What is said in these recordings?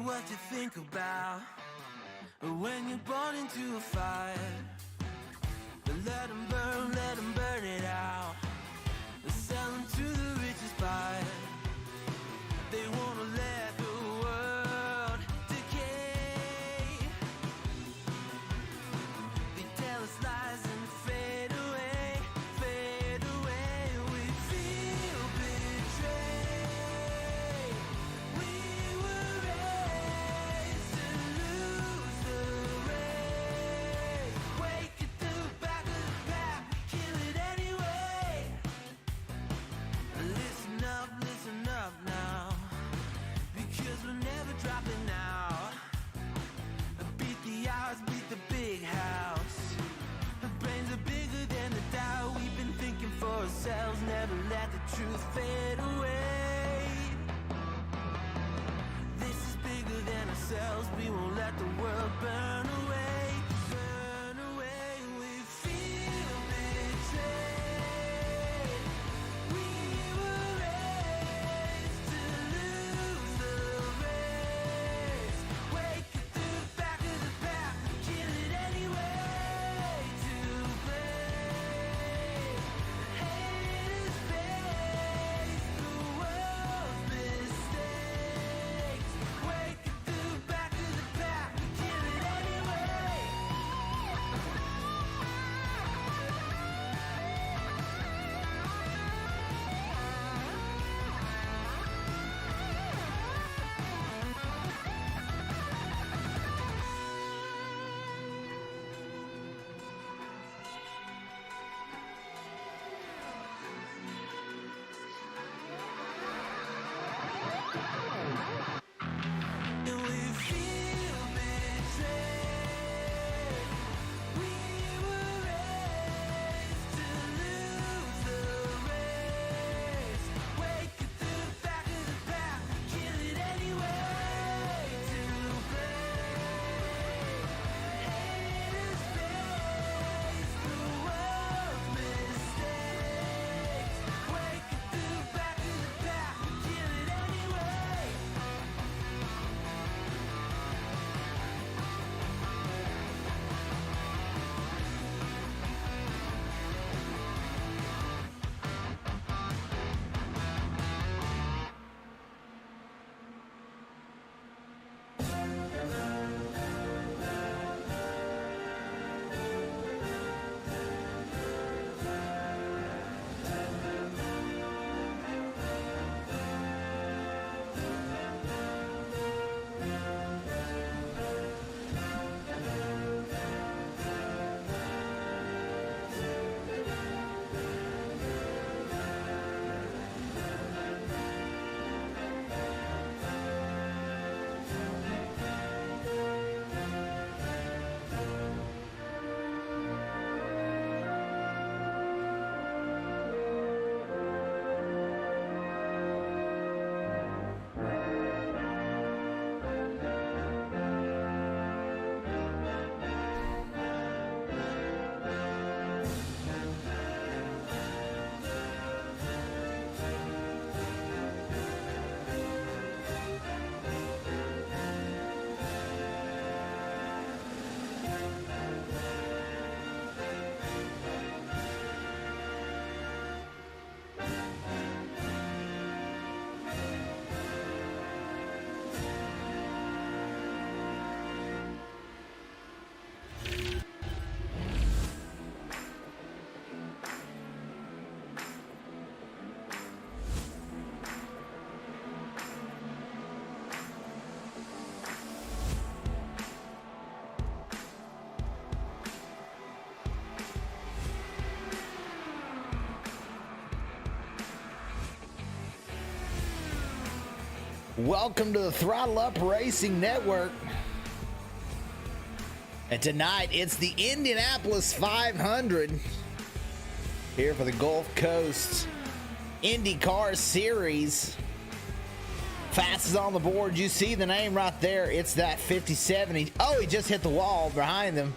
what you think about when you're born into a fire. Let them burn it out. Sell them to the richest buyer. They wanna let the world decay. They tell us lies and fade away, fade away. We feel betrayed. We were raised to lose the race. Wake at the back of the pack, kill it anyway. Listen up now, because we're never dropping out. Beat the odds, beat the big house. The brains are bigger than the doubt. We've been thinking for ourselves, never let the truth fade away. This is bigger than ourselves, we won't let the world burn away. Burn away, we feel betrayed. We were raised to lose the race. Wake at the back of the pack, kill it anyway. To blame, haters face the world's mistakes. Wake at the back of the pack, kill it anyway. And we feel betrayed. We were raised to lose the race. Wake at the back of the pack, kill it anyway. To blame, haters face the world's mistakes. Wake at the back of the pack, kill it anyway. Welcome to the Throttle Up Racing Network. And tonight it's the Indianapolis 500 here for the Gulf Coast IndyCar Series. Fastest on the board. You see the name right there. It's that 57. He just hit the wall behind them.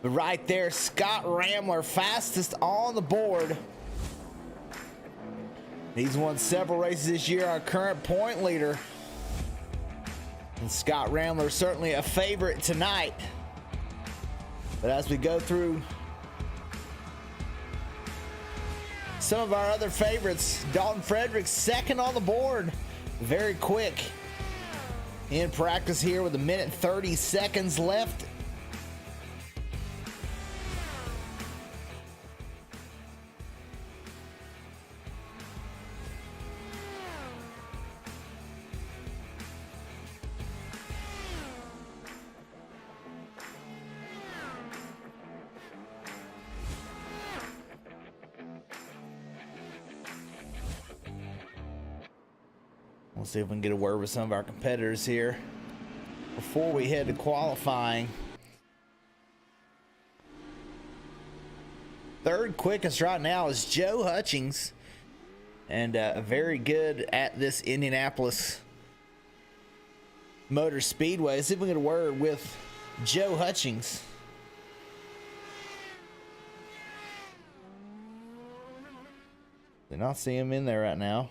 But right there, Scott Ramler, fastest on the board. He's won several races this year, our current point leader. And Scott Ramler certainly a favorite tonight. But as we go through some of our other favorites, Dalton Fredericks second on the board. Very quick in practice here with 1:30 seconds left. We'll see if we can get a word with some of our competitors here before we head to qualifying. Third quickest right now is Joe Hutchings, and very good at this Indianapolis Motor Speedway. Let's see if we can get a word with Joe Hutchings. Do not see him in there right now.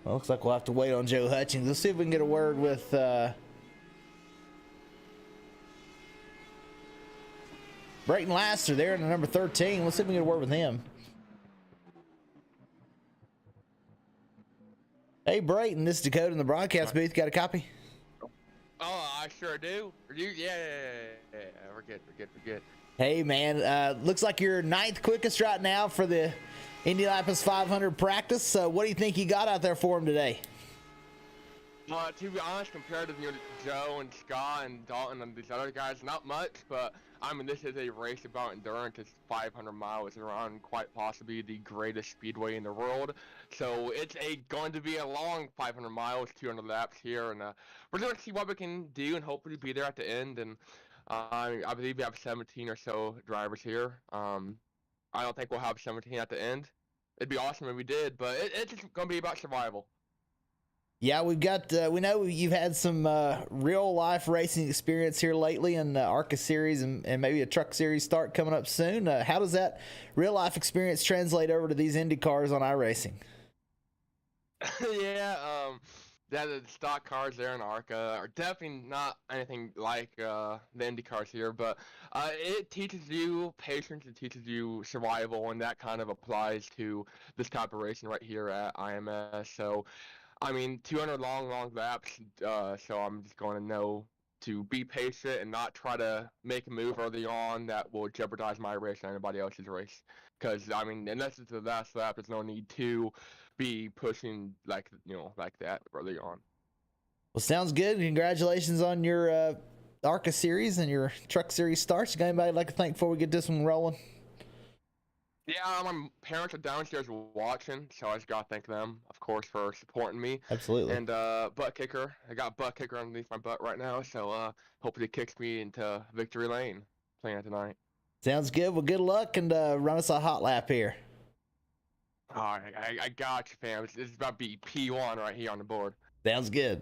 Well, looks like we'll have to wait on Joe Hutchings. Let's see if we can get a word with Brayton Laster there in the number 13. Let's see if we can get a word with him. Hey, Brayton, this is Dakota in the broadcast booth. Got a copy? Oh, I sure do. Yeah. We're good. Hey, man, looks like you're ninth quickest right now for the Indianapolis 500 practice. So what do you think you got out there for him today? To be honest, compared to Joe and Scott and Dalton and these other guys, not much. But I mean, this is a race about endurance. It's 500 miles around quite possibly the greatest speedway in the world. So it's going to be a long 500 miles, 200 laps here, and we're going to see what we can do and hopefully be there at the end. And I believe we have 17 or so drivers here. I don't think we'll have 17 at the end. It'd be awesome if we did, but it's just going to be about survival. Yeah, we've got, we know you've had some real life racing experience here lately in the ARCA series and maybe a truck series start coming up soon. How does that real life experience translate over to these Indy cars on iRacing? Yeah, the stock cars there in ARCA are definitely not anything like the Indy cars here, but it teaches you patience, it teaches you survival, and that kind of applies to this type of racing right here at IMS. So, I mean, 200 long laps, so I'm just going to know to be patient and not try to make a move early on that will jeopardize my race and anybody else's race. Because, I mean, unless it's the last lap, there's no need to be pushing like that early on. Well, sounds good. Congratulations on your ARCA series and your truck series starts. You got anybody I'd like to thank before we get this one rolling? Yeah, my parents are downstairs watching, so I just gotta thank them, of course, for supporting me. Absolutely. And butt kicker, I got butt kicker underneath my butt right now, so hopefully it kicks me into victory lane playing tonight. Sounds good. Well, good luck and run us a hot lap here. All right, I got you, fam. It's about to be P1 right here on the board. Sounds good.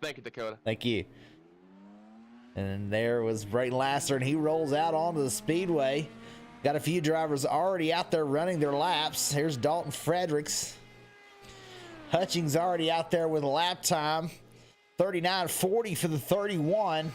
Thank you, Dakota. Thank you. And there was Brayton Laster, and he rolls out onto the speedway. Got a few drivers already out there running their laps. Here's Dalton Fredericks. Hutchings already out there with a lap time. 39:40 for the 31.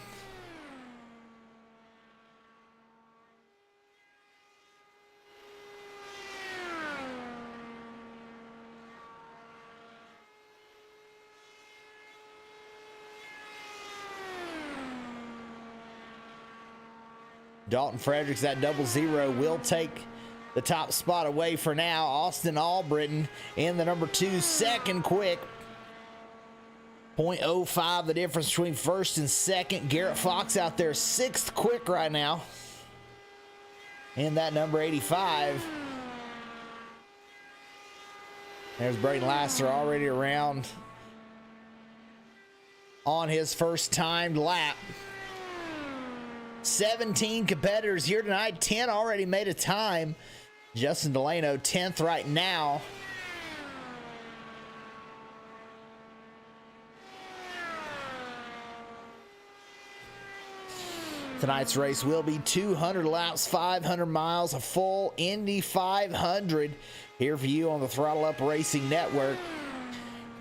Dalton Fredericks, that 00, will take the top spot away for now. Austin Albritton in the number 2, second quick. 0.05 the difference between first and second. Garrett Fox out there 6th quick right now. And that number 85. There's Brayton Laster already around on his first timed lap. 17 competitors here tonight. 10 already made a time. Justin Delano 10th right now. Tonight's race will be 200 laps, 500 miles, a full Indy 500 here for you on the Throttle Up Racing Network.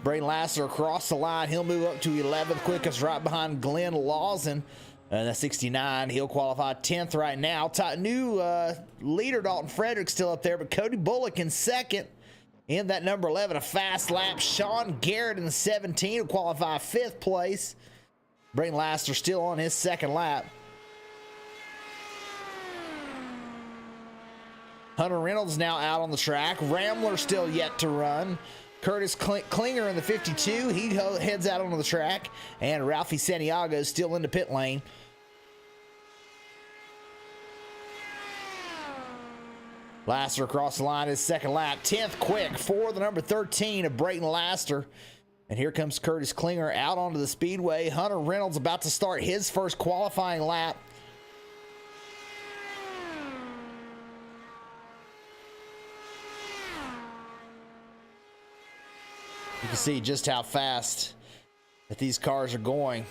Braden Lasser across the line. He'll move up to 11th quickest right behind Glenn Lawson. And that's 69. He'll qualify 10th right now. New leader Dalton Frederick still up there, but Cody Bullock in second. In that number 11, a fast lap. Sean Garrett in the 17 will qualify 5th place. Braden Lasser still on his second lap. Hunter Reynolds now out on the track. Rambler still yet to run. Curtis Klinger in the 52. He heads out onto the track. And Ralphie Santiago still in the pit lane. Laster across the line his second lap. 10th quick for the number 13 of Brayton Laster. And here comes Curtis Klinger out onto the speedway. Hunter Reynolds about to start his first qualifying lap. You can see just how fast that these cars are going.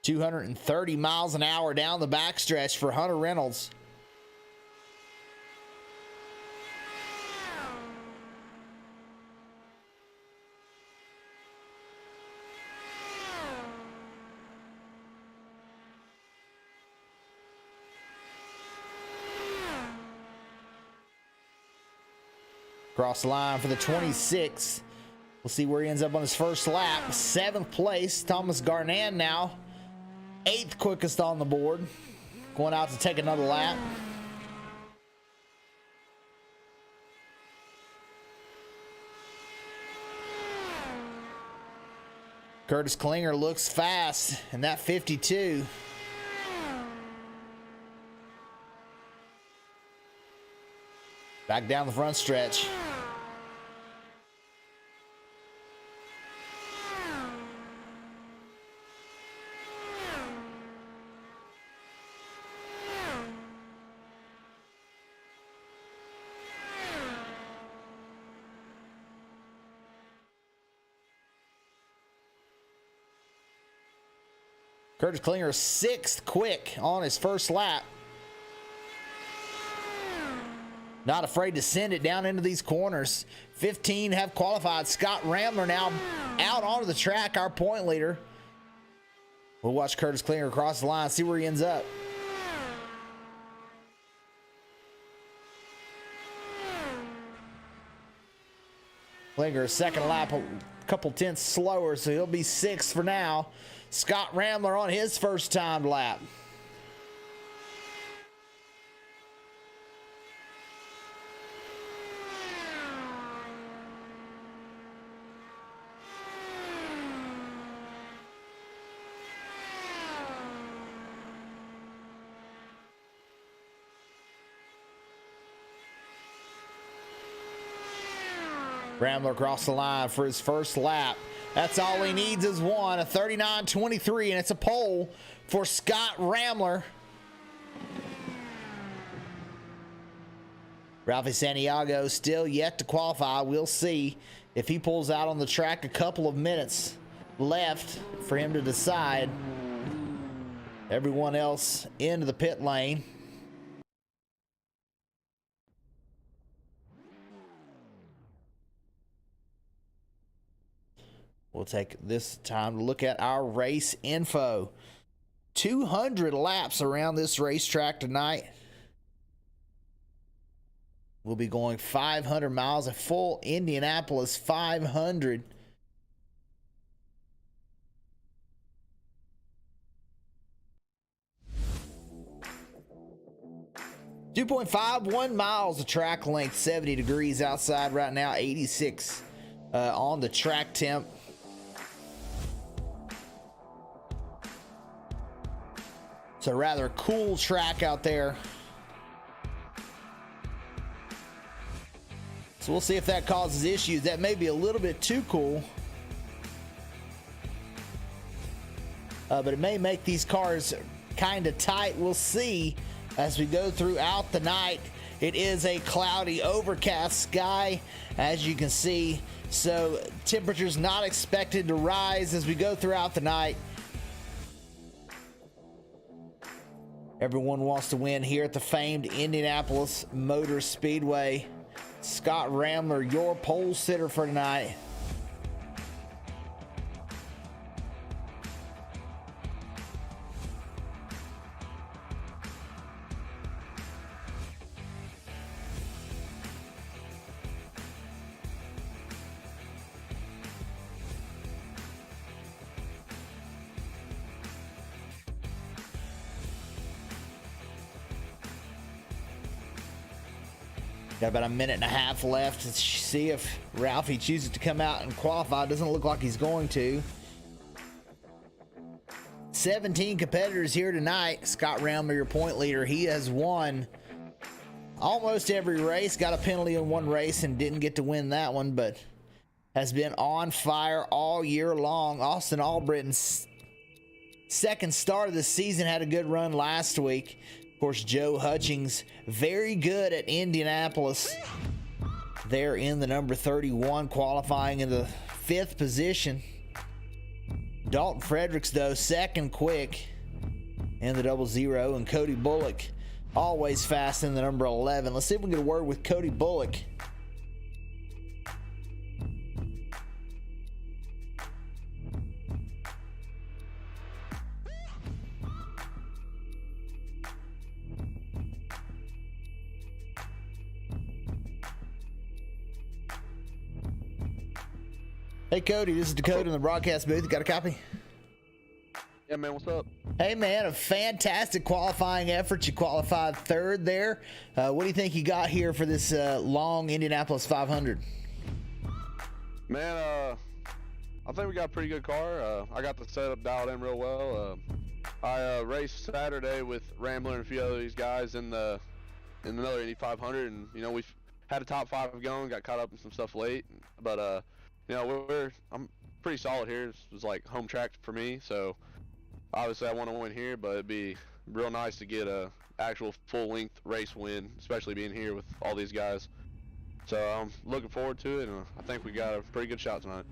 .230 miles an hour down the backstretch for Hunter Reynolds. Cross the line for the 26. We'll see where he ends up on his first lap. 7th place, Thomas Garnan now. 8th quickest on the board. Going out to take another lap. Curtis Klinger looks fast in that 52. Back down the front stretch. Curtis Klinger 6th quick on his first lap. Not afraid to send it down into these corners. 15 have qualified. Scott Rambler now out onto the track, our point leader. We'll watch Curtis Klinger across the line, see where he ends up. Klinger, second lap, a couple tenths slower, so he'll be 6th for now. Scott Rambler on his first timed lap. Rambler across the line for his first lap. That's all he needs is one, a 39.23, and it's a pole for Scott Rambler. Ralphie Santiago still yet to qualify. We'll see if he pulls out on the track. A couple of minutes left for him to decide. Everyone else into the pit lane. We'll take this time to look at our race info. 200 laps around this racetrack tonight. We'll be going 500 miles, a full Indianapolis 500. .51 miles of track length, 70 degrees outside right now, 86 on the track temp. It's a rather cool track out there. So we'll see if that causes issues. That may be a little bit too cool. But it may make these cars kind of tight. We'll see as we go throughout the night. It is a cloudy, overcast sky, as you can see. So temperatures not expected to rise as we go throughout the night. Everyone wants to win here at the famed Indianapolis Motor Speedway. Scott Ramler, your pole sitter for tonight. Got about a minute and a half left to see if Ralphie chooses to come out and qualify. Doesn't look like he's going to. 17 competitors here tonight. Scott Ramler, your point leader. He has won almost every race. Got a penalty in one race and didn't get to win that one, but has been on fire all year long. Austin Albritton's second start of the season had a good run last week. Of course, Joe Hutchings, very good at Indianapolis. They're in the number 31, qualifying in the 5th position. Dalton Fredericks, though, second quick in the 00, and Cody Bullock, always fast in the number 11. Let's see if we can get a word with Cody Bullock. Hey, Cody, this is Dakota in the broadcast booth. You got a copy? Yeah, man, what's up? Hey, man, a fantastic qualifying effort. You qualified 3rd there. What do you think you got here for this long Indianapolis 500? Man, I think we got a pretty good car. I got the setup dialed in real well. I raced Saturday with Rambler and a few other these guys in another Indy 500, and you know we've had a top 5 going. Got caught up in some stuff late, but you know I'm pretty solid here. This was like home track for me, so obviously I want to win here, but it'd be real nice to get a actual full-length race win, especially being here with all these guys. So I'm looking forward to it, and I think we got a pretty good shot tonight.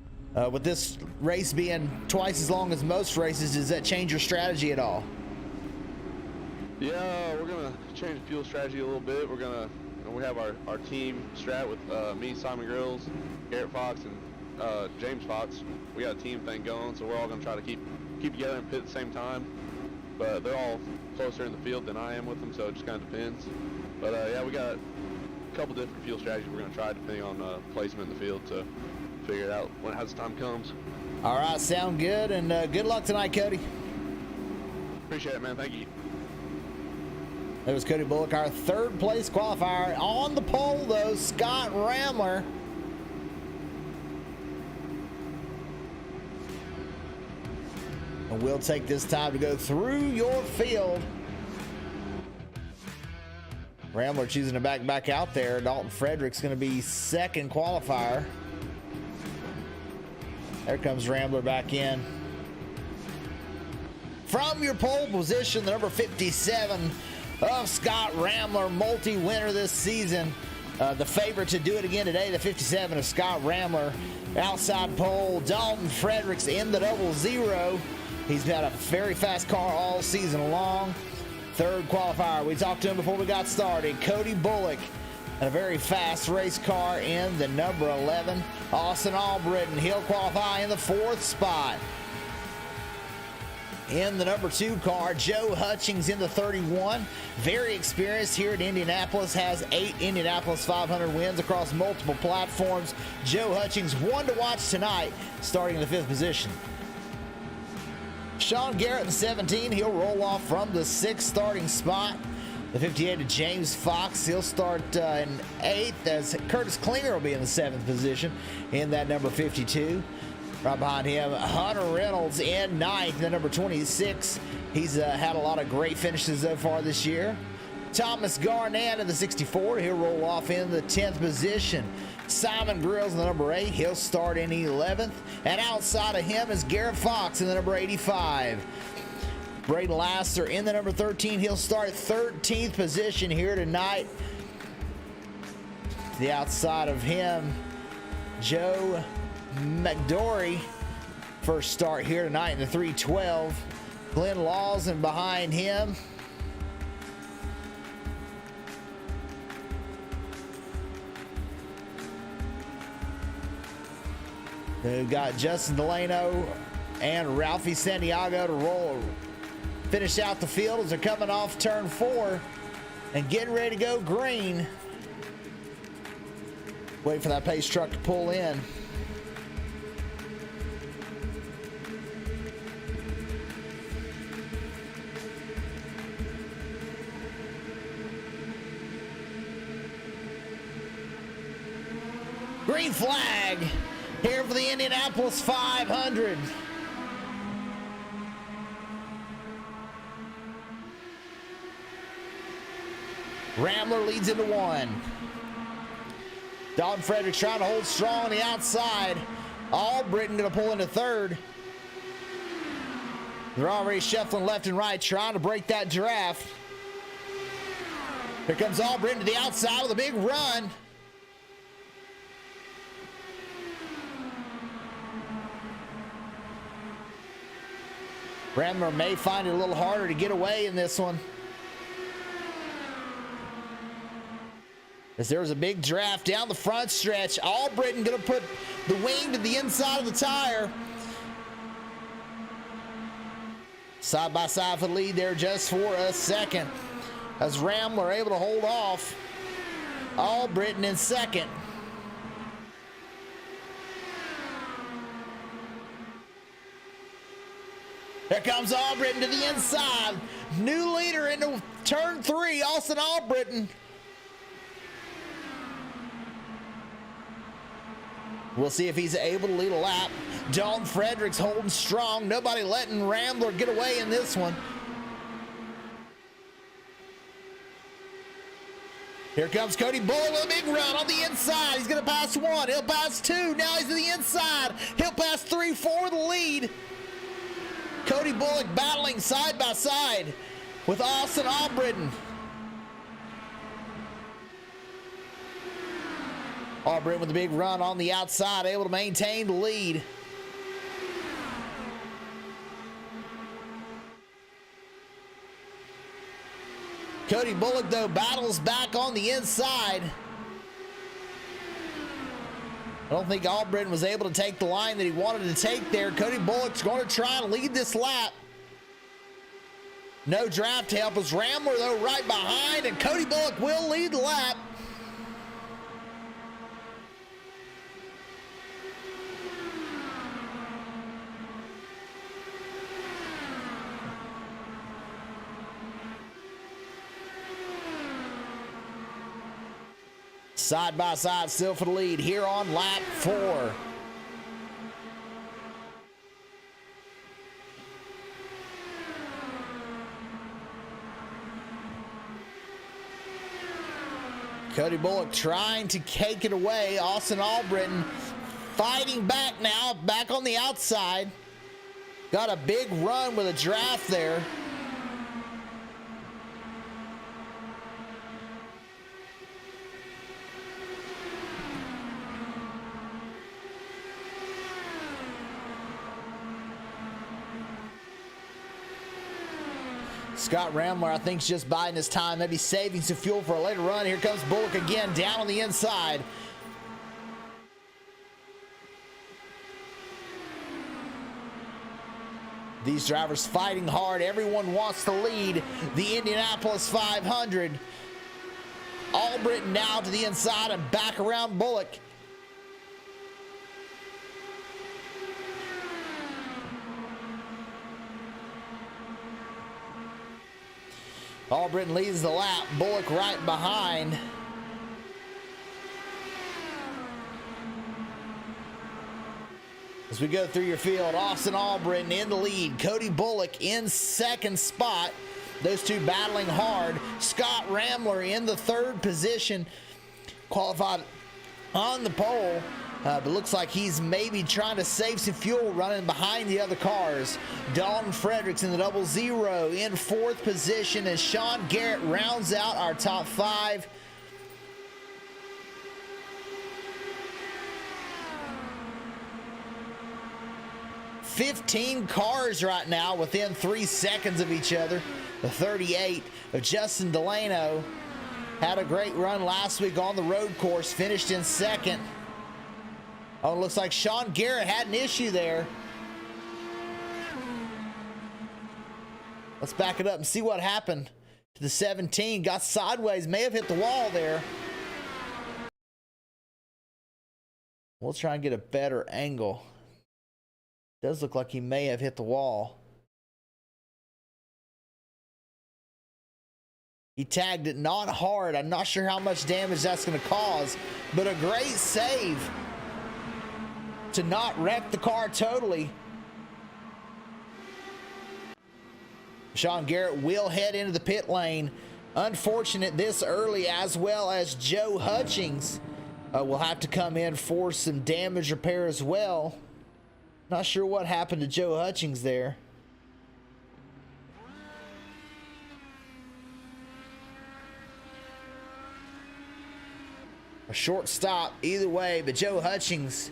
With this race being twice as long as most races, does that change your strategy at all? Yeah, we're gonna change the fuel strategy a little bit. We're gonna, we have our team strat with me, Simon Grills, Garrett Fox, and James Fox. We got a team thing going, so we're all gonna try to keep together and pit at the same time. But they're all closer in the field than I am with them, so it just kind of depends. But yeah, we got a couple different fuel strategies we're gonna try depending on placement in the field to figure it out as the time comes. All right, sound good, and good luck tonight, Cody. Appreciate it, man. Thank you. That was Cody Bullock, our 3rd place qualifier. On the pole, though, Scott Ramler. And we'll take this time to go through your field. Rambler choosing to back out there. Dalton Fredericks going to be 2nd qualifier. There comes Rambler back in. From your pole position, the number 57 of Scott Ramler, multi-winner this season. The favorite to do it again today, the 57 of Scott Ramler. Outside pole, Dalton Fredericks in the 00. He's had a very fast car all season long. 3rd qualifier. We talked to him before we got started. Cody Bullock, and a very fast race car in the number 11. Austin Albritton, he'll qualify in the 4th spot. In the number 2 car, Joe Hutchings in the 31. Very experienced here at Indianapolis, has 8 Indianapolis 500 wins across multiple platforms. Joe Hutchings, one to watch tonight, starting in the 5th position. Sean Garrett in 17, he'll roll off from the 6th starting spot. The 58 of James Fox, he'll start in 8th, as Curtis Klinger will be in the 7th position in that number 52. Right behind him, Hunter Reynolds in 9th, the number 26. He's had a lot of great finishes so far this year. Thomas Garnett in the 64, he'll roll off in the 10th position. Simon Grills in the number 8, he'll start in 11th. And outside of him is Garrett Fox in the number 85. Braden Lasser in the number 13, he'll start 13th position here tonight. the outside of him, Joe McDory. First start here tonight in the 312. Glenn Lawson behind him. We've got Justin Delano and Ralphie Santiago to finish out the field as they're coming off turn 4 and getting ready to go green. Wait for that pace truck to pull in. Green flag here for the Indianapolis 500. Rambler leads into 1. Dalton Fredericks trying to hold strong on the outside. Albritton going to pull into 3rd. They're already shuffling left and right, trying to break that draft. Here comes Albritton to the outside with a big run. Rambler may find it a little harder to get away in this one, as there was a big draft down the front stretch. Albritton going to put the wing to the inside of the tire. Side by side for the lead there just for a second, as Rambler able to hold off Albritton in 2nd. Here comes Albritton to the inside. New leader into turn 3, Austin Albritton. We'll see if he's able to lead a lap. Dalton Fredericks holding strong. Nobody letting Rambler get away in this one. Here comes Cody Bullock with a big run on the inside. He's going to pass 1. He'll pass 2. Now he's to the inside. He'll pass 3 for the lead. Cody Bullock battling side by side with Austin Albritton. Albritton with a big run on the outside, able to maintain the lead. Cody Bullock, though, battles back on the inside. I don't think Albritton was able to take the line that he wanted to take there. Cody Bullock's going to try and lead this lap. No draft help as Rambler, though, right behind, and Cody Bullock will lead the lap. Side by side still for the lead here on lap 4. Cody Bullock trying to cake it away. Austin Albritton fighting back now, back on the outside. Got a big run with a draft there. Scott Rambler, I think, is just biding his time, maybe saving some fuel for a later run. Here comes Bullock again, down on the inside. These drivers fighting hard. Everyone wants to lead the Indianapolis 500. Albritton now to the inside and back around Bullock. Albritton leads the lap. Bullock right behind. As we go through your field, Austin Albritton in the lead. Cody Bullock in 2nd spot. Those two battling hard. Scott Rambler in the 3rd position. Qualified on the pole. But looks like he's maybe trying to save some fuel running behind the other cars. Dalton Fredericks in the 00 in 4th position as Sean Garrett rounds out our top 5. 15 cars right now within 3 seconds of each other. The 38 of Justin Delano had a great run last week on the road course, finished in second. Oh, it looks like Sean Garrett had an issue there. Let's back it up and see what happened to the 17. Got sideways, may have hit the wall there. We'll try and get a better angle. Does look like he may have hit the wall. He tagged it not hard. I'm not sure how much damage that's going to cause, but a great save to not wreck the car totally. Sean Garrett will head into the pit lane. Unfortunate this early, as well as Joe Hutchings will have to come in for some damage repair as well. Not sure what happened to Joe Hutchings there. A short stop either way, but Joe Hutchings,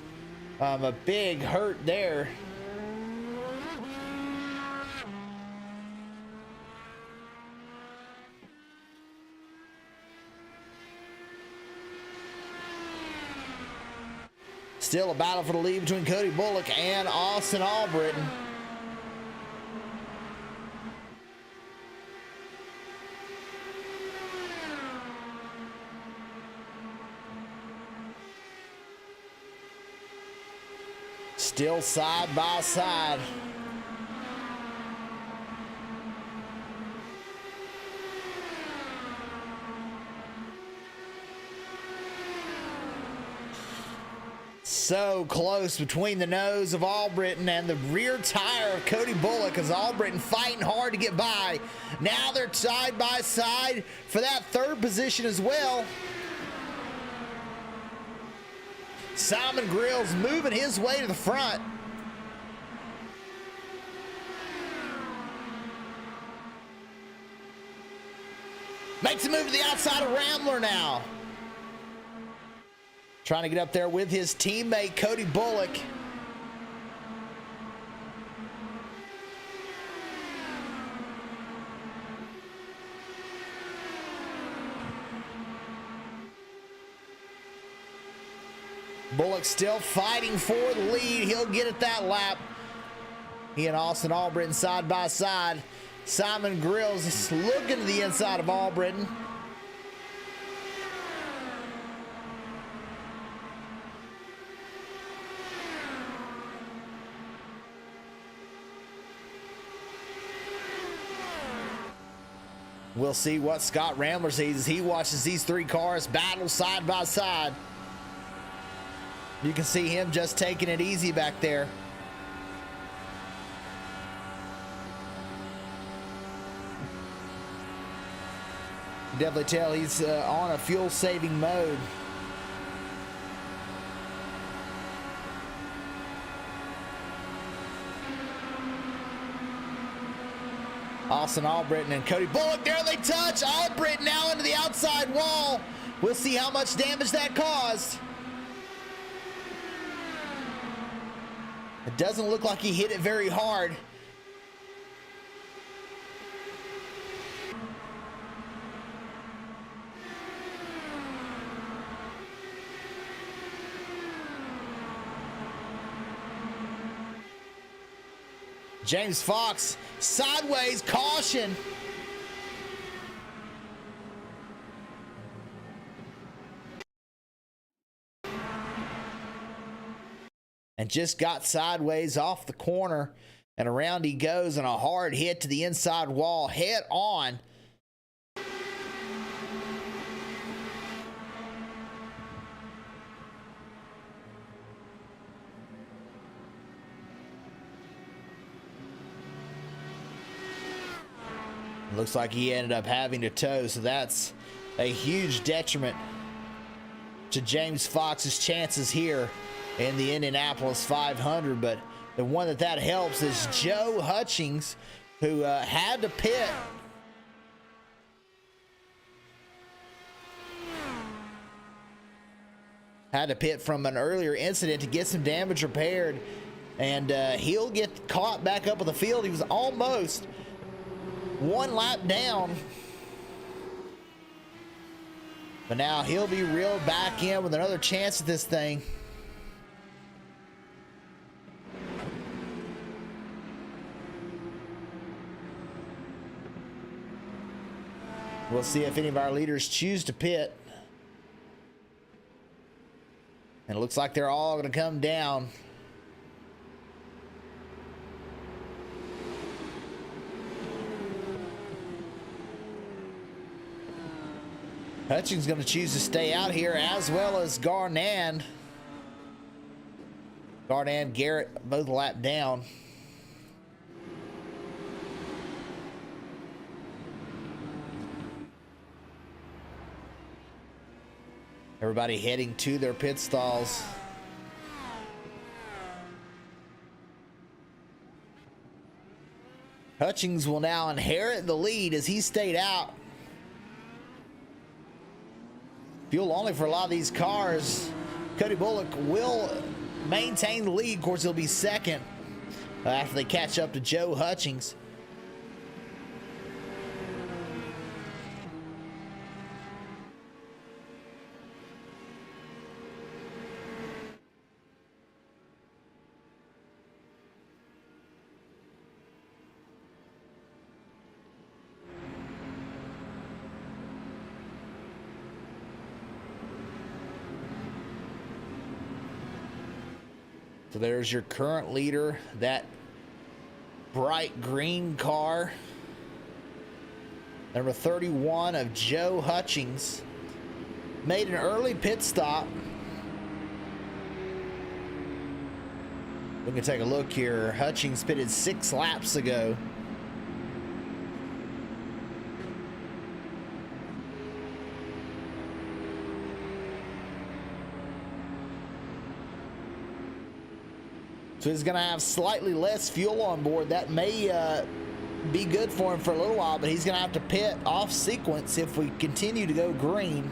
a big hurt there. Still a battle for the lead between Cody Bullock and Austin Albritton. Still side by side. So close between the nose of Albritton and the rear tire of Cody Bullock, as Albritton fighting hard to get by. Now they're side by side for that third position as well. Simon Grills moving his way to the front. Makes a move to the outside of Rambler now. Trying to get up there with his teammate Cody Bullock. Bullock still fighting for the lead. He'll get it that lap. He and Austin Albritton side by side. Simon Grills is looking to the inside of Albritton. We'll see what Scott Rambler sees as he watches these three cars battle side by side. You can see him just taking it easy back there. Definitely tell he's on a fuel-saving mode. Austin Albritton and Cody Bullock, there they touch. Albritton now into the outside wall. We'll see how much damage that caused. It doesn't look like he hit it very hard. James Fox, sideways, caution. And just got sideways off the corner, and around he goes, and a hard hit to the inside wall, head on. Looks like he ended up having to tow, so that's a huge detriment to James Fox's chances here in the Indianapolis 500. But the one that helps is Joe Hutchings, who had to pit. Had to pit from an earlier incident to get some damage repaired. And he'll get caught back up on the field. He was almost one lap down. But now he'll be reeled back in with another chance at this thing. We'll see if any of our leaders choose to pit. And it looks like they're all going to come down. Hutchings going to choose to stay out here, as well as Garnand. Garnand, Garrett, both lapped down. Everybody heading to their pit stalls. Hutchings will now inherit the lead as he stayed out. Fuel only for a lot of these cars. Cody Bullock will maintain the lead. Of course, he'll be second after they catch up to Joe Hutchings. So there's your current leader, that bright green car. Number 31 of Joe Hutchings. Made an early pit stop. We can take a look here. Hutchings pitted 6 laps ago. So he's going to have slightly less fuel on board. That may be good for him for a little while, but he's going to have to pit off sequence if we continue to go green.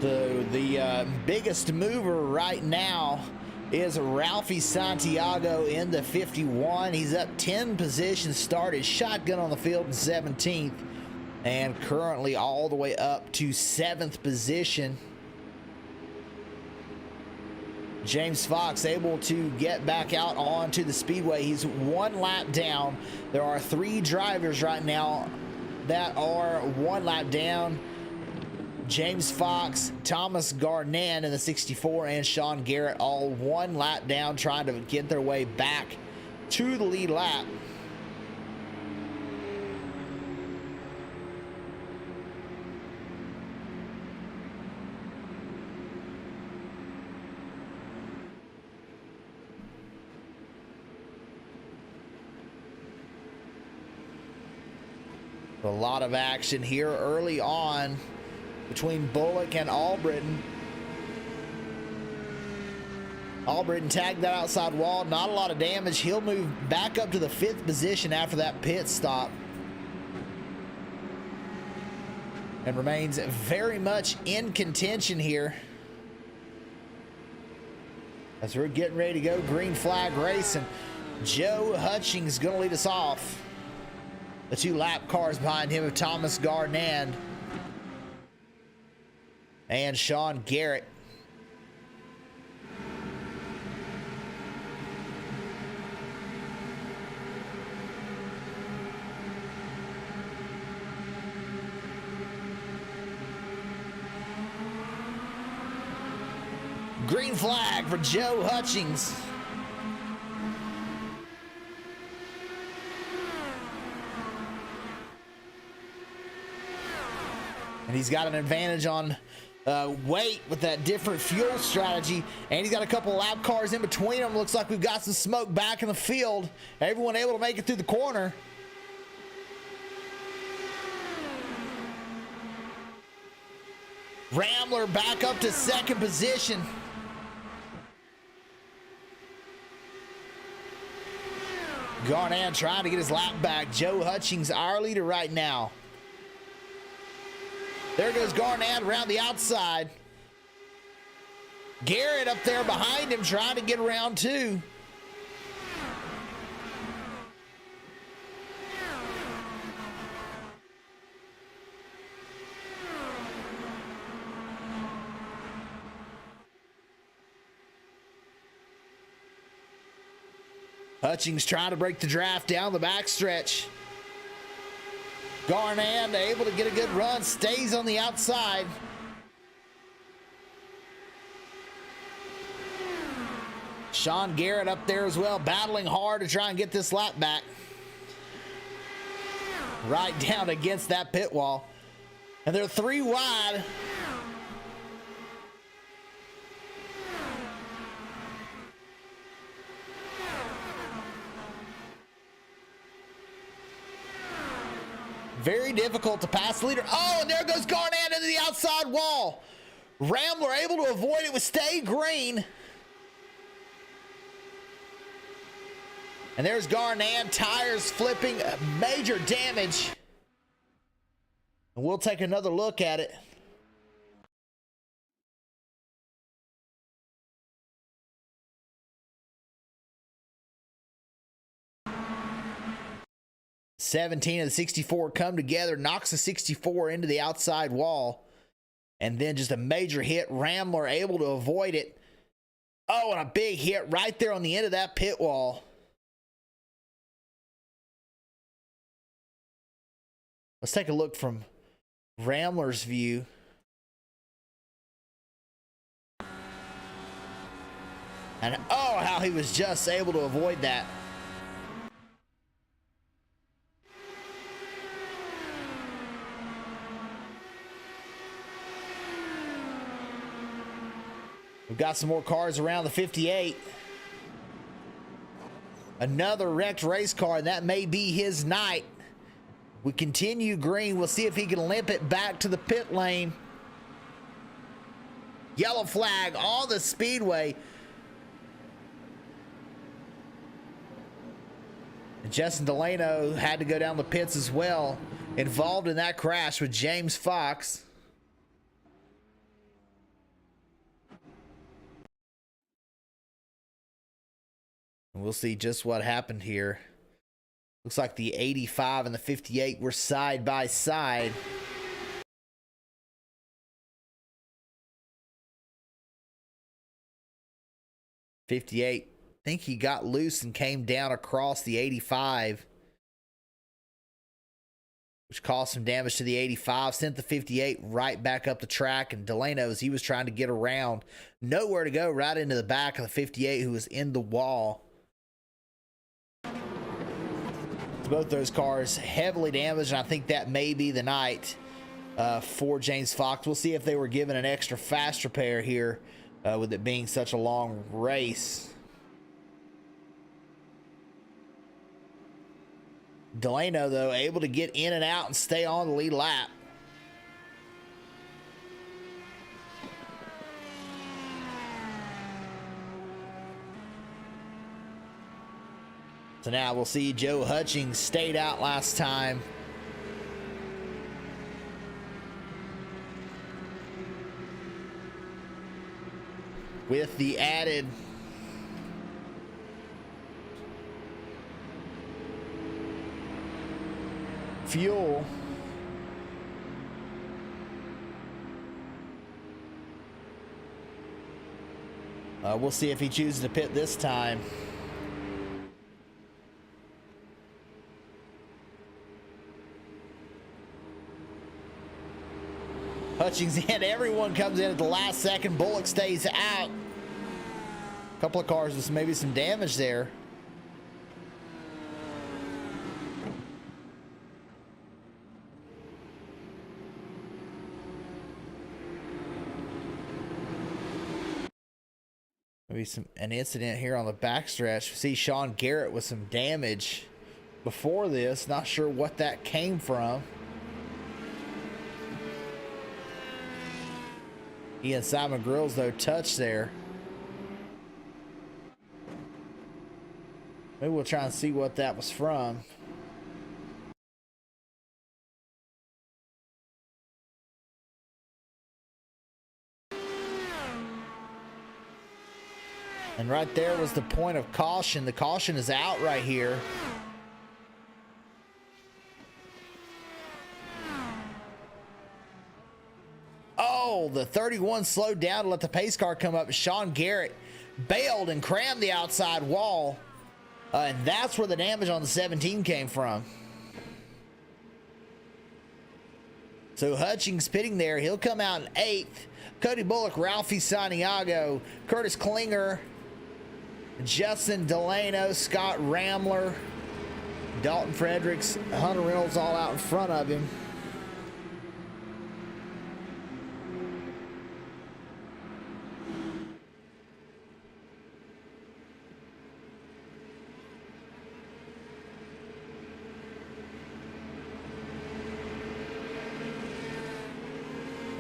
So the biggest mover right now is Ralphie Santiago in the 51. He's up 10 positions, started shotgun on the field in 17th, and currently all the way up to 7th position. James Fox able to get back out onto the speedway. He's 1 lap down. There are 3 drivers right now that are 1 lap down. James Fox, Thomas Garnand in the 64, and Sean Garrett all 1 lap down, trying to get their way back to the lead lap. A lot of action here early on between Bullock and Albritton. Albritton tagged that outside wall, not a lot of damage. He'll move back up to the 5th position after that pit stop, and remains very much in contention here as we're getting ready to go green flag race. And Joe Hutchings going to lead us off. The 2 lap cars behind him of Thomas Garnand and Sean Garrett. Green flag for Joe Hutchings. And he's got an advantage on weight with that different fuel strategy, and he's got a couple of lap cars in between them. Looks like we've got some smoke back in the field. Everyone able to make it through the corner. Rambler back up to second position. Garnett trying to get his lap back. Joe Hutchings, our leader right now. There goes Garnett around the outside. Garrett up there behind him trying to get around too. Hutchings trying to break the draft down the backstretch. Garnett able to get a good run, stays on the outside. Sean Garrett up there as well, battling hard to try and get this lap back. Right down against that pit wall. And they're 3 wide. Very difficult to pass the leader. Oh, and there goes Garnett into the outside wall. Rambler able to avoid it with stay green. And there's Garnett, tires flipping, major damage. And we'll take another look at it. (17 of the 64 come together, knocks the 64 into the outside wall, and then just a major hit. Rambler able to avoid it. Oh, and a big hit right there on the end of that pit wall. Let's take a look from Rambler's view. And oh, how he was just able to avoid that. We've got some more cars around the 58. Another wrecked race car, and that may be his night. We continue green. We'll see if he can limp it back to the pit lane. Yellow flag on the speedway. And Justin Delano had to go down the pits as well, involved in that crash with James Fox. And we'll see just what happened here. Looks like the 85 and the 58 were side by side. '58, I think he got loose and came down across the 85, which caused some damage to the 85, sent the 58 right back up the track, and Delano, as he was trying to get around, nowhere to go, right into the back of the 58 who was in the wall. Both those cars heavily damaged, and I think that may be the night for James Fox. We'll see if they were given an extra fast repair here with it being such a long race. Delano, though, able to get in and out and stay on the lead lap. So now we'll see Joe Hutchings stayed out last time. With the added fuel. We'll see if he chooses to pit this time. Hutchings in, everyone comes in at the last second. Bullock stays out. A couple of cars with maybe some damage there. Maybe an incident here on the backstretch. We see Sean Garrett with some damage before this. Not sure what that came from. He and Simon Grills, though, touched there. Maybe we'll try and see what that was from. And right there was the point of caution. The caution is out right here. Oh, the 31 slowed down to let the pace car come up. Sean Garrett bailed and crammed the outside wall. And that's where the damage on the 17 came from. So Hutchings pitting there. He'll come out in 8th. Cody Bullock, Ralphie Santiago, Curtis Klinger, Justin Delano, Scott Ramler, Dalton Fredericks, Hunter Reynolds all out in front of him.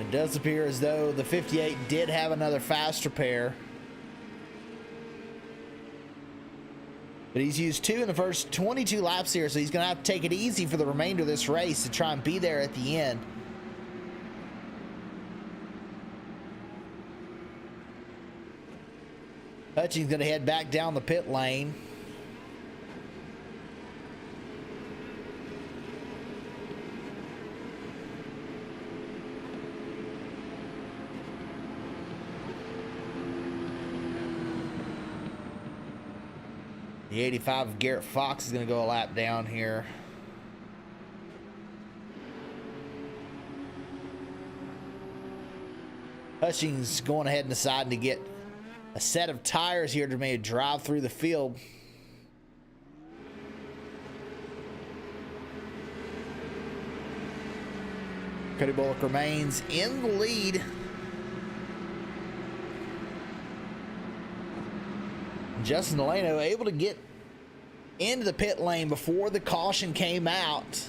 It does appear as though the 58 did have another fast repair. But he's used 2 in the first 22 laps here, so he's going to have to take it easy for the remainder of this race to try and be there at the end. Hutchings going to head back down the pit lane. The 85 of Garrett Fox is going to go a lap down here. Hutchings going ahead and deciding to get a set of tires here to maybe drive through the field. Cody Bullock remains in the lead. Justin Delano able to get into the pit lane before the caution came out.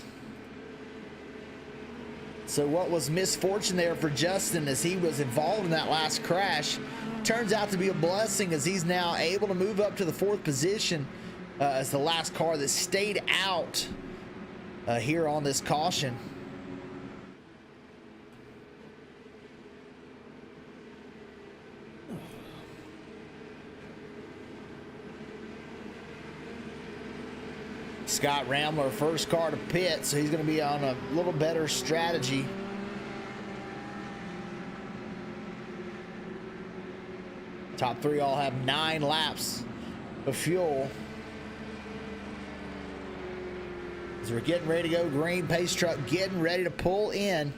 So what was misfortune there for Justin as he was involved in that last crash turns out to be a blessing, as he's now able to move up to the 4th position as the last car that stayed out here on this caution. Scott Ramler, first car to pit, so he's going to be on a little better strategy. Top 3 all have 9 laps of fuel. As we're getting ready to go green, pace truck getting ready to pull in.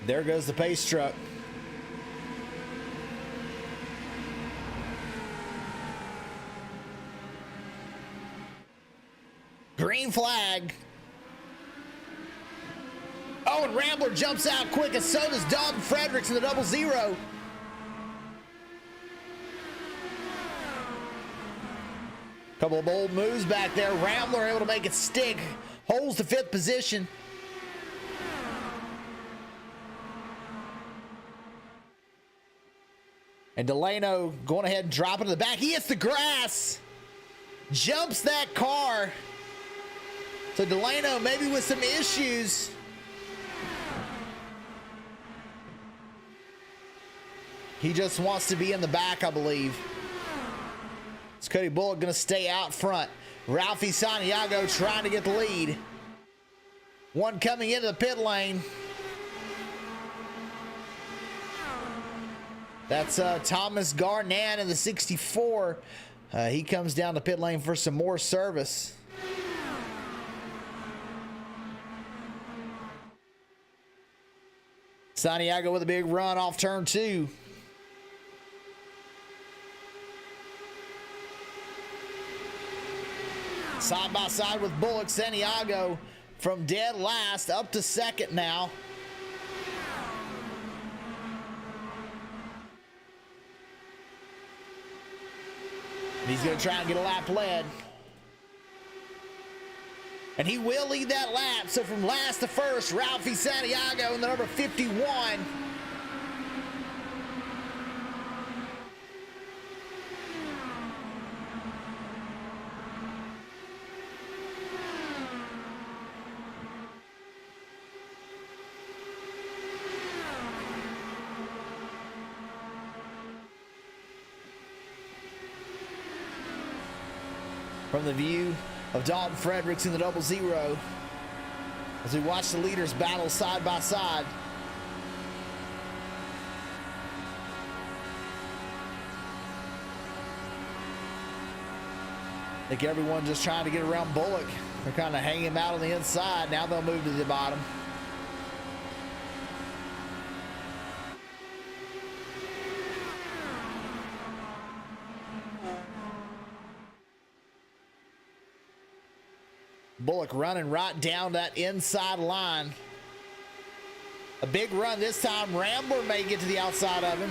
There goes the pace truck. Green flag. Oh, and Rambler jumps out quick, and so does Dalton Fredericks in the 00. Couple of bold moves back there. Rambler able to make it stick. Holds the 5th position. And Delano going ahead and dropping to the back. He hits the grass. Jumps that car. So Delano maybe with some issues. He just wants to be in the back, I believe. It's Cody Bullock going to stay out front. Ralphie Santiago trying to get the lead. One coming into the pit lane. That's Thomas Garnan in the 64. He comes down the pit lane for some more service. Santiago with a big run off turn 2. Side by side with Bullock. Santiago from dead last up to second now. He's going to try and get a lap led. And he will lead that lap. So from last to first, Ralphie Santiago in the number 51. From the view of Dalton Fredericks in the 00, as we watch the leaders battle side by side. I think everyone just trying to get around Bullock. They're kind of hanging him out on the inside. Now they'll move to the bottom. Bullock running right down that inside line. A big run this time. Rambler may get to the outside of him.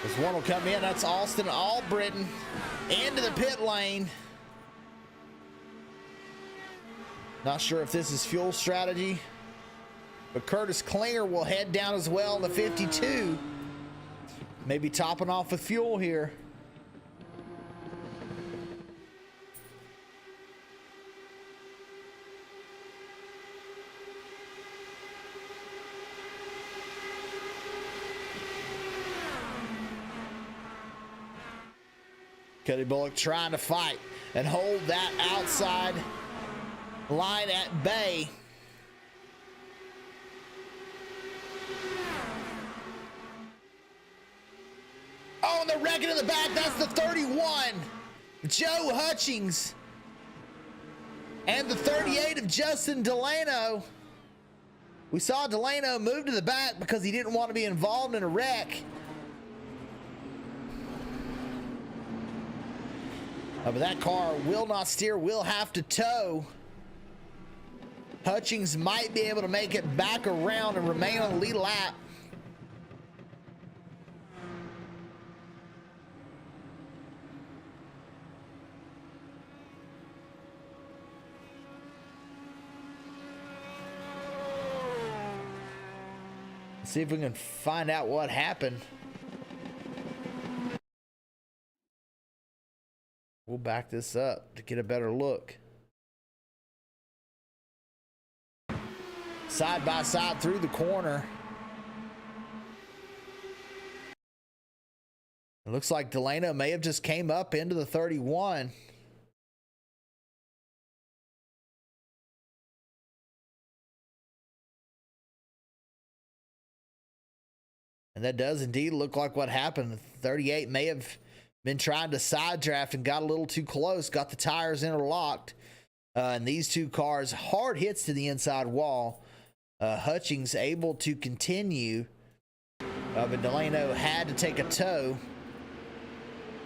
This one will come in. That's Austin Albritton into the pit lane. Not sure if this is fuel strategy. But Curtis Klinger will head down as well in the 52. Maybe topping off with fuel here. Cody Bullock trying to fight and hold that outside line at bay. Oh, and they're wrecking in the back. That's the 31. Joe Hutchings. And the 38 of Justin Delano. We saw Delano move to the back because he didn't want to be involved in a wreck. But that car will not steer, will have to tow. Hutchings might be able to make it back around and remain on the lead lap. See if we can find out what happened. We'll back this up to get a better look. Side by side through the corner. It looks like Delano may have just came up into the 31. And that does indeed look like what happened. The 38 may have been trying to side draft and got a little too close, got the tires interlocked. And these two cars, hard hits to the inside wall. Hutchings able to continue, but Delano had to take a tow.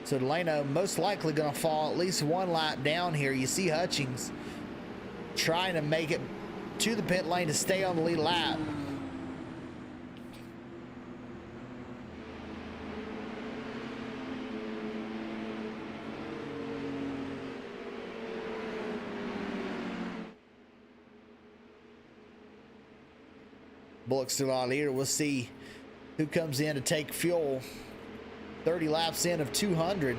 So Delano most likely going to fall at least one lap down here. You see Hutchings trying to make it to the pit lane to stay on the lead lap. Bullock's still on leader. We'll see who comes in to take fuel. 30 laps in of 200.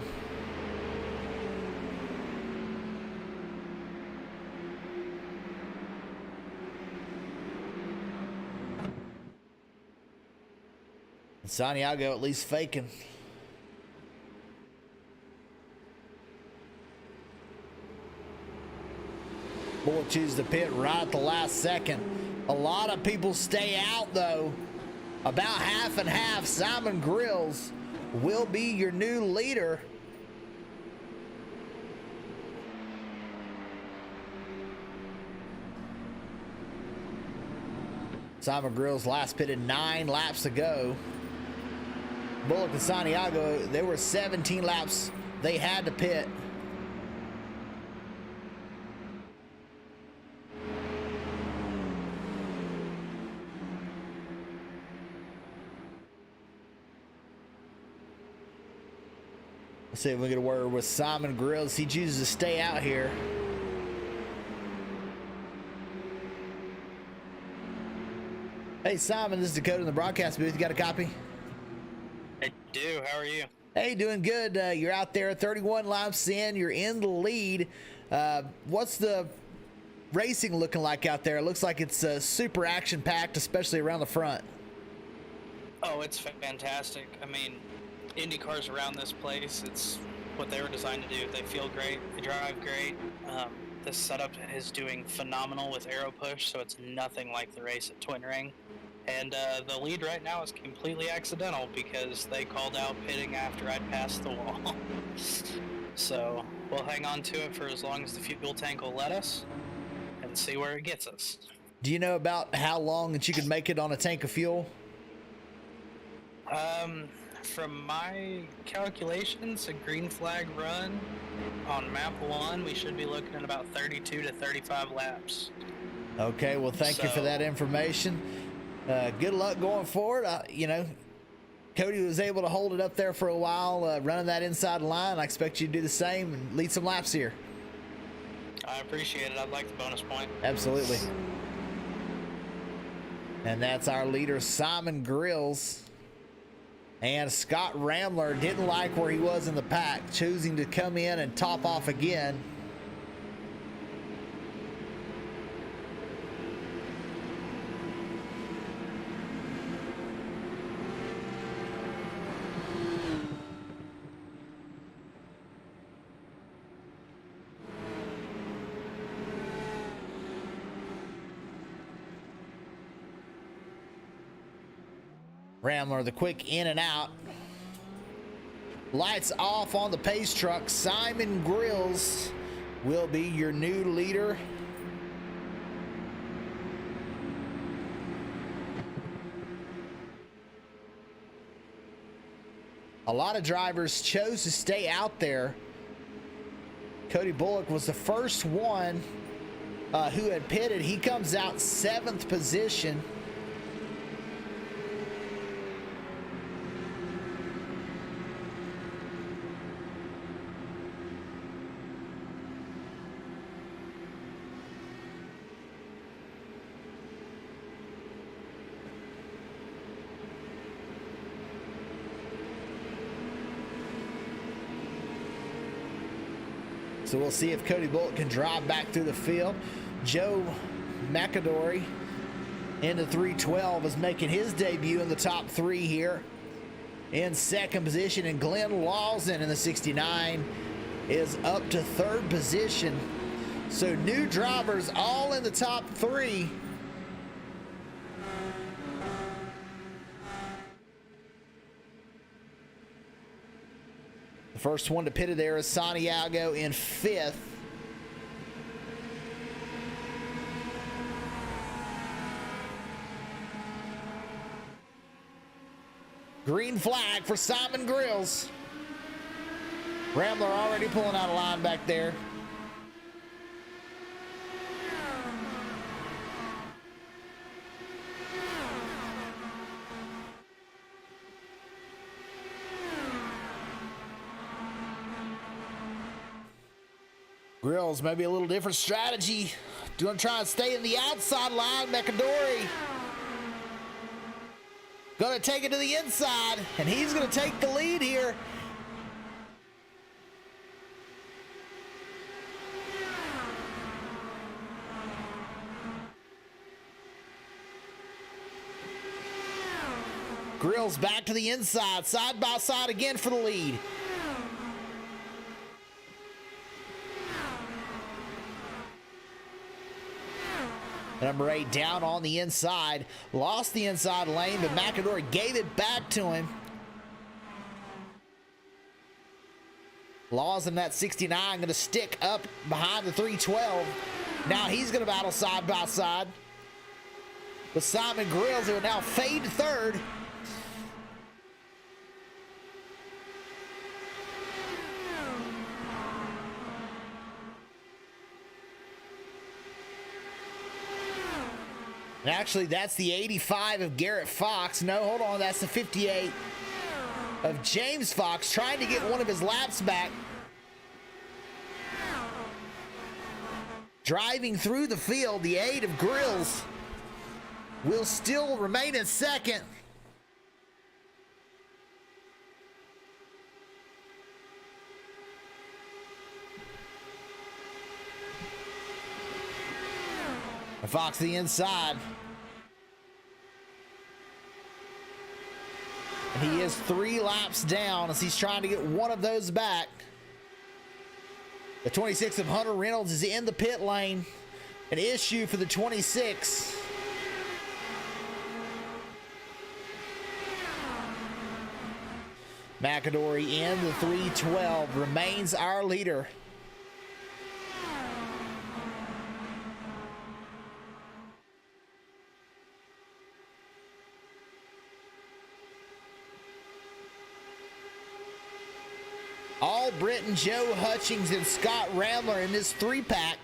Santiago at least faking. Bullock chooses to pit right at the last second. A lot of people stay out though. About half and half. Simon Grills will be your new leader. Simon Grills last pitted 9 laps ago. Bullock and Santiago, there were 17 laps they had to pit. Let's see if we get a word with Simon Grills. He chooses to stay out here. Hey Simon, this is Dakota in the broadcast booth. You got a copy? I do. How are you? Hey, doing good. You're out there 31 laps in. You're in the lead. What's the racing looking like out there? It looks like it's super action-packed, especially around the front. Oh, it's fantastic. I mean, Indy cars around this place, it's what they were designed to do. They feel great. They drive great. This setup is doing phenomenal with aero push, so it's nothing like the race at Twin Ring. And the lead right now is completely accidental because they called out pitting after I'd passed the wall. So we'll hang on to it for as long as the fuel tank will let us and see where it gets us. Do you know about how long that you could make it on a tank of fuel? From my calculations, a green flag run on map 1, we should be looking at about 32 to 35 laps. Okay, well, thank you for that information. Good luck going forward. You know, Cody was able to hold it up there for a while, running that inside line. I expect you to do the same and lead some laps here. I appreciate it. I'd like the bonus point. Absolutely. And that's our leader, Simon Grills. And Scott Ramler didn't like where he was in the pack, choosing to come in and top off again. Ramler, the quick in and out. Lights off on the pace truck. Simon Grills will be your new leader. A lot of drivers chose to stay out there. Cody Bullock was the first one who had pitted. He comes out 7th position. So we'll see if Cody Bullock can drive back through the field. Joe McAdory in the 312 is making his debut in the top 3 here. In 2nd position, and Glenn Lawson in the 69 is up to 3rd position. So new drivers all in the top 3. The first one to pit there is Santiago in 5th. Green flag for Simon Grills. Rambler already pulling out a line back there. Grills, maybe a little different strategy. Gonna try and stay in the outside line. McAdory gonna take it to the inside, and he's gonna take the lead here. Grills back to the inside, side by side again for the lead. Number 8 down on the inside. Lost the inside lane, but McAdory gave it back to him. Laws in that 69 going to stick up behind the 312. Now he's going to battle side by side. with Simon Grills, who will now fade to third. And actually, that's the 85 of Garrett Fox. No, hold on, that's the 58 of James Fox, trying to get one of his laps back. Driving through the field, the 8 of Grills will still remain in second. Fox to the inside. And he is 3 laps down as he's trying to get one of those back. The 26 of Hunter Reynolds is in the pit lane. An issue for the 26. McAdory in the 312 remains our leader. Britain, Joe Hutchings, and Scott Rambler in this 3-pack.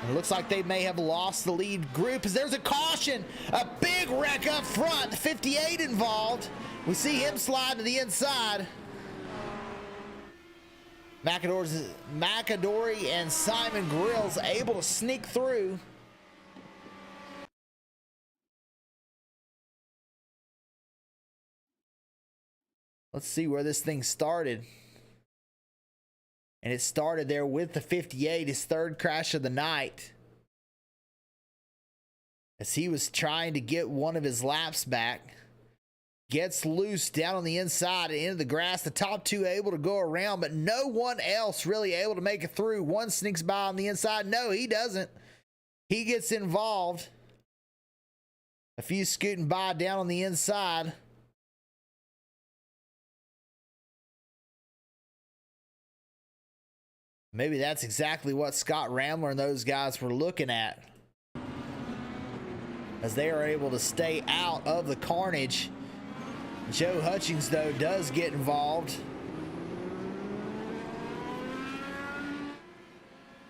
It looks like they may have lost the lead group as there's a caution. A big wreck up front. The 58 involved. We see him slide to the inside. McAdory and Simon Grills able to sneak through. Let's see where this thing started. And it started there with the 58, his 3rd crash of the night. As he was trying to get one of his laps back. Gets loose down on the inside and into the grass. The top 2 able to go around, but no one else really able to make it through. One sneaks by on the inside. No, he doesn't. He gets involved. A few scooting by down on the inside. Maybe that's exactly what Scott Rambler and those guys were looking at, as they are able to stay out of the carnage. Joe Hutchings, though, does get involved.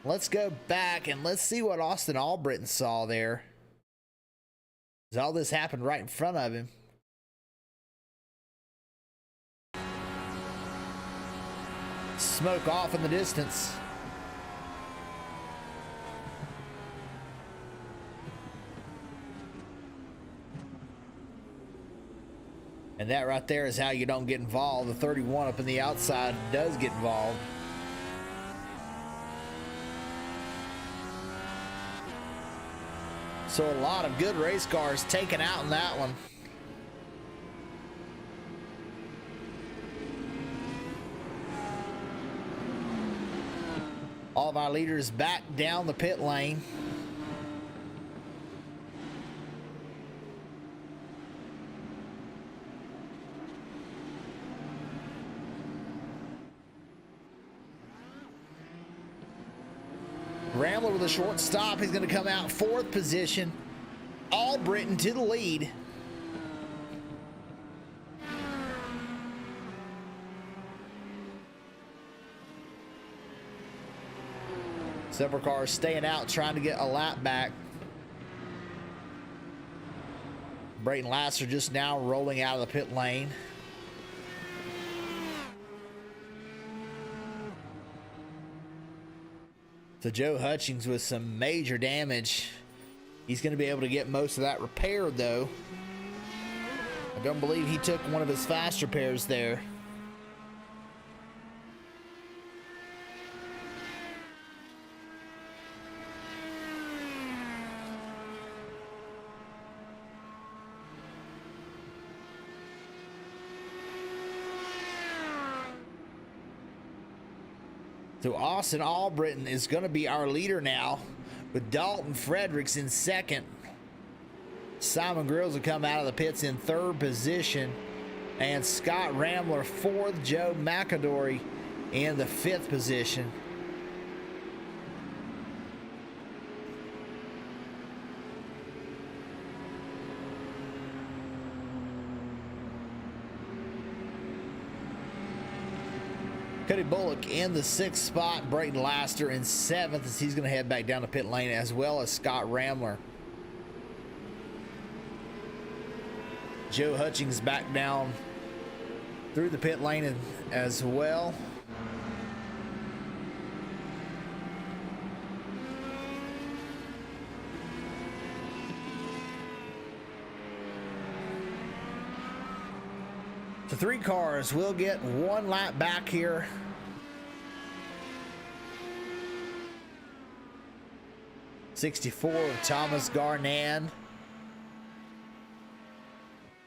Let's go back and let's see what Austin Albritton saw there, as all this happened right in front of him. Smoke off in the distance. And that right there is how you don't get involved. The 31 up in the outside does get involved. So a lot of good race cars taken out in that one. All of our leaders back down the pit lane. Rambler with a short stop. He's going to come out 4th position. Albritton to the lead. Several cars staying out, trying to get a lap back. Brayton Lasser just now rolling out of the pit lane. So Joe Hutchings with some major damage. He's going to be able to get most of that repaired, though. I don't believe he took one of his fast repairs there. So Austin Albritton is going to be our leader now, with Dalton Fredericks in 2nd. Simon Grills will come out of the pits in 3rd position. And Scott Rambler 4th. Joe McAdory in the 5th position. Cody Bullock in the 6th spot. Brayton Laster in 7th as he's going to head back down to pit lane, as well as Scott Ramler. Joe Hutchings back down through the pit lane as well. The 3 cars will get 1 lap back here. '64 Thomas Garnan, as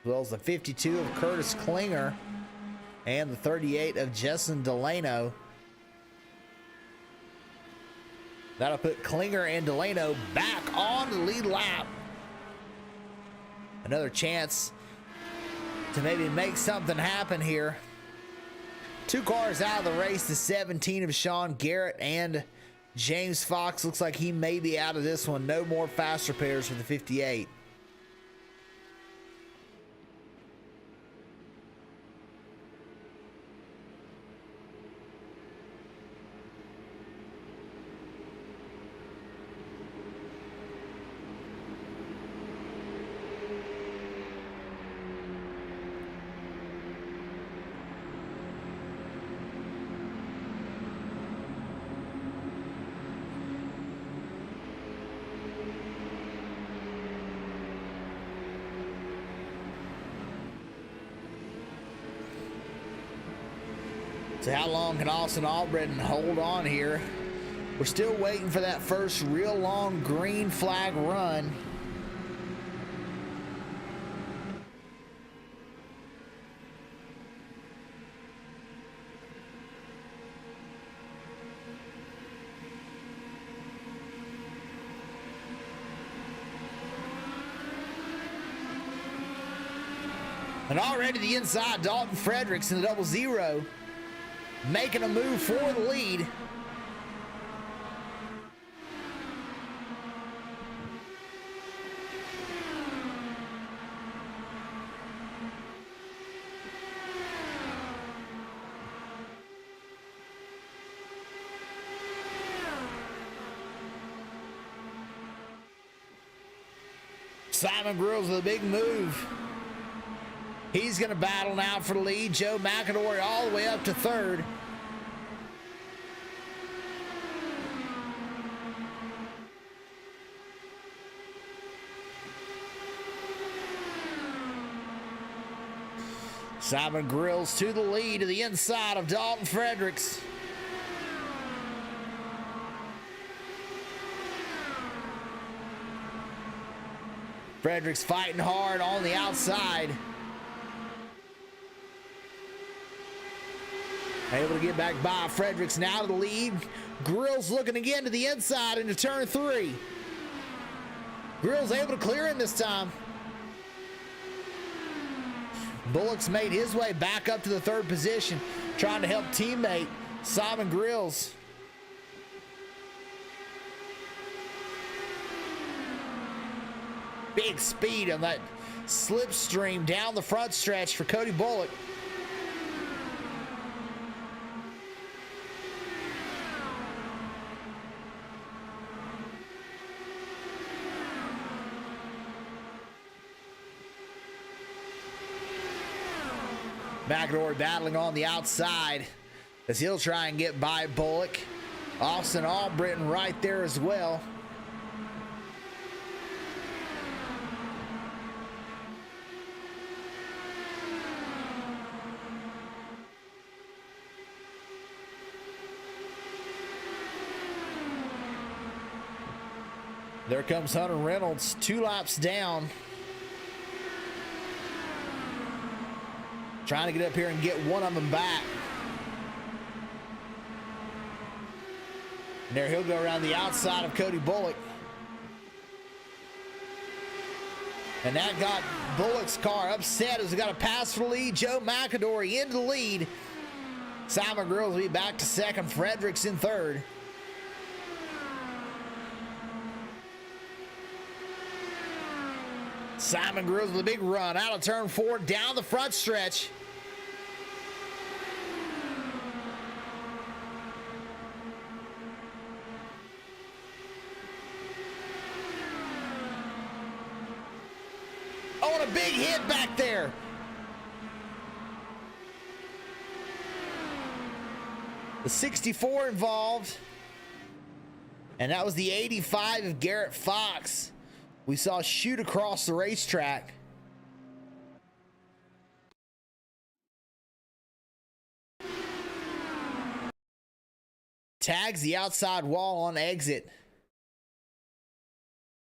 well as the 52 of Curtis Klinger and the 38 of Justin Delano. That'll put Klinger and Delano back on the lead lap. Another chance to maybe make something happen here. 2 cars out of the race, the 17 of Sean Garrett and James Fox. Looks like he may be out of this one. No more fast repairs for the 58. So how long can Austin Albritton hold on here? We're still waiting for that first real long green flag run. And already the inside, Dalton Fredericks in the 00. Making a move for the lead. Simon Grills with a big move. He's going to battle now for the lead. Joe McAdory all the way up to 3rd. Simon Grills to the lead to the inside of Dalton Fredericks. Fredericks fighting hard on the outside. Able to get back by Fredericks now to the lead. Grills looking again to the inside into turn 3. Grills able to clear in this time. Bullock's made his way back up to the 3rd position, trying to help teammate Simon Grills. Big speed on that slipstream down the front stretch for Cody Bullock. McAdory battling on the outside as he'll try and get by Bullock. Austin Albritton right there as well. There comes Hunter Reynolds, 2 laps down. Trying to get up here and get one of them back. And there he'll go around the outside of Cody Bullock. And that got Bullock's car upset as he got a pass for the lead. Joe McAdory into the lead. Simon Grills will be back to 2nd. Fredericks in 3rd. Simon Grills with a big run out of turn 4 down the front stretch. throwing a big hit back there. The 64 involved. And that was the 85 of Garrett Fox. We saw shoot across the racetrack. Tags the outside wall on exit.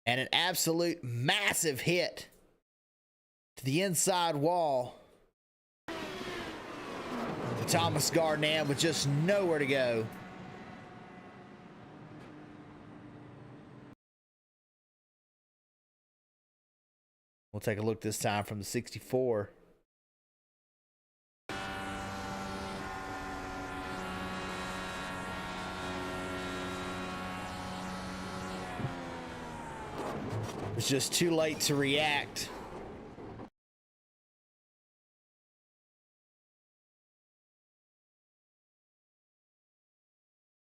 And an absolute massive hit to the inside wall. For Thomas Garnett with just nowhere to go. We'll take a look this time from the 64. It's just too late to react.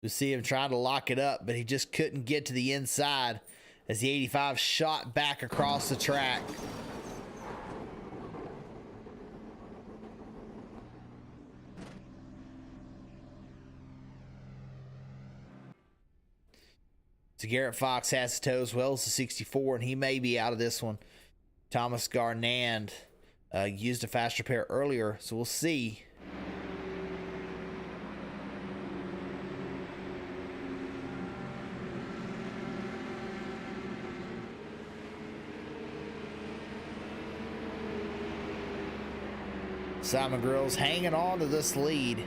You see him trying to lock it up, but he just couldn't get to the inside as the 85 shot back across the track. So Garrett Fox has to tow as well as the 64, and he may be out of this one. Thomas Garnand used a fast repair earlier, so we'll see. Simon Grills hanging on to this lead.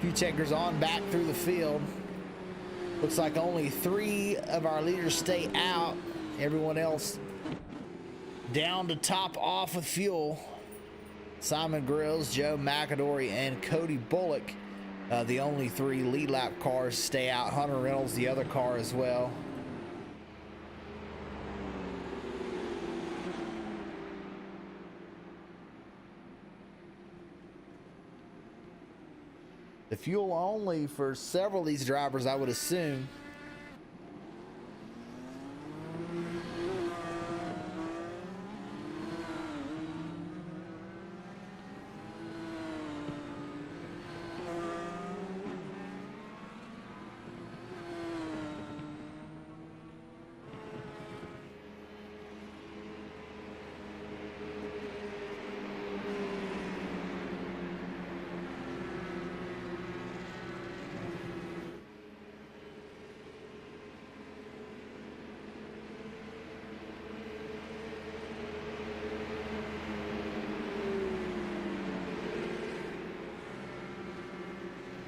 Few checkers on back through the field. Looks like only 3 of our leaders stay out. Everyone else down to top off with fuel. Simon Grills, Joe McAdory, and Cody Bullock. The only 3 lead lap cars stay out. Hunter Reynolds, the other car as well. The fuel only for several of these drivers, I would assume.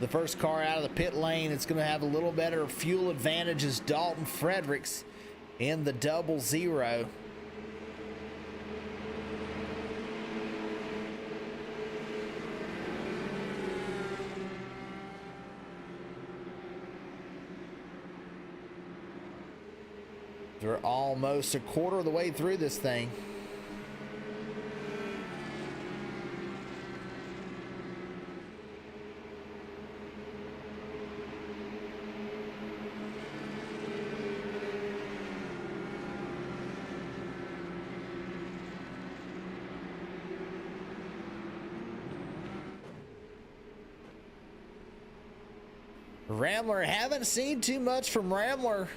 The first car out of the pit lane, it's going to have a little better fuel advantage is Dalton Fredericks in the 00. We're almost a quarter of the way through this thing. Rambler, haven't seen too much from Rambler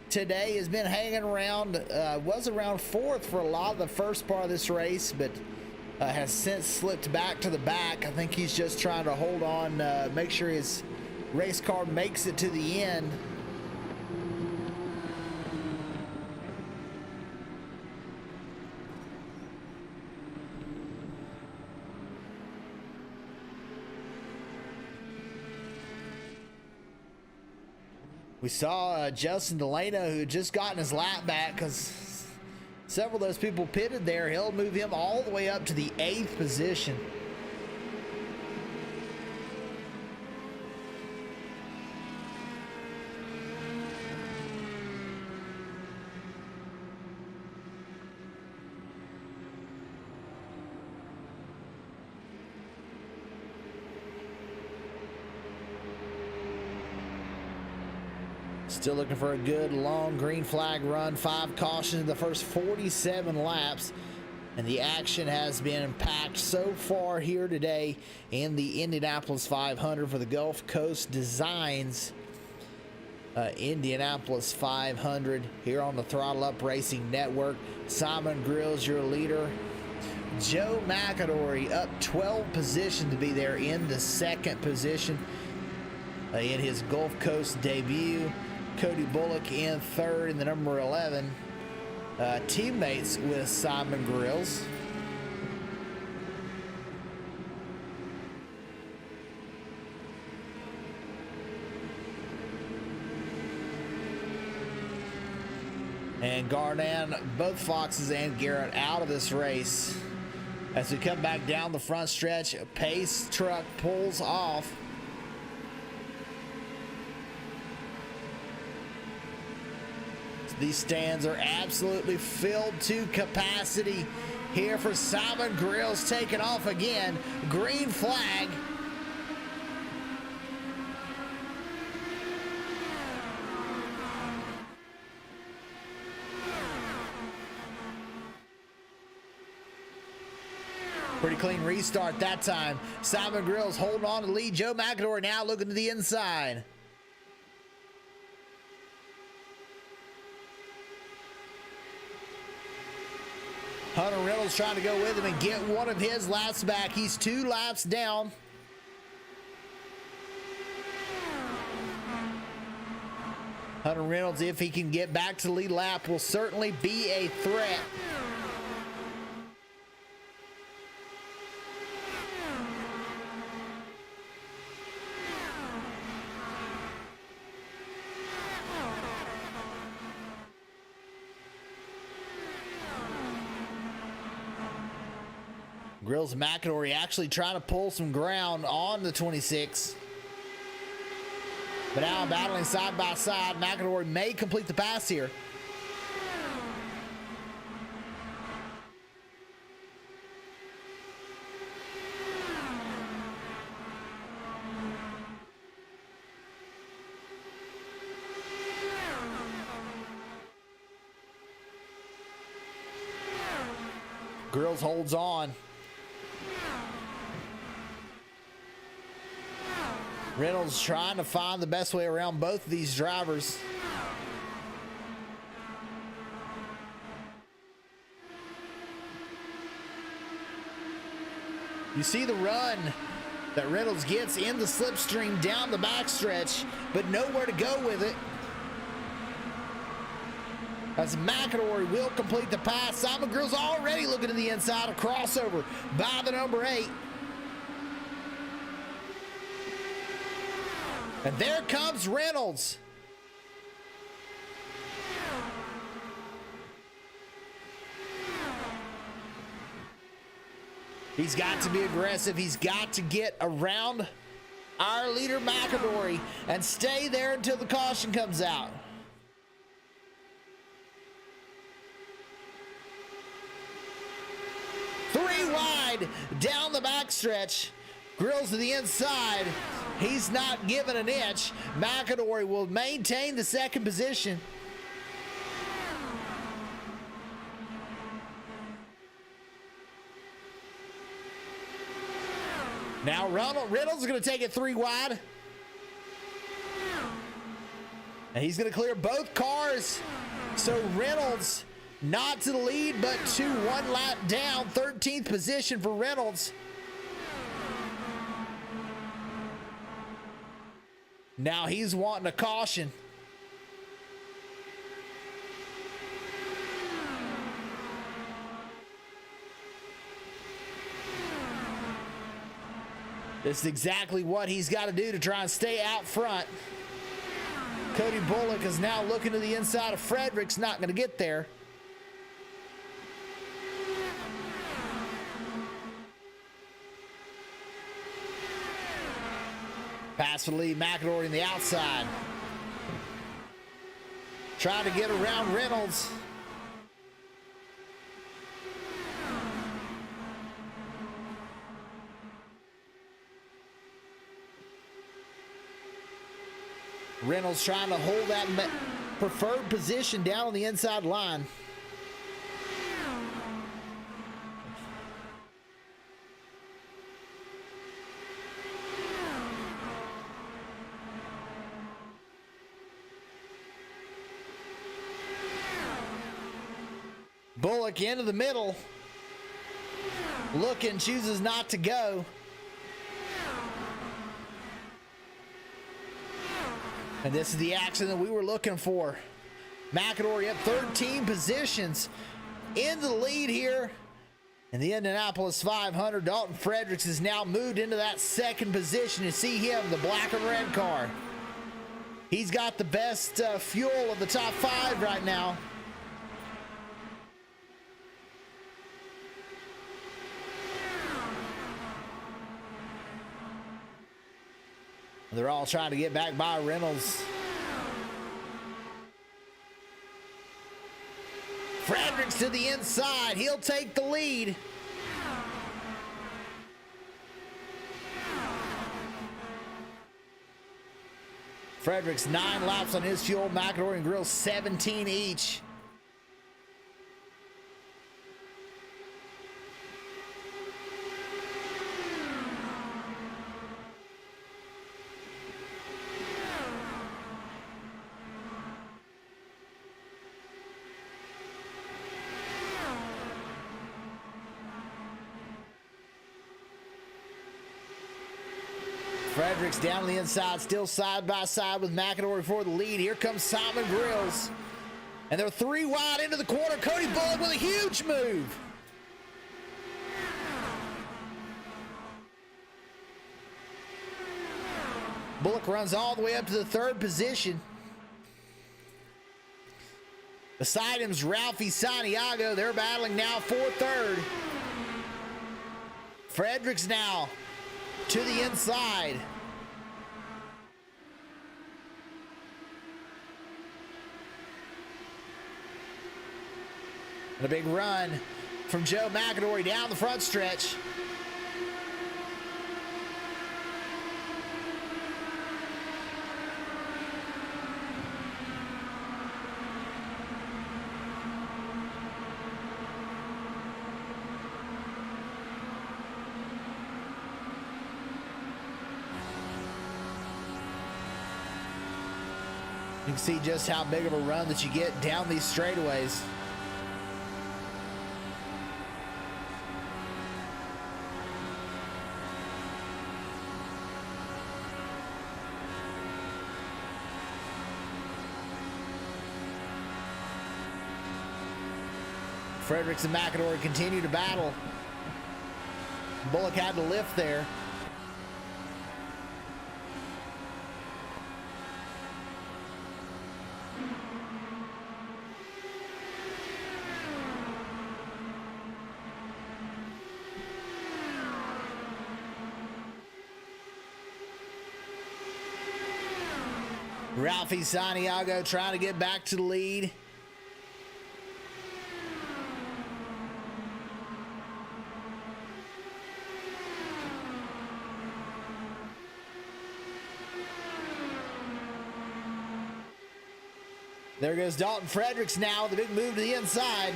today. Has been hanging around, was around 4th for a lot of the first part of this race, but has since slipped back to the back. I think he's just trying to hold on, make sure his race car makes it to the end. We saw Justin Delano, who had just gotten his lap back because several of those people pitted there. He'll move him all the way up to the 8th position. Still looking for a good long green flag run. 5 cautions in the first 47 laps. And the action has been packed so far here today in the Indianapolis 500 for the Gulf Coast Designs Indianapolis 500 here on the Throttle Up Racing Network. Simon Grills, your leader. Joe McAdory up 12 positions to be there in the 2nd position in his Gulf Coast debut. Cody Bullock in 3rd in the number 11. Teammates with Simon Grills. And Garnan, both Foxes and Garrett out of this race. As we come back down the front stretch, a pace truck pulls off. These stands are absolutely filled to capacity here for Simon Grills, taking off again. Green flag. Pretty clean restart that time. Simon Grills holding on to the lead. Joe McAdory now looking to the inside. Hunter Reynolds trying to go with him and get one of his laps back. He's 2 laps down. Hunter Reynolds, if he can get back to the lead lap, will certainly be a threat. Grills and McAdory actually trying to pull some ground on the 26. But now battling side by side. McAdory may complete the pass here. Grills holds on. Reynolds trying to find the best way around both of these drivers. You see the run that Reynolds gets in the slipstream down the backstretch, but nowhere to go with it. As McAdory will complete the pass. Simon Grills already looking to the inside, a crossover by the number 8. And there comes Reynolds. He's got to be aggressive. He's got to get around our leader McAdory and stay there until the caution comes out. Three wide down the backstretch. Grills to the inside. He's not given an inch. McAdory will maintain the 2nd position. Now Reynolds is going to take it 3 wide. And he's going to clear both cars. So Reynolds not to the lead, but to 1 lap down. 13th position for Reynolds. Now he's wanting a caution. This is exactly what he's got to do to try and stay out front. Cody Bullock is now looking to the inside of Frederick's, not going to get there. Pass for the lead, McAdory on the outside. Trying to get around Reynolds. Reynolds trying to hold that preferred position down on the inside line. Bullock into the middle. Looking, chooses not to go. And this is the action that we were looking for. McAdory up 13 positions in the lead here. In the Indianapolis 500, Dalton Fredericks has now moved into that second position. You see him, the black and red car. He's got the best fuel of the top 5 right now. They're all trying to get back by Reynolds. Fredericks to the inside. He'll take the lead. Fredericks 9 laps on his fuel. McAdory and Grill 17 each. Fredericks down on the inside, still side by side with McAdory for the lead. Here comes Simon Grills. And they're 3 wide into the corner. Cody Bullock with a huge move. Bullock runs all the way up to the 3rd position. Beside him's Ralphie Santiago. They're battling now for 3rd. Fredericks now to the inside. And a big run from Joe McAdory down the front stretch. You can see just how big of a run that you get down these straightaways. Fredericks and McAdory continue to battle. Bullock had to lift there. Ralphie Santiago trying to get back to the lead. There goes Dalton Fredericks now with a big move to the inside.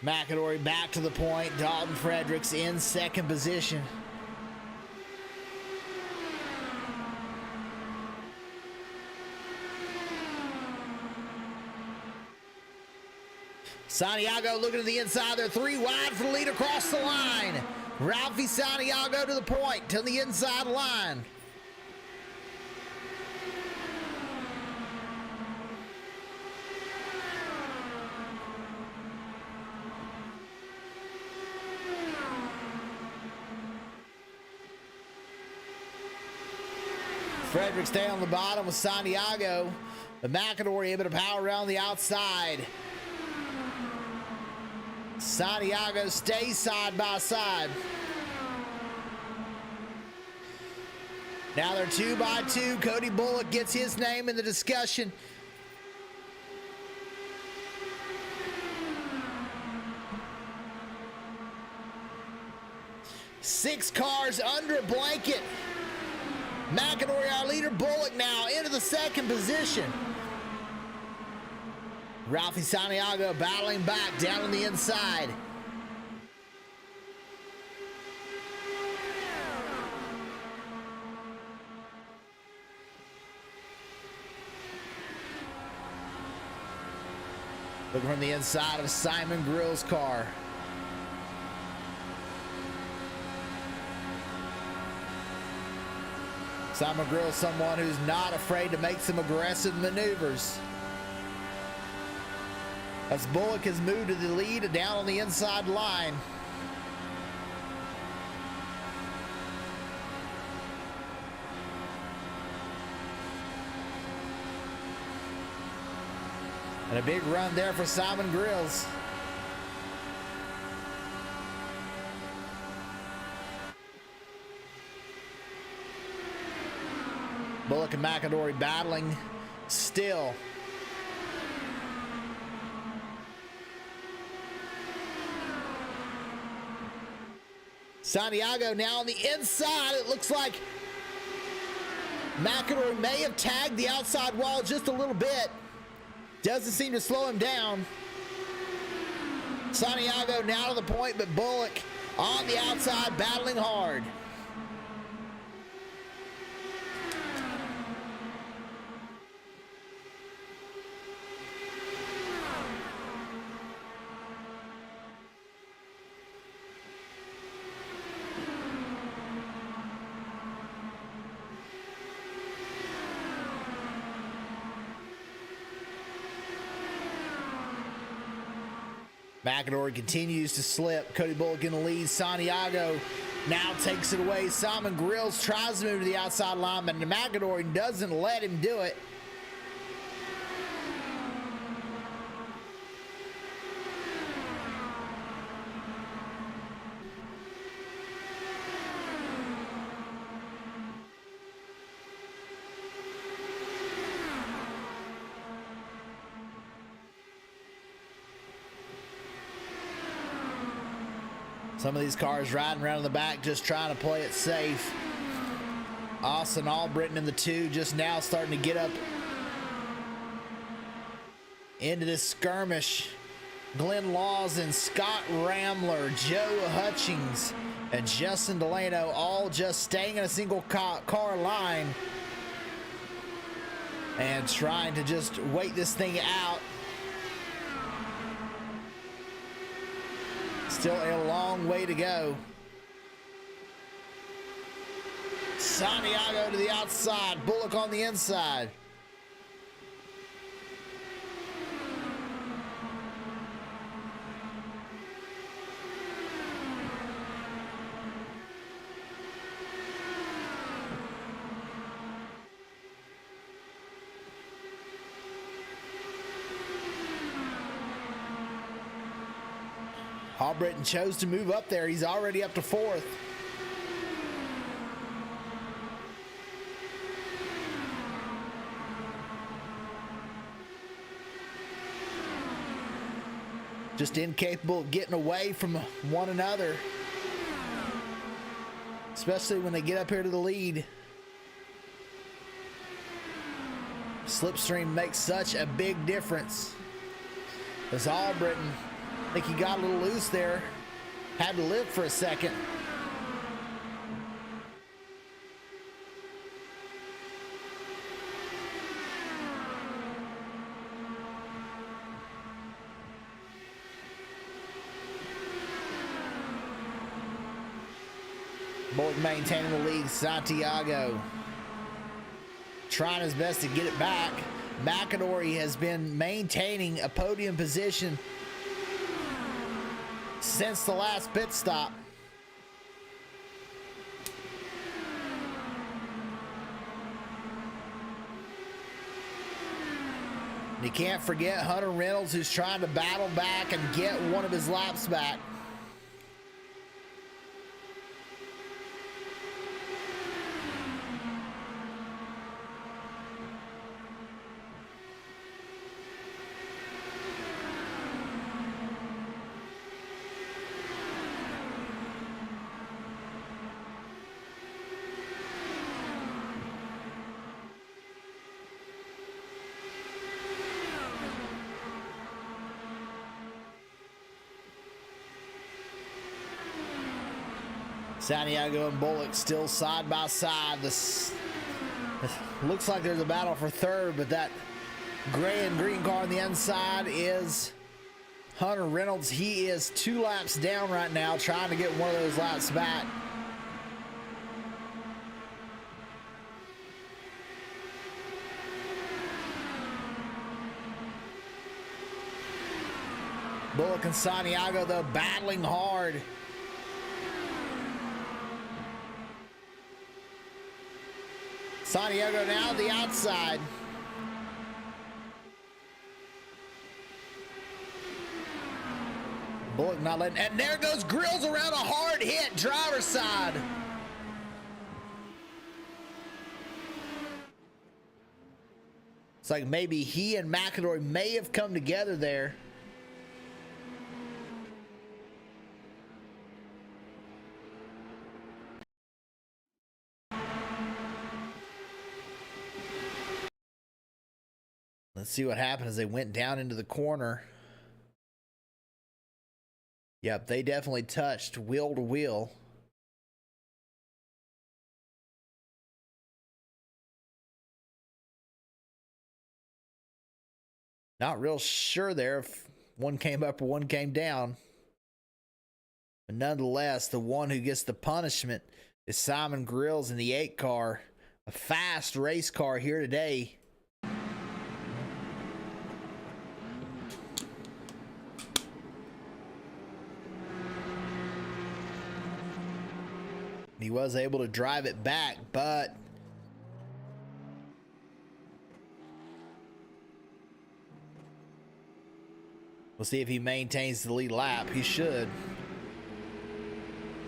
McAdory back to the point. Dalton Fredericks in 2nd position. Santiago looking to the inside. They're 3 wide for the lead across the line. Ralphie Santiago to the point, to the inside line. Fredericks stay on the bottom with Santiago. But McAdory able to power around the outside. Santiago stays side by side. Now they're 2 by 2. Cody Bullock gets his name in the discussion. Six cars under a blanket. McIntyre, our leader. Bullock now into the second position. Ralphie Santiago battling back down on the inside. Looking from the inside of Simon Grill's car. Simon Grill is someone who's not afraid to make some aggressive maneuvers. As Bullock has moved to the lead down on the inside line. And a big run there for Simon Grills. Bullock and McIntyre battling still. Santiago now on the inside. It looks like McIntyre may have tagged the outside wall just a little bit. Doesn't seem to slow him down. Santiago now to the point, but Bullock on the outside battling hard. McIntyre continues to slip. Cody Bullock in the lead. Santiago now takes it away. Simon Grills tries to move to the outside line, but McIntyre doesn't let him do it. Some of these cars riding around in the back just trying to play it safe. Austin Albritton in the 2 just now starting to get up into this skirmish. Glenn Lawson, Scott Ramler, Joe Hutchings, and Justin Delano all just staying in a single car line and trying to just wait this thing out. Still a long way to go. Santiago to the outside, Bullock on the inside. Albritton chose to move up there. He's already up to 4th. Just incapable of getting away from one another, especially when they get up here to the lead. Slipstream makes such a big difference. As Albritton, I think he got a little loose there. Had to live for a second. Bullock maintaining the lead. Santiago trying his best to get it back. McIntyre has been maintaining a podium position since the last pit stop. And you can't forget Hunter Reynolds, who's trying to battle back and get one of his laps back. Santiago and Bullock still side by side. This looks like there's a battle for third, but that gray and green car on the inside is Hunter Reynolds. He is 2 laps down right now, trying to get one of those laps back. Bullock and Santiago, though, battling hard. Santiago now the outside. Bullock not letting, and there goes Grills around a hard hit, driver's side. It's like maybe he and McAdory may have come together there. Let's see what happened as they went down into the corner. Yep, they definitely touched wheel to wheel. Not real sure there if one came up or one came down. But nonetheless, the one who gets the punishment is Simon Grills in the 8 car. A fast race car here today. He was able to drive it back, but we'll see if he maintains the lead lap. He should.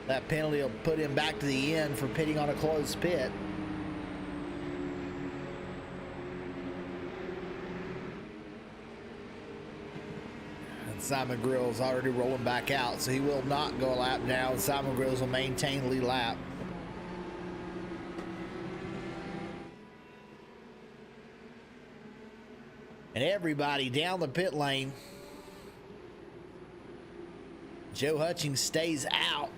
That penalty will put him back to the end for pitting on a closed pit. And Simon Grills already rolling back out, so he will not go a lap down. Simon Grills will maintain the lead lap. And everybody down the pit lane. Joe Hutchings stays out.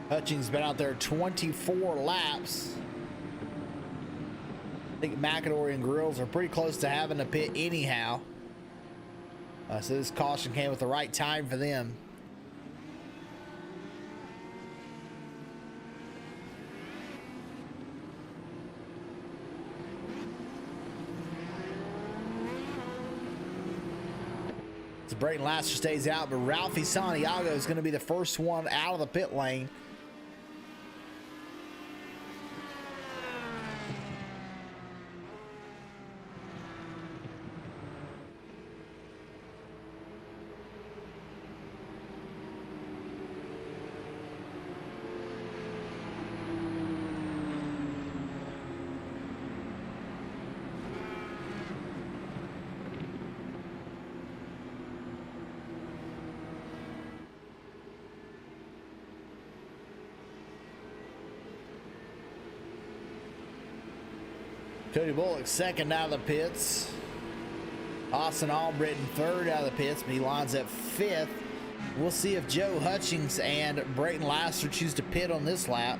Hutchings been out there 24 laps. I think McAdory and Grills are pretty close to having to pit anyhow. So this caution came at the right time for them. So Brayton Laster stays out, but Ralphie Santiago is going to be the first one out of the pit lane. Cody Bullock second out of the pits. Austin Albritton third out of the pits, but he lines up 5th. We'll see if Joe Hutchings and Brayton Laster choose to pit on this lap.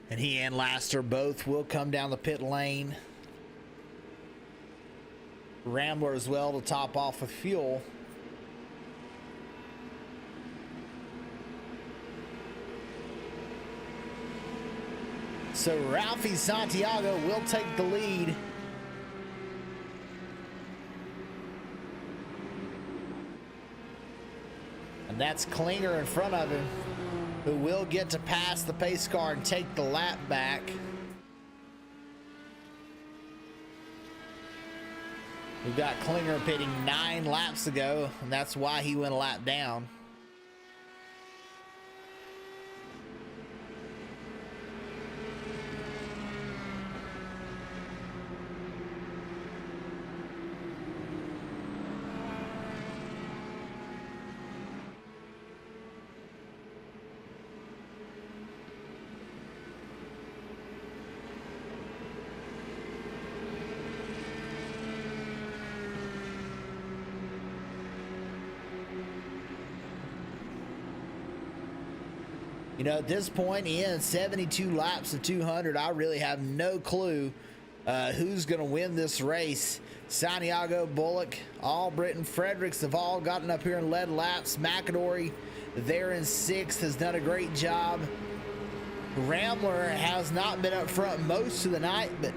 And he and Laster both will come down the pit lane. Rambler as well to top off with fuel. So Ralphie Santiago will take the lead. And that's Klinger in front of him, who will get to pass the pace car and take the lap back. We've got Klinger pitting 9 laps ago, and that's why he went a lap down. You know, at this point in 72 laps of 200, I really have no clue who's going to win this race. Santiago, Bullock, Albritton, Fredericks have all gotten up here and led laps. McAdory there in 6th has done a great job. Rambler has not been up front most of the night, but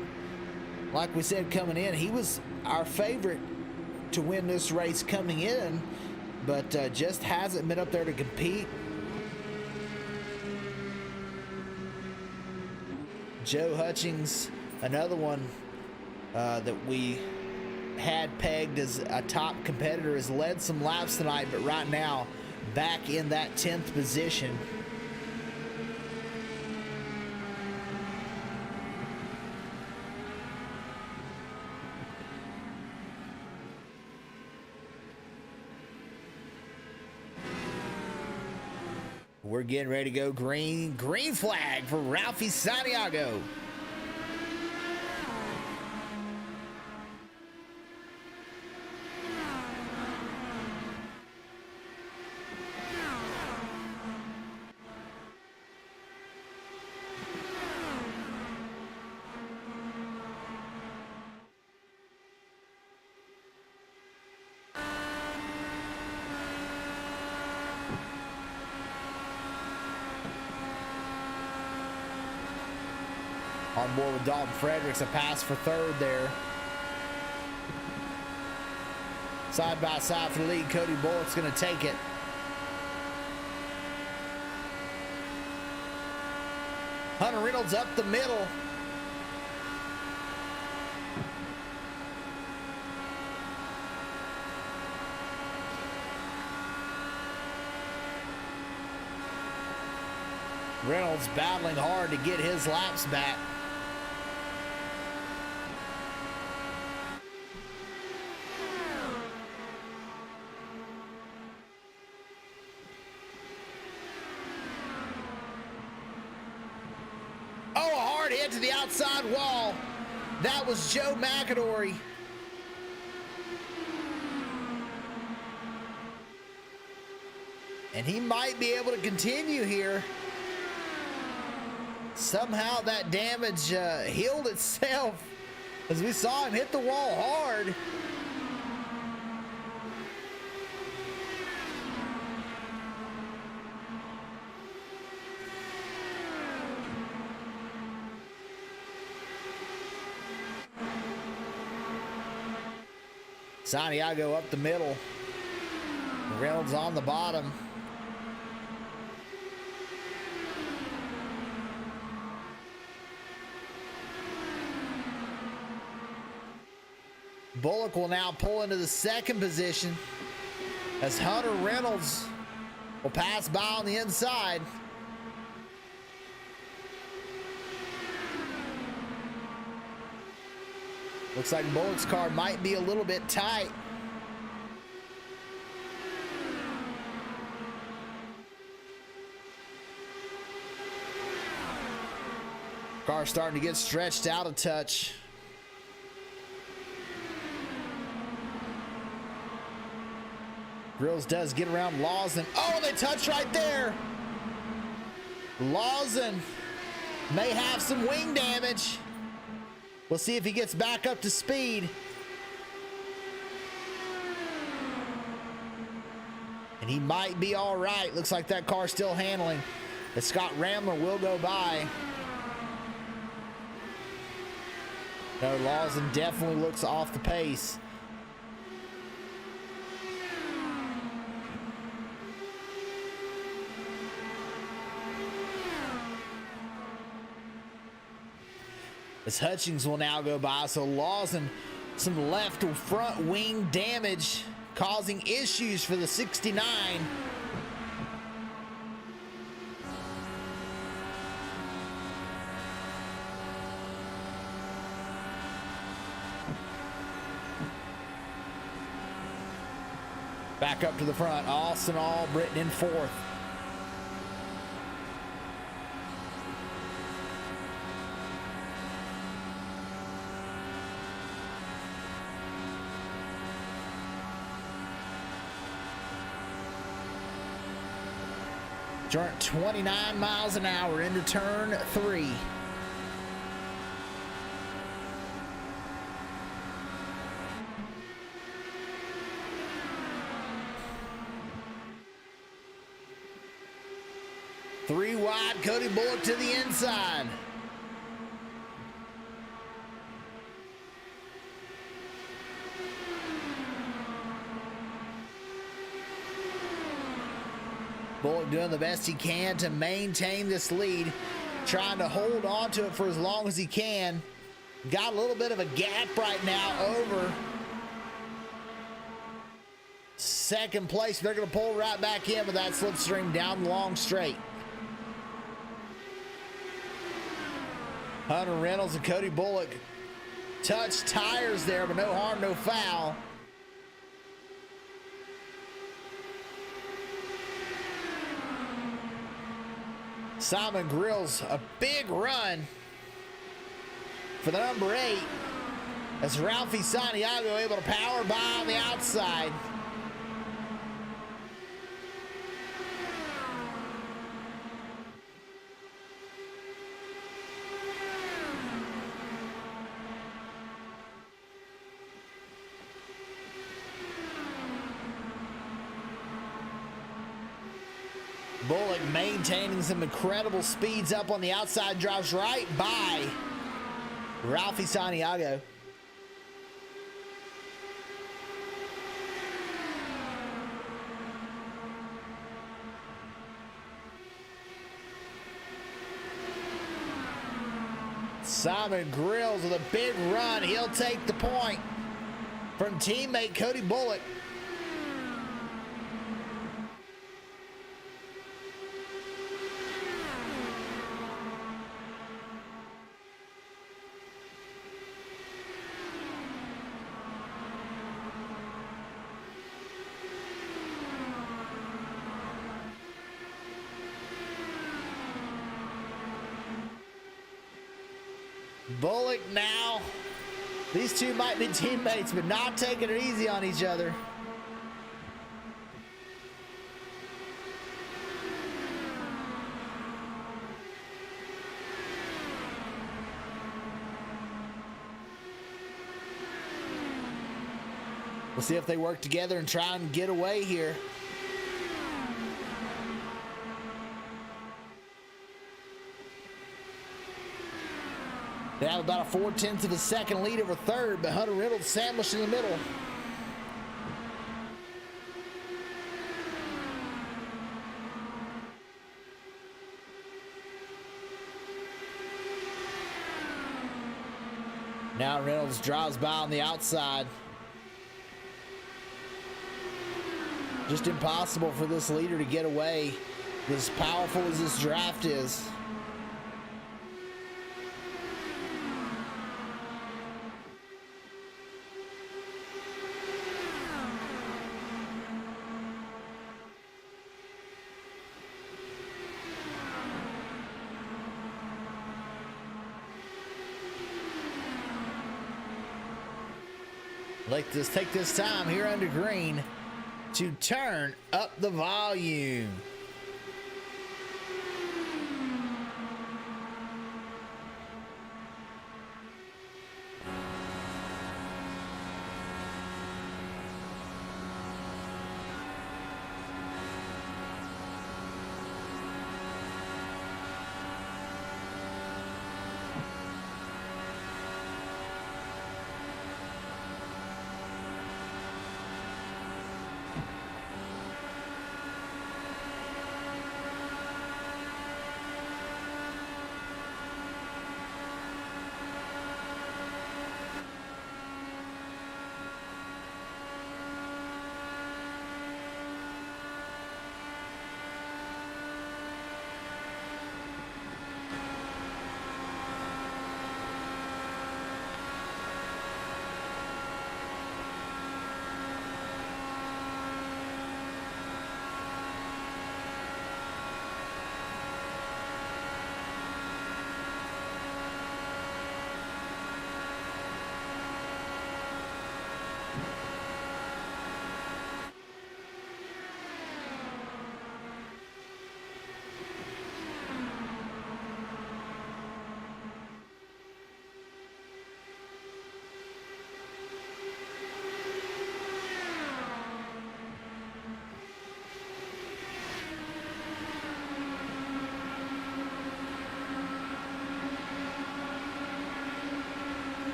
like we said coming in, he was our favorite to win this race coming in, but just hasn't been up there to compete. Joe Hutchings, another one that we had pegged as a top competitor, has led some laps tonight, but right now back in that 10th position. We're getting ready to go green flag for Ralphie Santiago. On board with Dalton Fredericks, a pass for 3rd there. Side by side for the lead, Cody Bullock's going to take it. Hunter Reynolds up the middle. Reynolds battling hard to get his laps back. Oh, a hard hit to the outside wall. That was Joe McAdory. And he might be able to continue here. Somehow that damage healed itself as we saw him hit the wall hard. Santiago up the middle. Reynolds on the bottom. Bullock will now pull into the 2nd position as Hunter Reynolds will pass by on the inside. Looks like Bullock's car might be a little bit tight. Car starting to get stretched out a touch. Grills does get around Lawson. Oh, they touch right there. Lawson may have some wing damage. We'll see if he gets back up to speed. he might be all right. Looks like that car's still handling. The Scott Rambler will go by. No, Lawson definitely looks off the pace. As Hutchings will now go by, so Lawson, some left front wing damage causing issues for the 69. Back up to the front, Austin Albritton in fourth. Turn 29 miles an hour into turn 3. Three wide, Cody Bullock to the inside. Bullock doing the best he can to maintain this lead, trying to hold on to it for as long as he can. Got a little bit of a gap right now over second place. They're going to pull right back in with that slipstream down the long straight. Hunter Reynolds and Cody Bullock touched tires there, but no harm, no foul. Simon Grills, a big run for the number 8 as Ralphie Santiago able to power by on the outside. Bullock maintaining some incredible speeds up on the outside, drives right by Ralphie Santiago. Simon Grills with a big run. He'll take the point from teammate Cody Bullock. Bullock now, these two might be teammates, but not taking it easy on each other. We'll see if they work together and try and get away here. They have about a 4/10 of a second lead over third, but Hunter Reynolds sandwiched in the middle. Now Reynolds drives by on the outside. Just impossible for this leader to get away, as powerful as this draft is. Let's take this time here under green to turn up the volume.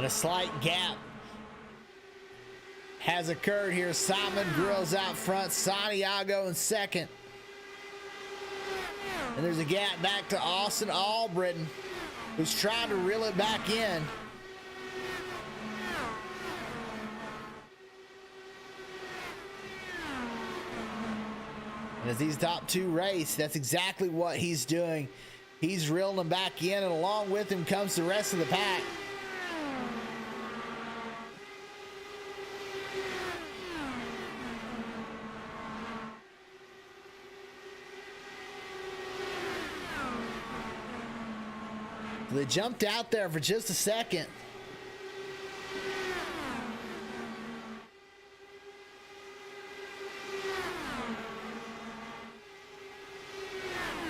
And a slight gap has occurred here. Simon Grills out front, Santiago in second. And there's a gap back to Austin Albritton, who's trying to reel it back in. And as these top two race, that's exactly what he's doing. He's reeling them back in, and along with him comes the rest of the pack. They jumped out there for just a second.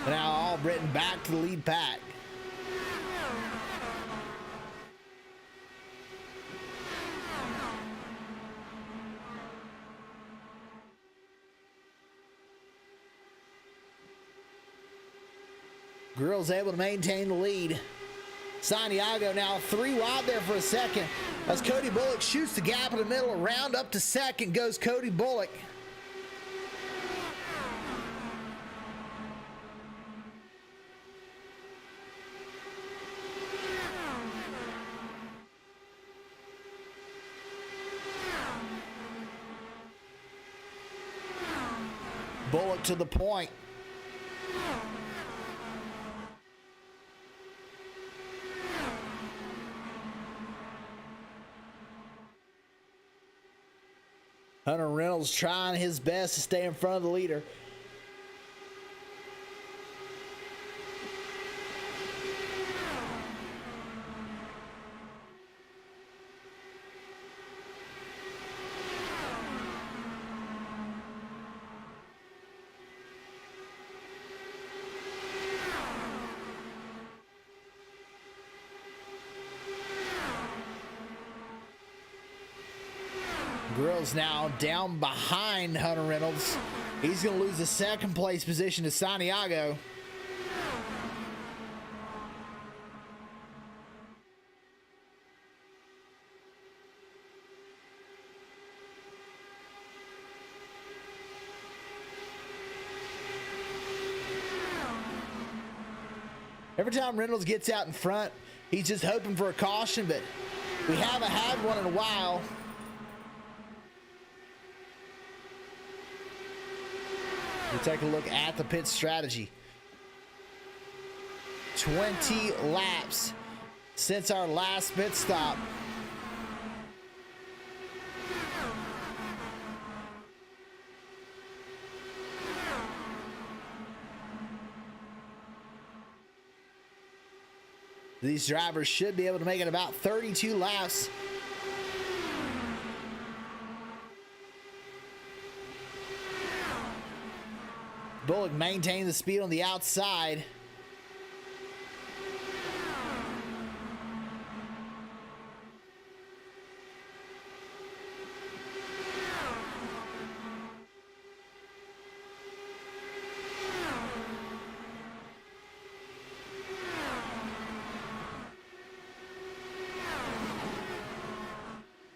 And now Albritton back to the lead pack. Grill's able to maintain the lead. Santiago now 3 wide there for a second as Cody Bullock shoots the gap in the middle. Around up to second goes Cody Bullock. Bullock to the point. Hunter Reynolds trying his best to stay in front of the leader. Grill's now down behind Hunter Reynolds. He's going to lose the second place position to Santiago. Every time Reynolds gets out in front, he's just hoping for a caution, but we haven't had one in a while. We'll take a look at the pit strategy. 20 laps since our last pit stop. These drivers should be able to make it about 32 laps. Bullock maintains the speed on the outside.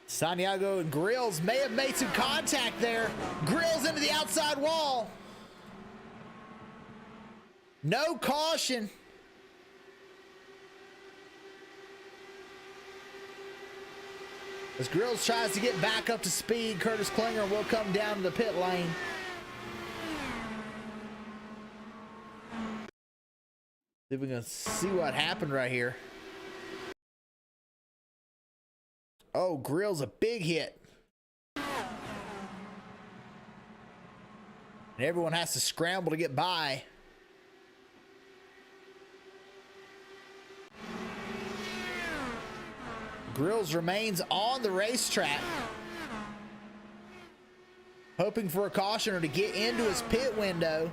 Santiago and Grills may have made some contact there. Grills into the outside wall. No caution. As Grills tries to get back up to speed, Curtis Klinger will come down to the pit lane. See if we can see what happened right here. Oh, Grills a big hit. And everyone has to scramble to get by. Grills remains on the racetrack, hoping for a caution or to get into his pit window.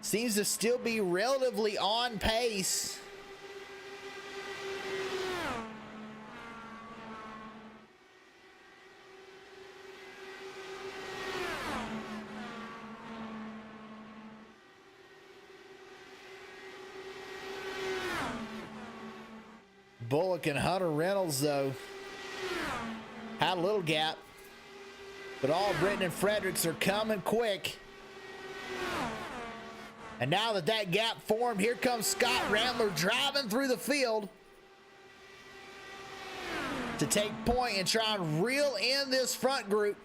Seems to still be relatively on pace. Bullock and Hunter Reynolds, though, had a little gap. But Albritton and Fredericks are coming quick. And now that that gap formed, here comes Scott Rambler driving through the field to take point and try and reel in this front group.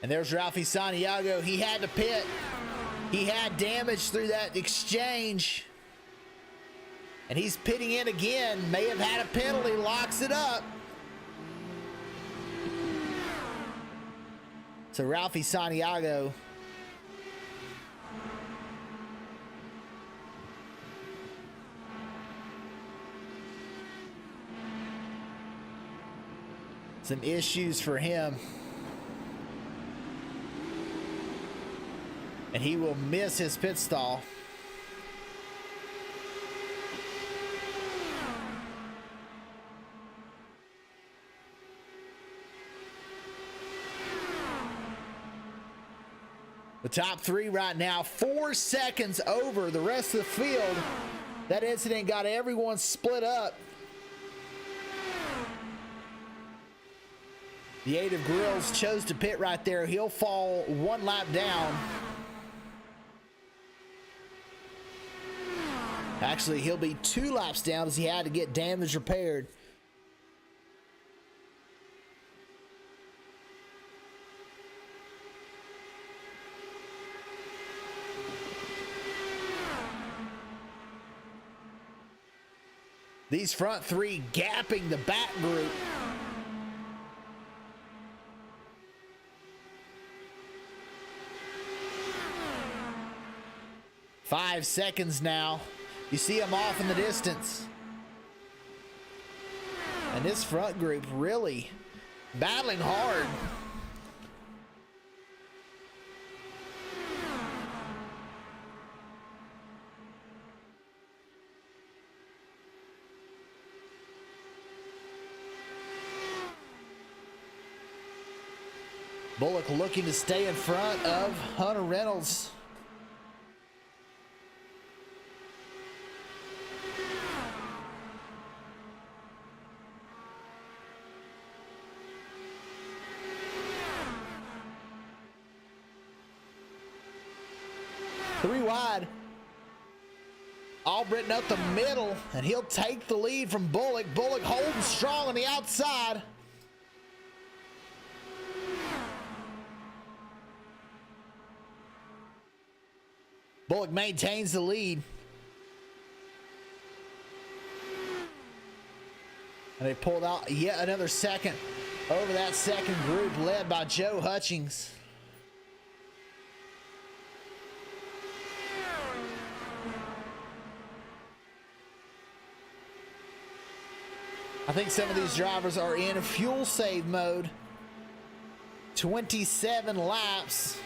And there's Ralphie Santiago. He had to pit. He had damage through that exchange. And he's pitting in again. May have had a penalty. Locks it up. So Ralphie Santiago some issues for him. And he will miss his pit stall. The top three right now, 4 seconds over the rest of the field. That incident got everyone split up. The 8 of Grills chose to pit right there. He'll fall 1 lap down. Actually, he'll be 2 laps down as he had to get damage repaired. These front three gapping the back group. Five seconds now. You see them off in the distance. And this front group really battling hard. Bullock looking to stay in front of Hunter Reynolds. Three wide. Albritton up the middle, and he'll take the lead from Bullock. Bullock holding strong on the outside. Bullock maintains the lead. And they pulled out yet another second over that second group led by Joe Hutchings. I think some of these drivers are in fuel save mode. 27 laps.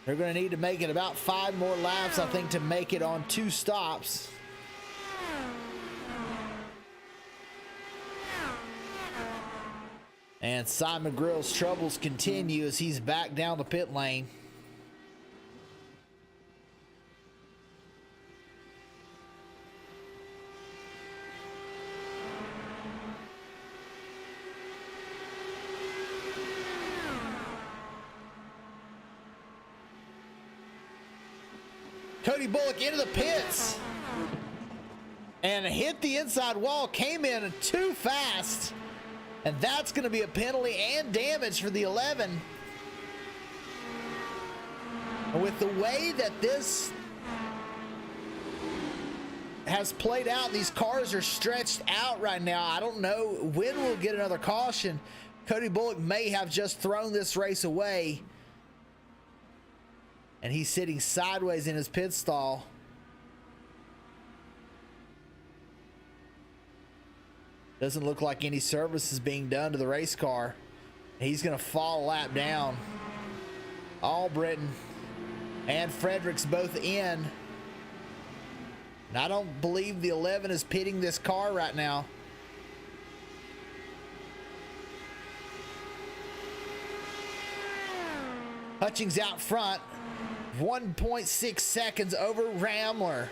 They're going to need to make it about 5 more laps, I think, to make it on 2 stops. And Simon Grill's troubles continue as he's back down the pit lane. Cody Bullock into the pits and hit the inside wall, came in too fast, and that's going to be a penalty and damage for the 11. And with the way that this has played out, these cars are stretched out right now. I don't know when we'll get another caution. Cody Bullock may have just thrown this race away. And he's sitting sideways in his pit stall. Doesn't look like any service is being done to the race car. He's going to fall a lap down. Albritton and Fredericks both in. And I don't believe the 11 is pitting this car right now. Hutchings out front, 1.6 seconds over Rambler.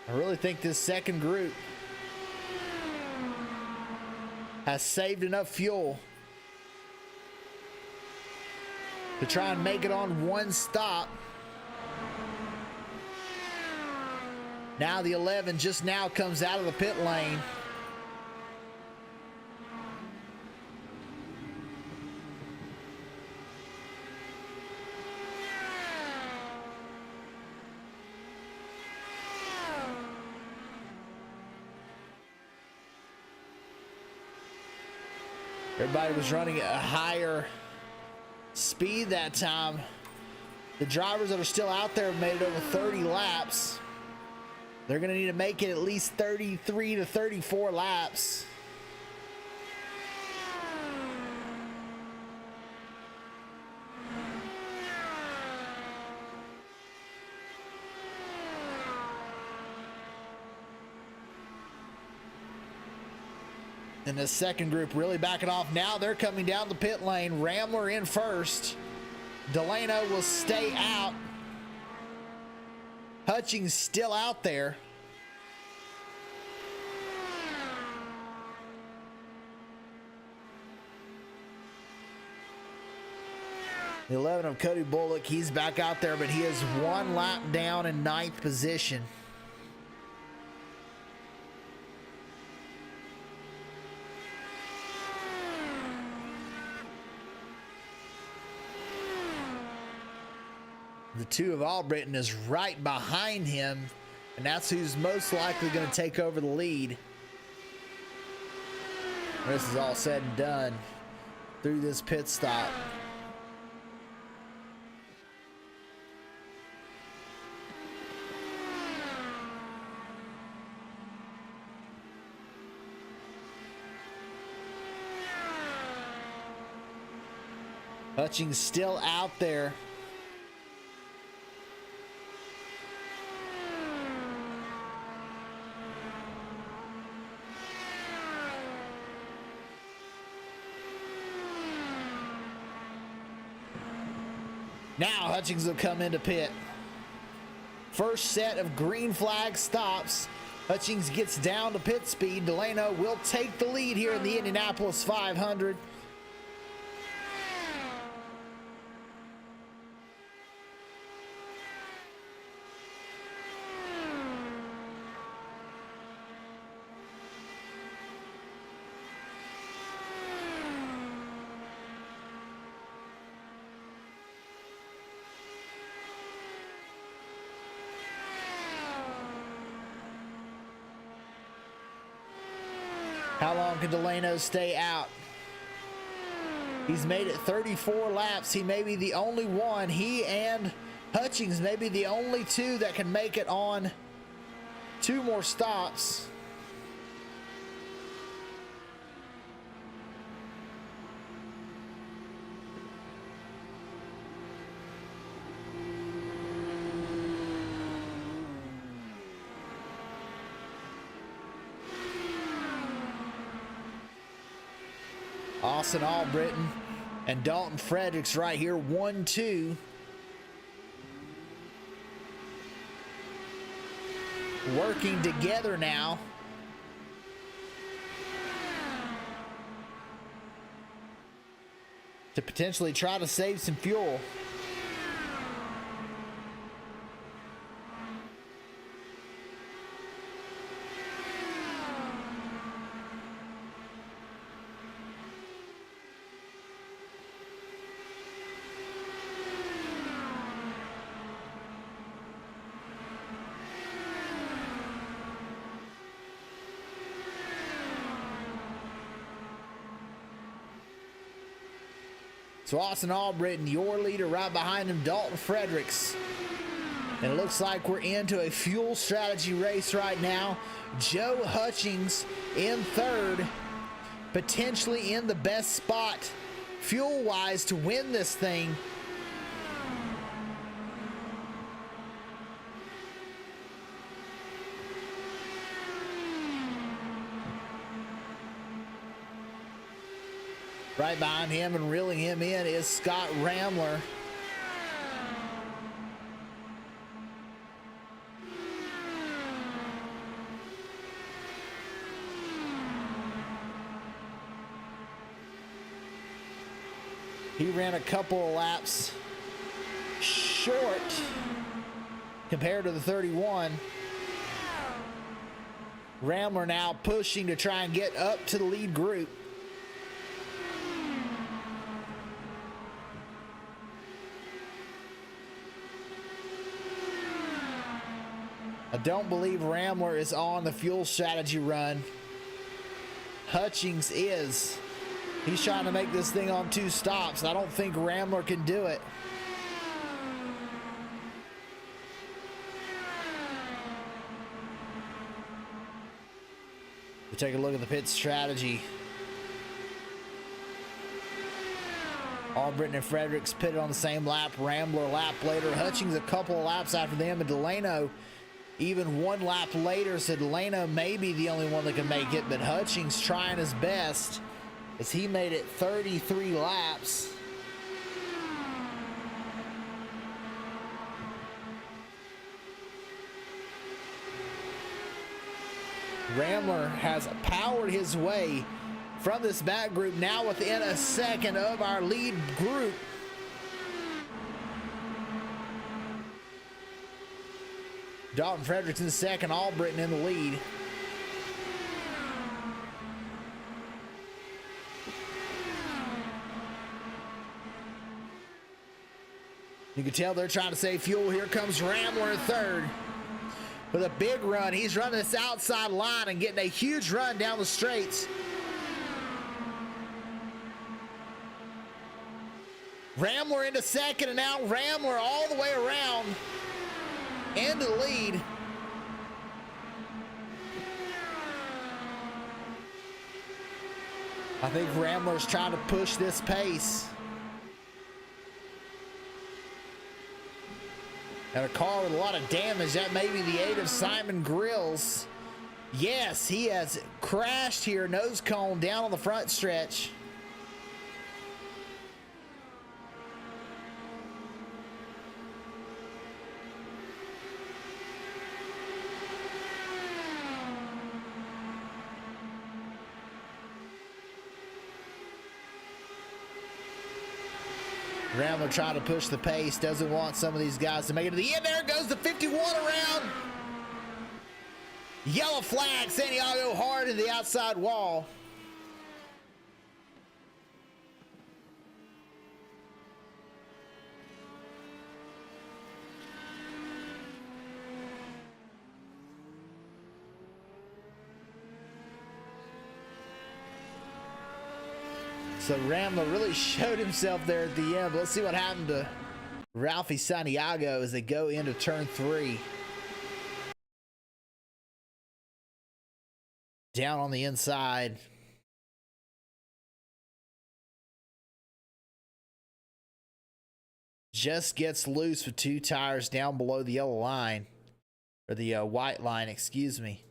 I really think this second group has saved enough fuel to try and make it on one stop. Now the 11 just now comes out of the pit lane. Everybody was running at a higher speed that time. The drivers that are still out there have made it over 30 laps. They're going to need to make it at least 33 to 34 laps. And the second group really backing off. Now they're coming down the pit lane. Rambler in first. Delano will stay out. Hutchings still out there. The 11 of Cody Bullock, he's back out there, but he is one lap down in 9th position. The 2 of Albritton is right behind him, and that's who's most likely going to take over the lead. This is all said and done through this pit stop. Hutchings still out there. Now Hutchings will come into pit. First set of green flag stops. Hutchings gets down to pit speed. Delano will take the lead here in the Indianapolis 500. How long can Delano stay out? He's made it 34 laps. He may be the only one. He and Hutchings may be the only 2 that can make it on 2 more stops. Austin Albritton and Dalton Fredericks right here, 1-2. Working together now. To potentially try to save some fuel. So Austin Albritton, your leader, right behind him, Dalton Fredericks. And it looks like we're into a fuel strategy race right now. Joe Hutchings in third, potentially in the best spot fuel-wise to win this thing. Right behind him and reeling him in is Scott Ramler. He ran a couple of laps short compared to the 31. Ramler now pushing to try and get up to the lead group. I don't believe Ramler is on the fuel strategy run. Hutchings is. He's trying to make this thing on 2 stops. I don't think Ramler can do it. We take a look at the pit strategy. Albritton and Fredericks pitted on the same lap. Rambler a lap later. Hutchings a couple of laps after them. And Delano even 1 lap later. So Delano may be the only one that can make it. But Hutchings trying his best as he made it 33 laps. Ramler has powered his way from this back group, now within a second of our lead group. Dalton Fredericks in second, Albritton in the lead. You can tell they're trying to save fuel. Here comes Ramler in third with a big run. He's running this outside line and getting a huge run down the straights. Ramler into second, and now Ramler all the way around into the lead. I think Ramler's trying to push this pace. And a car with a lot of damage. That may be the aid of Simon Grills. Yes, he has crashed here, nose cone down on the front stretch. Ramler trying to push the pace, doesn't want some of these guys to make it to the end. There goes the 51 around. Yellow flag, Santiago hard to the outside wall. So Ramler really showed himself there at the end. But let's see what happened to Ralphie Santiago as they go into turn 3. Down on the inside. Just gets loose with 2 tires down below the yellow line. Or the white line, excuse me.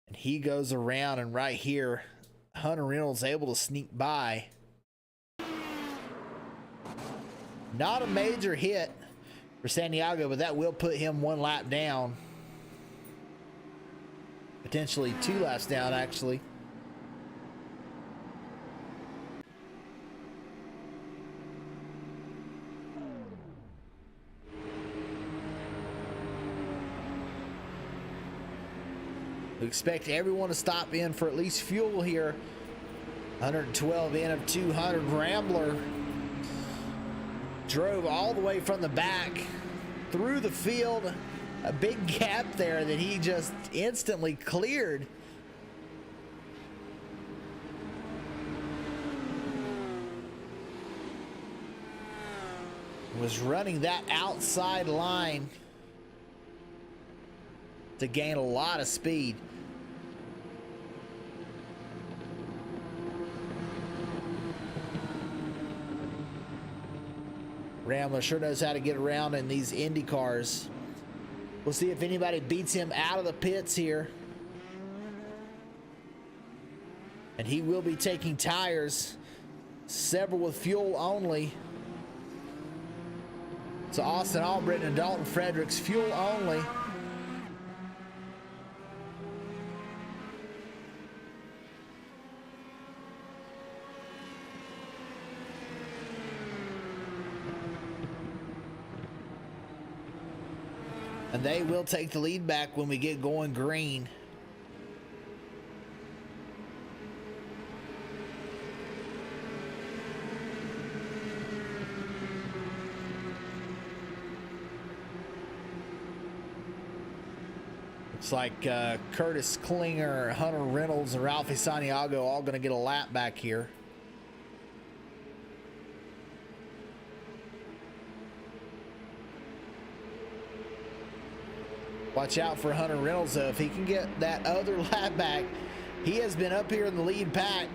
And he goes around, and right here, Hunter Reynolds able to sneak by. Not a major hit for Santiago, but that will put him 1 lap down. Potentially 2 laps down, actually. We expect everyone to stop in for at least fuel here. 112 in of 200. Rambler drove all the way from the back through the field. A big gap there that he just instantly cleared. Was running that outside line to gain a lot of speed. Rambler sure knows how to get around in these Indy cars. We'll see if anybody beats him out of the pits here. And he will be taking tires, several with fuel only. So Austin Albritton and Dalton Fredericks, fuel only. And they will take the lead back when we get going green. Looks like Curtis Klinger, Hunter Reynolds, and Ralphie Santiago all going to get a lap back here. Watch out for Hunter Reynolds, though. If he can get that other lap back, he has been up here in the lead pack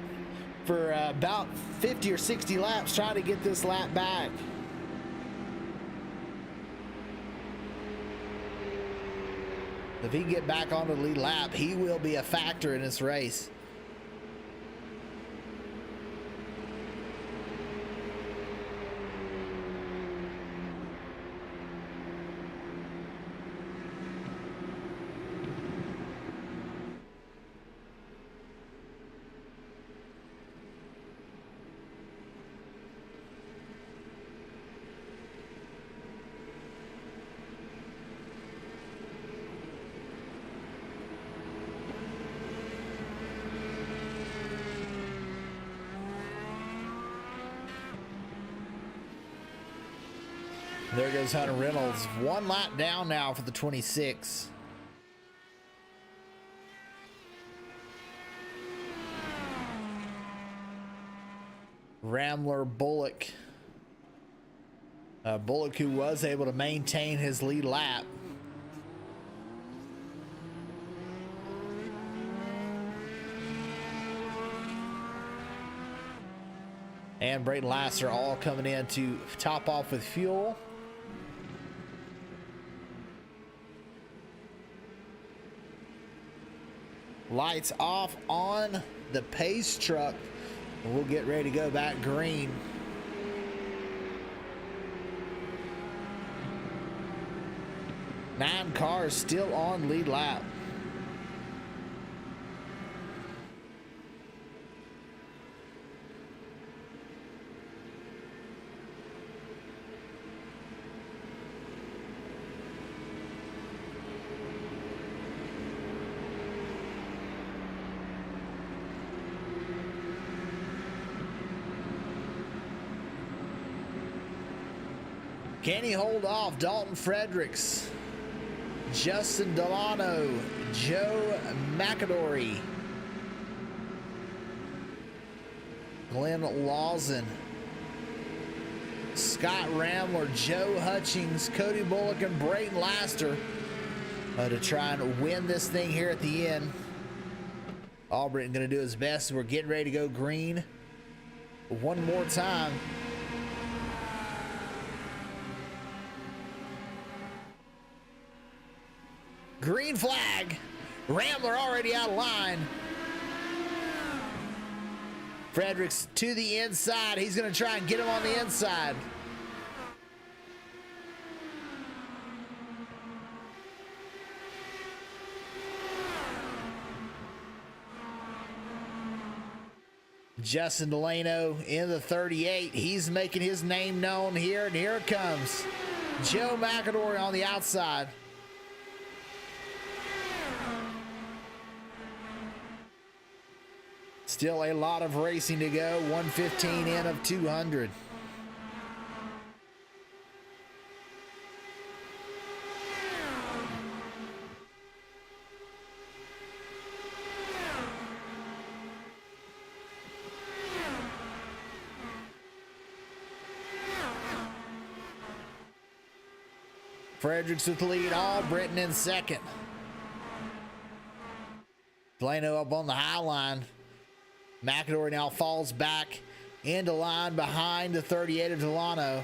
for about 50 or 60 laps trying to get this lap back. If he can get back onto the lead lap, he will be a factor in this race. There goes Hunter Reynolds. One lap down now for the 26. Rambler Bullock. Bullock, who was able to maintain his lead lap. And Brayton Lasser all coming in to top off with fuel. Lights off on the pace truck. We'll get ready to go back green. Nine cars still on lead lap. Can he hold off Dalton Fredericks, Justin Delano, Joe McAdory, Glenn Lawson, Scott Rambler, Joe Hutchings, Cody Bullock, and Brayton Laster to try and win this thing here at the end. Albritton going to do his best. We're getting ready to go green one more time. Green flag. Rambler already out of line. Fredericks to the inside. He's going to try and get him on the inside. Justin Delano in the 38. He's making his name known here, and here it comes. Joe McAdory on the outside. Still a lot of racing to go. 115 in of 200. Fredericks with the lead. Albritton in second. Delano up on the high line. McAdory now falls back into line behind the 38 of Delano.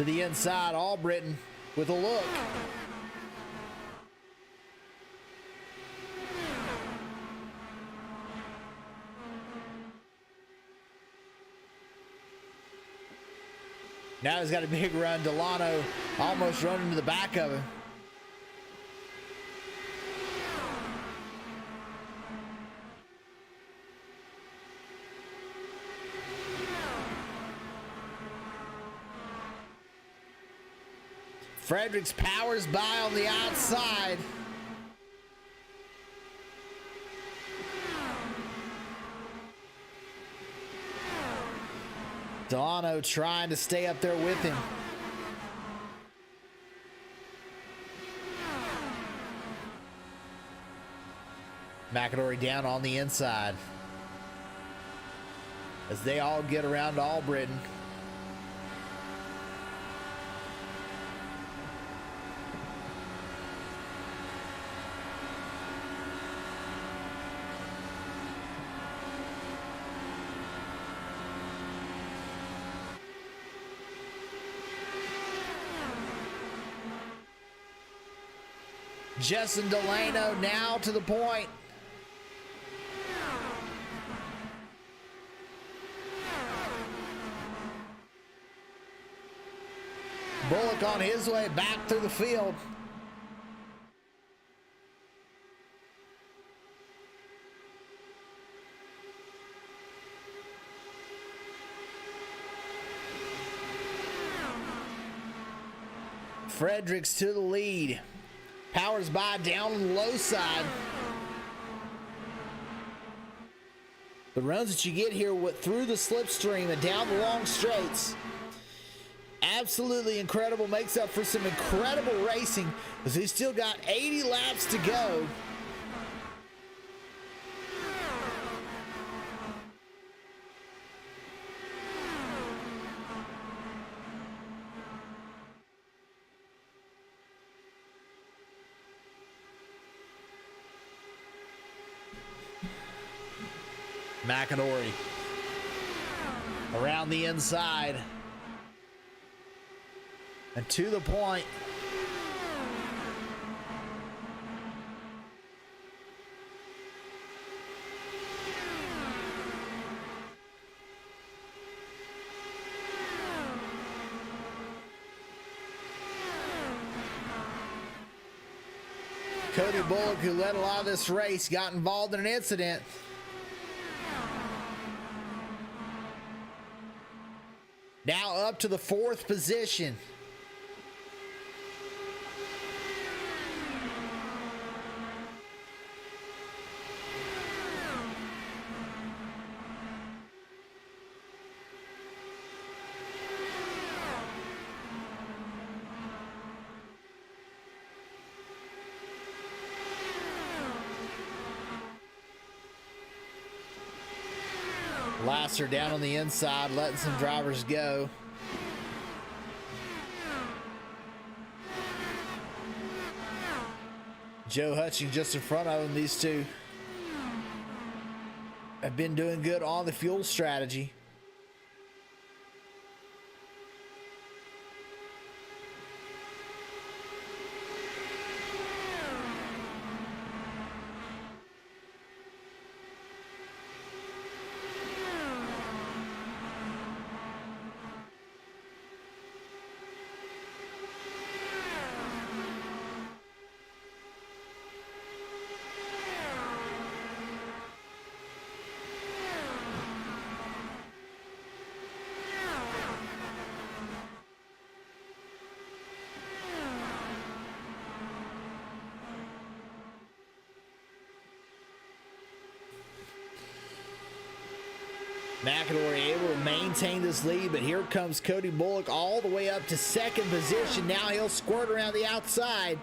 to the inside. Albritton with a look. Now he's got a big run. Delano almost running to the back of him. Fredericks powers by on the outside. Delano trying to stay up there with him. McAdory down on the inside as they all get around Albritton. Justin Delano now to the point. Bullock on his way back through the field. Fredericks to the lead. Powers by down on the low side. The runs that you get here through the slipstream and down the long straights, absolutely incredible. Makes up for some incredible racing as he's still got 80 laps to go. McAdory around the inside and to the point. Cody Bullock, who led a lot of this race, got involved in an incident. Now up to the 4th position. Lasser down on the inside, letting some drivers go. Joe Hutchings just in front of him. These two have been doing good on the fuel strategy. McAdory able to maintain this lead, but here comes Cody Bullock all the way up to 2nd position. Now he'll squirt around the outside.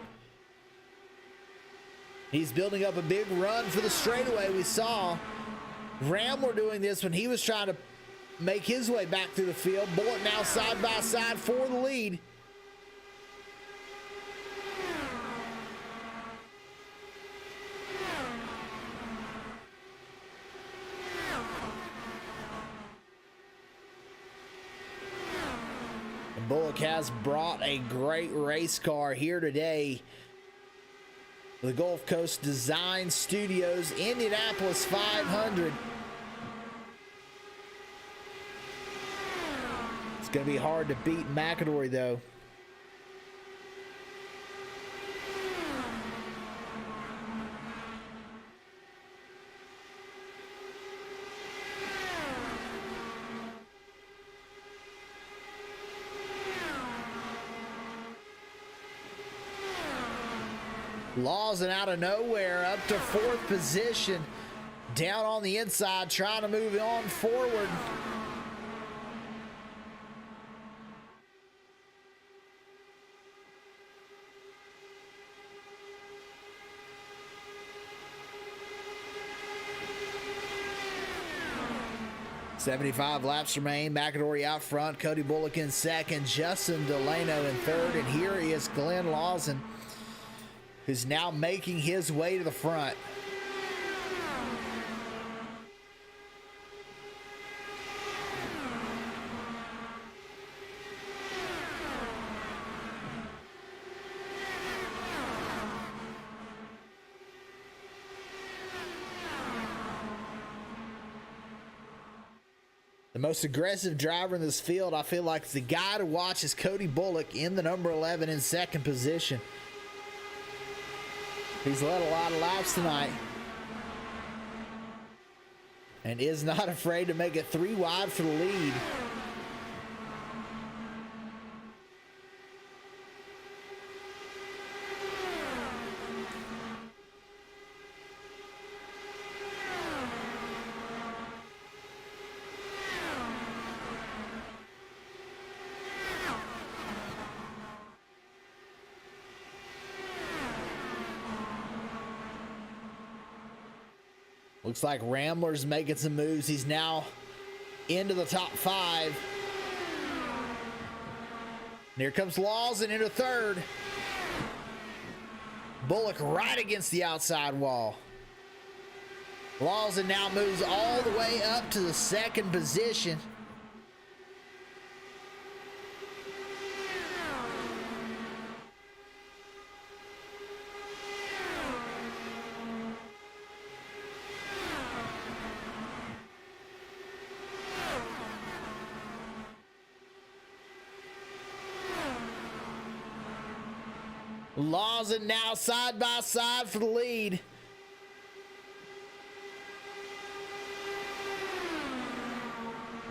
He's building up a big run for the straightaway. We saw Rambler doing this when he was trying to make his way back through the field. Bullock now side by side for the lead. Bullock has brought a great race car here today. The Gulf Coast Design Studios Indianapolis 500. It's going to be hard to beat McAdory, though. Lawson out of nowhere up to 4th position, down on the inside, trying to move on forward. "75 laps remain. McAdory out front, Cody Bullock in second, Justin Delano in third, and here is Glenn Lawson, who's now making his way to the front." The most aggressive driver in this field, I feel like the guy to watch is Cody Bullock in the number 11 in second position. He's led a lot of laps tonight and is not afraid to make it 3 wide for the lead. Looks like Rambler's making some moves. He's now into the top 5. And here comes Lawson into third. Bullock right against the outside wall. Lawson now moves all the way up to the 2nd position. Lawson now side by side for the lead.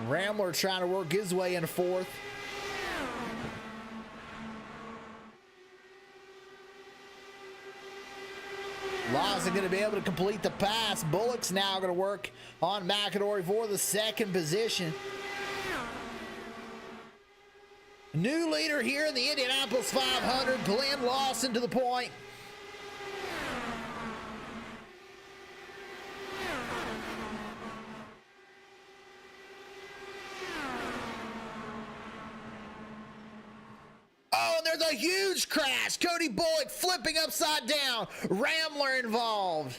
Rambler trying to work his way into 4th. Lawson going to be able to complete the pass. Bullock's now going to work on McAdory for the 2nd position. New leader here in the Indianapolis 500, Glenn Lawson to the point. Oh, and there's a huge crash. Cody Bullock flipping upside down. Rambler involved.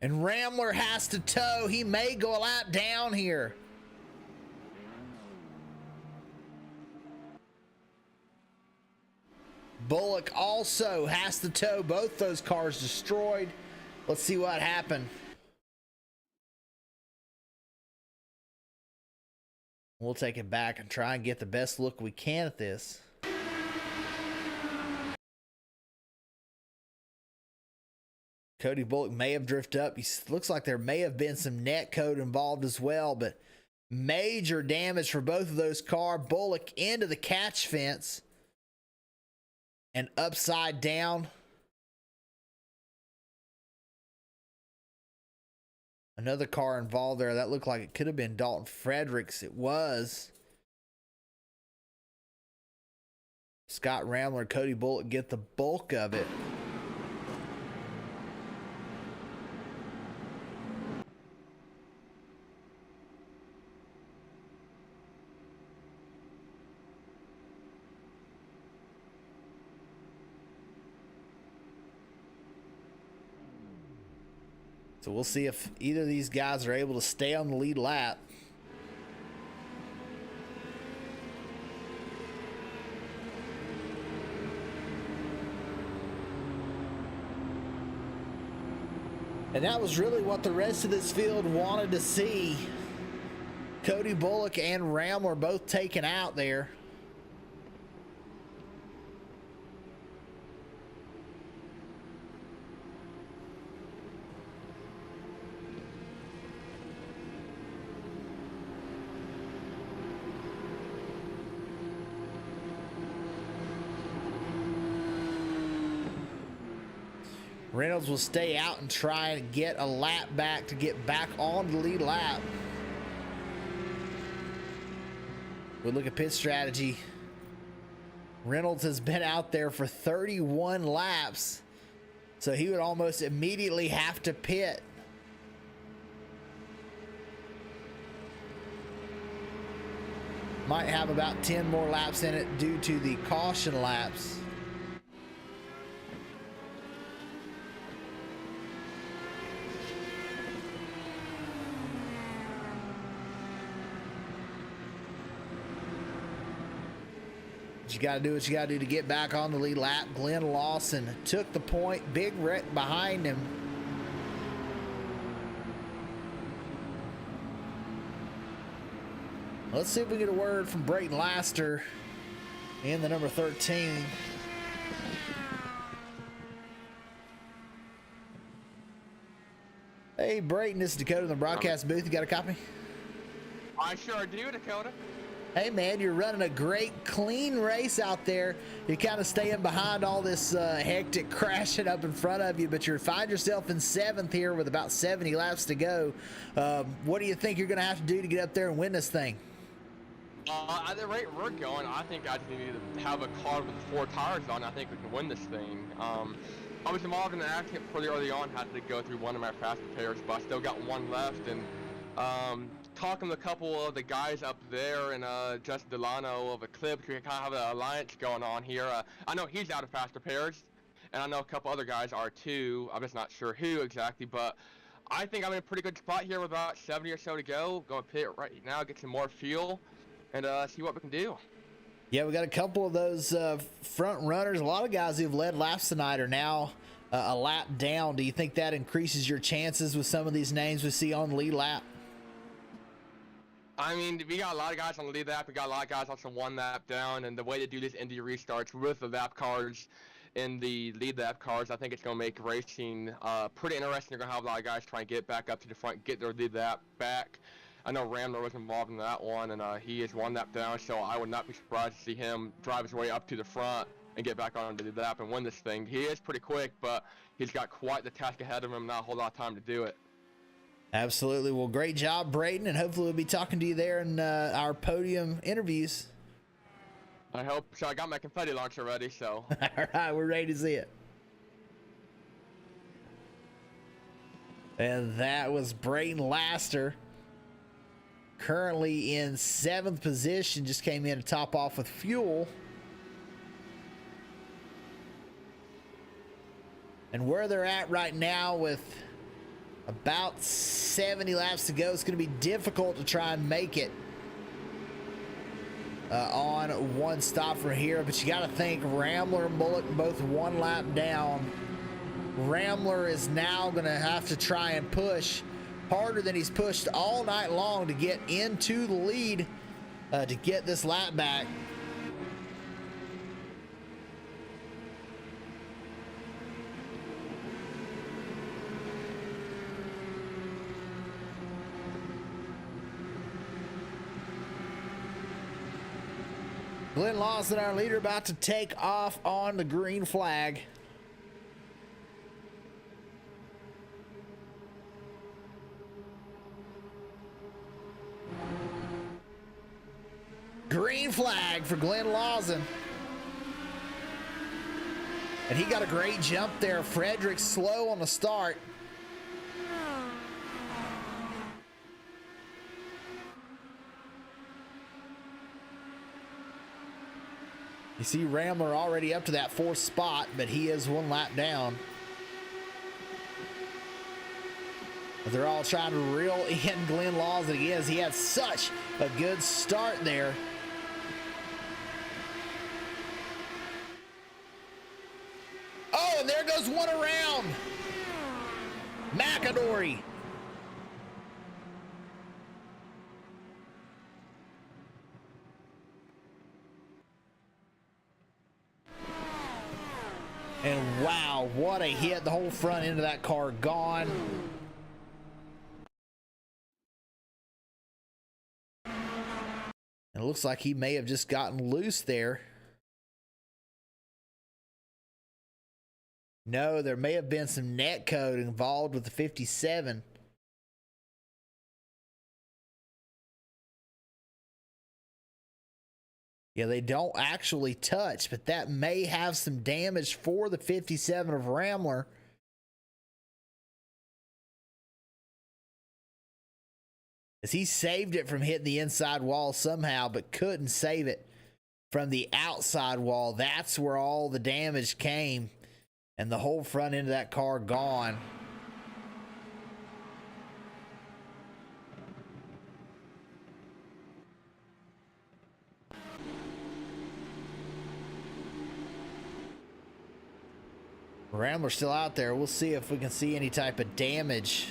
And Rambler has to tow. He may go a lap down here. Bullock also has to tow. Both those cars destroyed. Let's see what happened. We'll take it back and try and get the best look we can at this. Cody Bullock may have drifted up. He looks like there may have been some net code involved as well, but major damage for both of those cars. Bullock into the catch fence and upside down. Another car involved there. That looked like it could have been Dalton Fredericks. It was. Scott Rambler, Cody Bullock get the bulk of it. So we'll see if either of these guys are able to stay on the lead lap. And that was really what the rest of this field wanted to see. Cody Bullock and Rambler both taken out there. Reynolds will stay out and try and get a lap back to get back on the lead lap. We look at pit strategy. Reynolds has been out there for 31 laps, so he would almost immediately have to pit. Might have about 10 more laps in it due to the caution laps. You got to do what you got to do to get back on the lead lap. Glenn Lawson took the point. Big wreck behind him. Let's see if we get a word from Brayton Laster in the number 13. Hey, Brayton, this is Dakota in the broadcast booth. You got a copy? I sure do, Dakota. Hey man, you're running a great clean race out there. You're kind of staying behind all this hectic crashing up in front of you, but you find yourself in 7th here with about 70 laps to go. What do you think you're going to have to do to get up there and win this thing? At the rate we're going, I think I just need to have a car with 4 tires on. I think we can win this thing. I was involved in an accident pretty early on, had to go through one of my fast repairs, but I still got one left. And talking to a couple of the guys up there and Justin Delano of Eclipse, we kind of have an alliance going on here. I know he's out of fast repairs, and I know a couple other guys are too. I'm just not sure who exactly, but I think I'm in a pretty good spot here with about 70 or so to go. Going to pit right now, get some more fuel, and see what we can do. Yeah, we got a couple of those front runners. A lot of guys who've led laps tonight are now a lap down. Do you think that increases your chances with some of these names we see on the lead lap? I mean, we got a lot of guys on the lead lap. We got a lot of guys also 1 lap down, and the way to do this Indy restarts with the lap cars in the lead lap cars, I think it's going to make racing pretty interesting. You're going to have a lot of guys trying to get back up to the front, get their lead lap back. I know Rambler was involved in that one, and he is 1 lap down, so I would not be surprised to see him drive his way up to the front and get back on the lead lap and win this thing. He is pretty quick, but he's got quite the task ahead of him, not a whole lot of time to do it. Absolutely. Well, great job, Brayton, and hopefully we'll be talking to you there in our podium interviews. I hope so. I got my confetti launcher ready, so. All right, we're ready to see it. And that was Brayton Laster, currently in 7th position, just came in to top off with fuel. And where they're at right now with about 70 laps to go, it's going to be difficult to try and make it on one stop from here. But you got to think Rambler and Bullock both 1 lap down. Rambler is now going to have to try and push harder than he's pushed all night long to get into the lead to get this lap back. Glenn Lawson, our leader, about to take off on the green flag. Green flag for Glenn Lawson. And he got a great jump there. Frederick slow on the start. You see Rambler already up to that 4th spot, but he is 1 lap down. They're all trying to reel in Glenn Laws again. He had such a good start there. Oh, and there goes one around. McAdory. And wow, what a hit. The whole front end of that car gone. And it looks like he may have just gotten loose there. No, there may have been some net code involved with the 57. Yeah, they don't actually touch, but that may have some damage for the 57 of Rambler. As he saved it from hitting the inside wall somehow, but couldn't save it from the outside wall. That's where all the damage came, and the whole front end of that car gone. Rambler's still out there. We'll see if we can see any type of damage.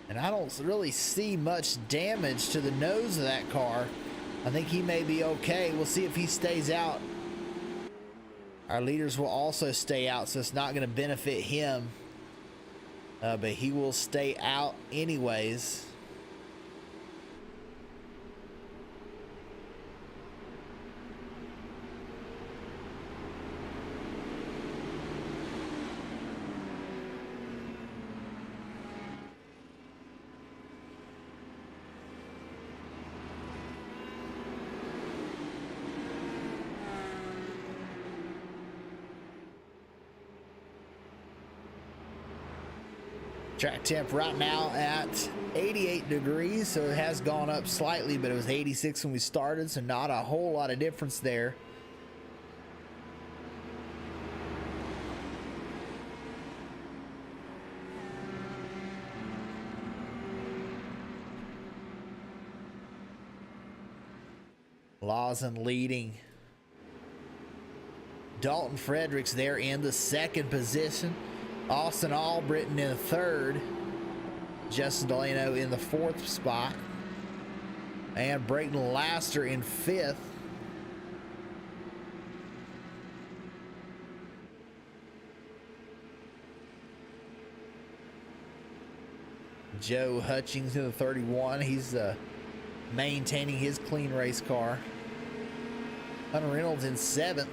And I don't really see much damage to the nose of that car. I think he may be okay. We'll see if he stays out. Our leaders will also stay out, so it's not going to benefit him. But he will stay out anyways. Track temp right now at 88 degrees, so it has gone up slightly, but it was 86 when we started, so not a whole lot of difference there. Lawson leading. Dalton Fredericks there in the second position. Austin Albritton in the third. Justin Delano in the fourth spot. And Brayton Laster in fifth. Joe Hutchings in the 31. He's maintaining his clean race car. Hunter Reynolds in seventh.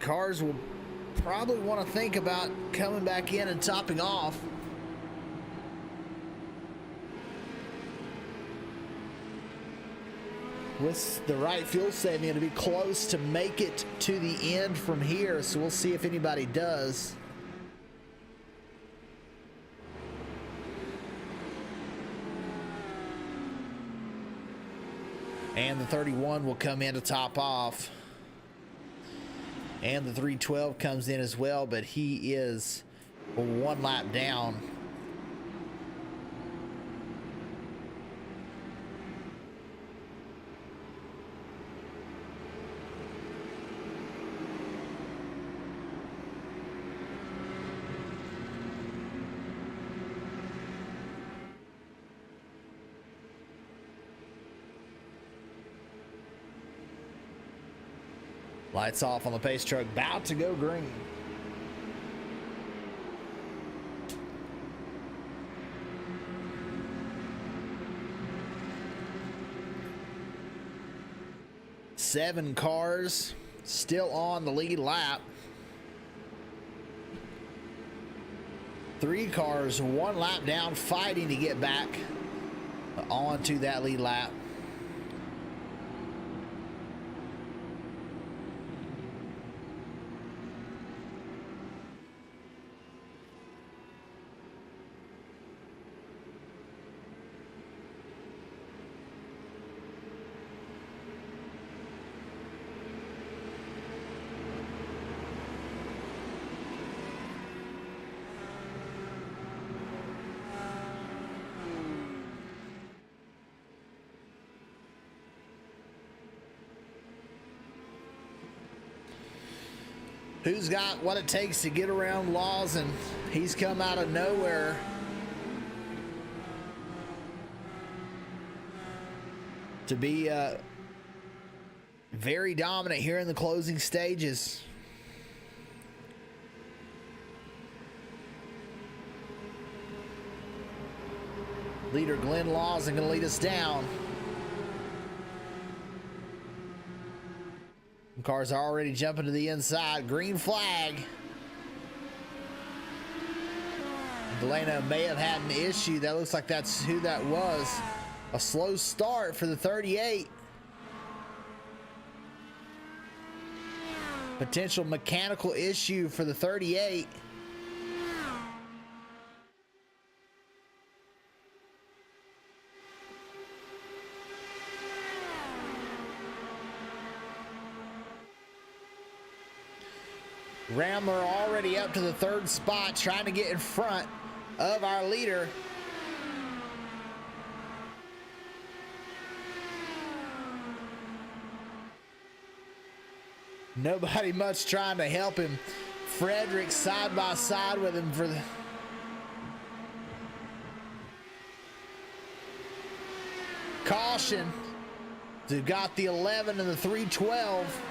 Cars will probably want to think about coming back in and topping off. With the right fuel saving, it'll be close to make it to the end from here, so we'll see if anybody does. And the 31 will come in to top off. And the 312 comes in as well, but he is one lap down. Lights off on the pace truck, about to go green. Seven cars still on the lead lap. Three cars one lap down, fighting to get back onto that lead lap. who's got what it takes to get around Lawson. He's come out of nowhere. To be very dominant here in the closing stages. Leader Glenn Lawson going to lead us down. Cars are already jumping to the inside. Green flag. Delano may have had an issue. That looks like that's who that was. A slow start for the 38. Potential mechanical issue for the 38. Rambler already up to the third spot, trying to get in front of our leader. Nobody much trying to help him. Frederick side by side with him for the caution. Who got the 11 and the 312.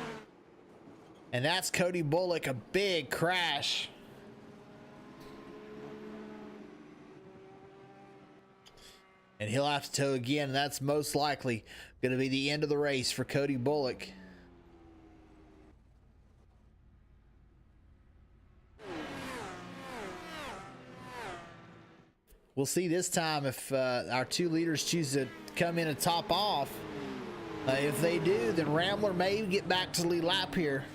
And that's Cody Bullock, a big crash. And he'll have to tow again. That's most likely going to be the end of the race for Cody Bullock. We'll see this time if our two leaders choose to come in and top off. If they do, then Rambler may get back to the lead lap here.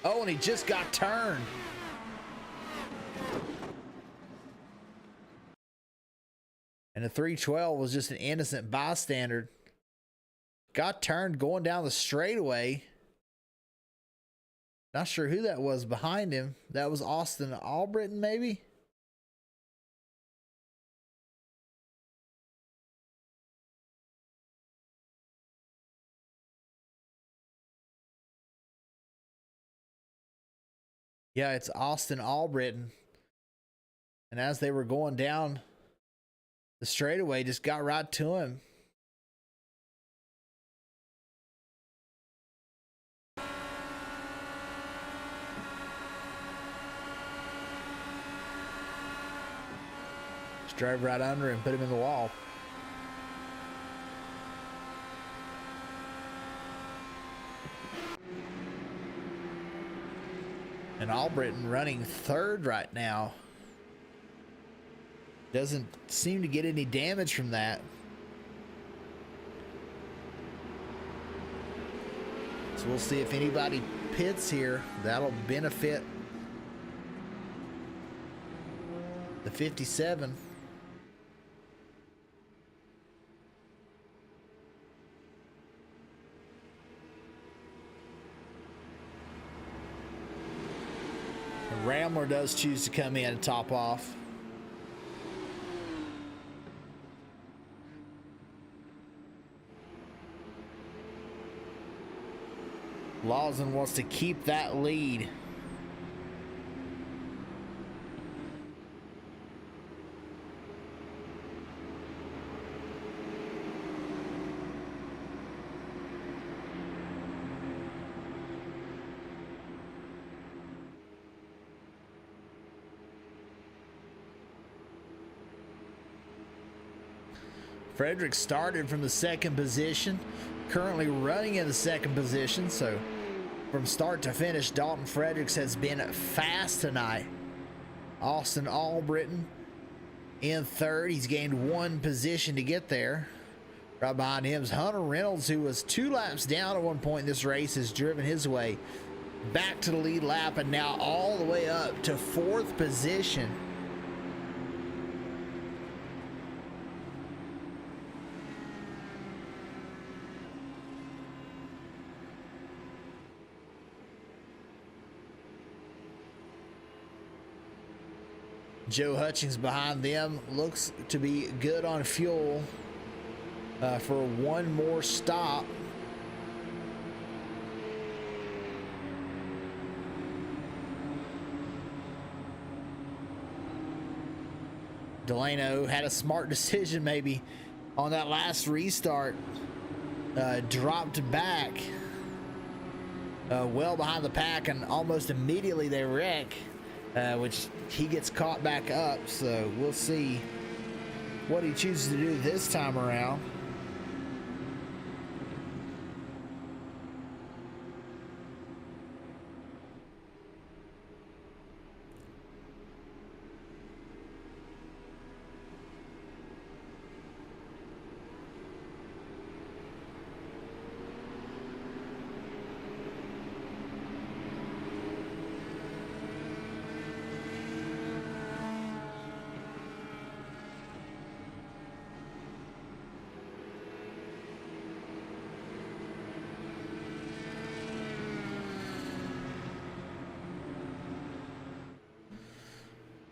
Oh, and he just got turned. And the 312 was just an innocent bystander. Got turned going down the straightaway. Not sure who that was behind him. That was Austin Albritton, maybe? Yeah, it's Austin Albritton. And as they were going down the straightaway, just got right to him. Just drove right under him, put him in the wall. And Albritton running third right now. Doesn't seem to get any damage from that. So we'll see if anybody pits here. That'll benefit the 57. Rambler does choose to come in and top off. Lawson wants to keep that lead. Frederick started from the second position, currently running in the second position. So from start to finish, Dalton Fredericks has been fast tonight. Austin Albritton in third. He's gained one position to get there. Right behind him is Hunter Reynolds, who was 2 laps down at one point in this race, has driven his way back to the lead lap and now all the way up to 4th position. Joe Hutchings behind them looks to be good on fuel. for one more stop. Delano had a smart decision maybe on that last restart. Dropped back well behind the pack, and almost immediately they wreck, which he gets caught back up. So we'll see what he chooses to do this time around.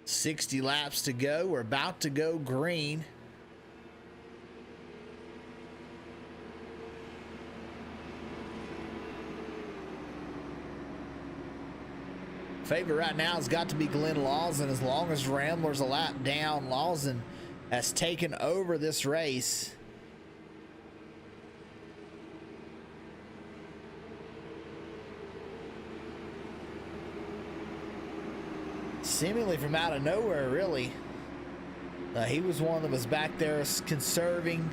"60 laps to go. We're about to go green." Favorite right now has got to be Glenn Lawson. As long as Rambler's a lap down, Lawson has taken over this race. Seemingly from out of nowhere, really. He was one that was back there conserving.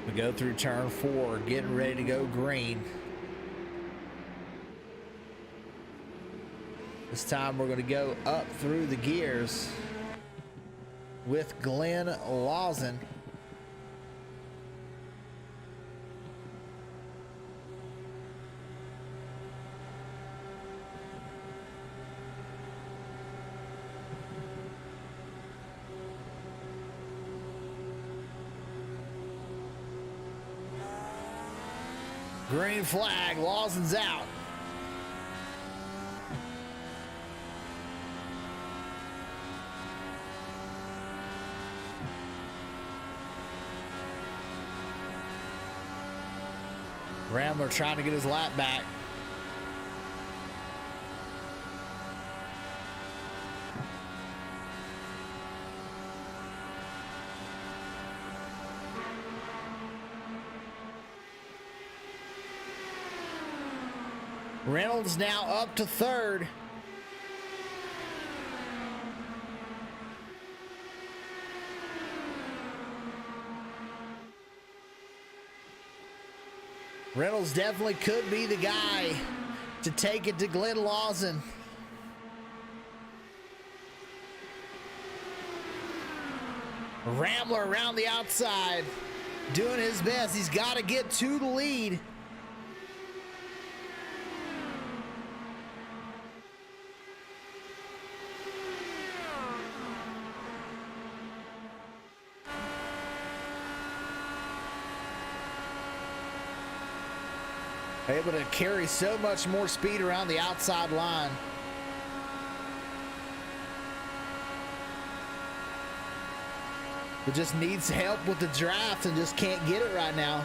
We go through turn 4, getting ready to go green. This time we're going to go up through the gears with Glenn Lawson. Green flag, Lawson's out. Rambler trying to get his lap back. Reynolds now up to third. Reynolds definitely could be the guy to take it to Glenn Lawson. Rambler around the outside, doing his best. He's got to get to the lead. Able to carry so much more speed around the outside line. But just needs help with the draft and just can't get it right now.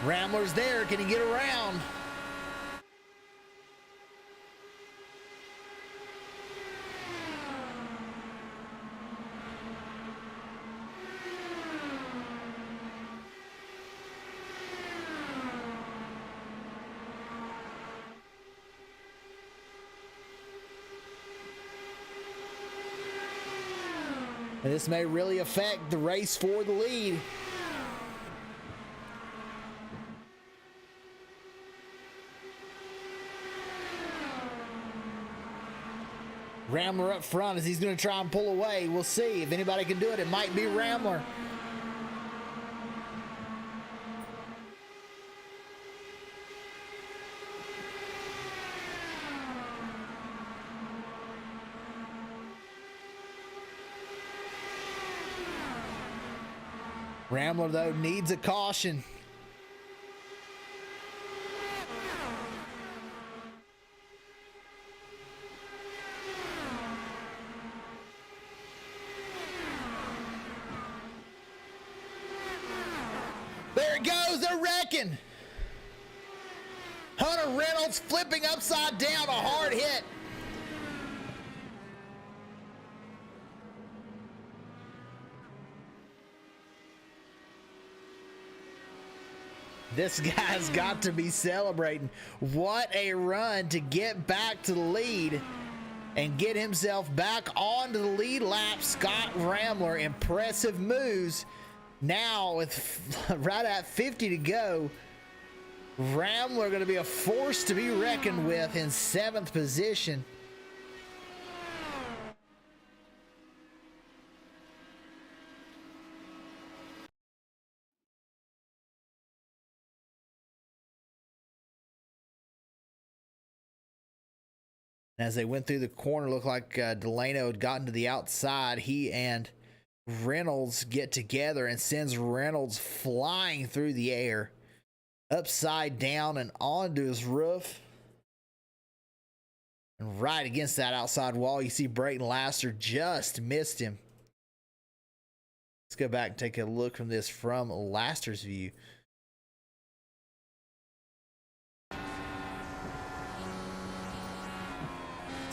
Rambler's there. Can he get around? And this may really affect the race for the lead. Rambler up front as he's going to try and pull away. We'll see if anybody can do it. It might be Rambler. Rambler, though, needs a caution. There it goes, they're wrecking. Hunter Reynolds flipping upside down, a hard hit. This guy's got to be celebrating. What a run to get back to the lead and get himself back onto the lead lap. Scott Rambler, impressive moves. Now with right at 50 to go, Rambler going to be a force to be reckoned with in 7th position. As they went through the corner, looked like Delano had gotten to the outside. He and Reynolds get together and sends Reynolds flying through the air, upside down and onto his roof. And right against that outside wall, you see Brayton Laster just missed him. Let's go back and take a look from this from Laster's view.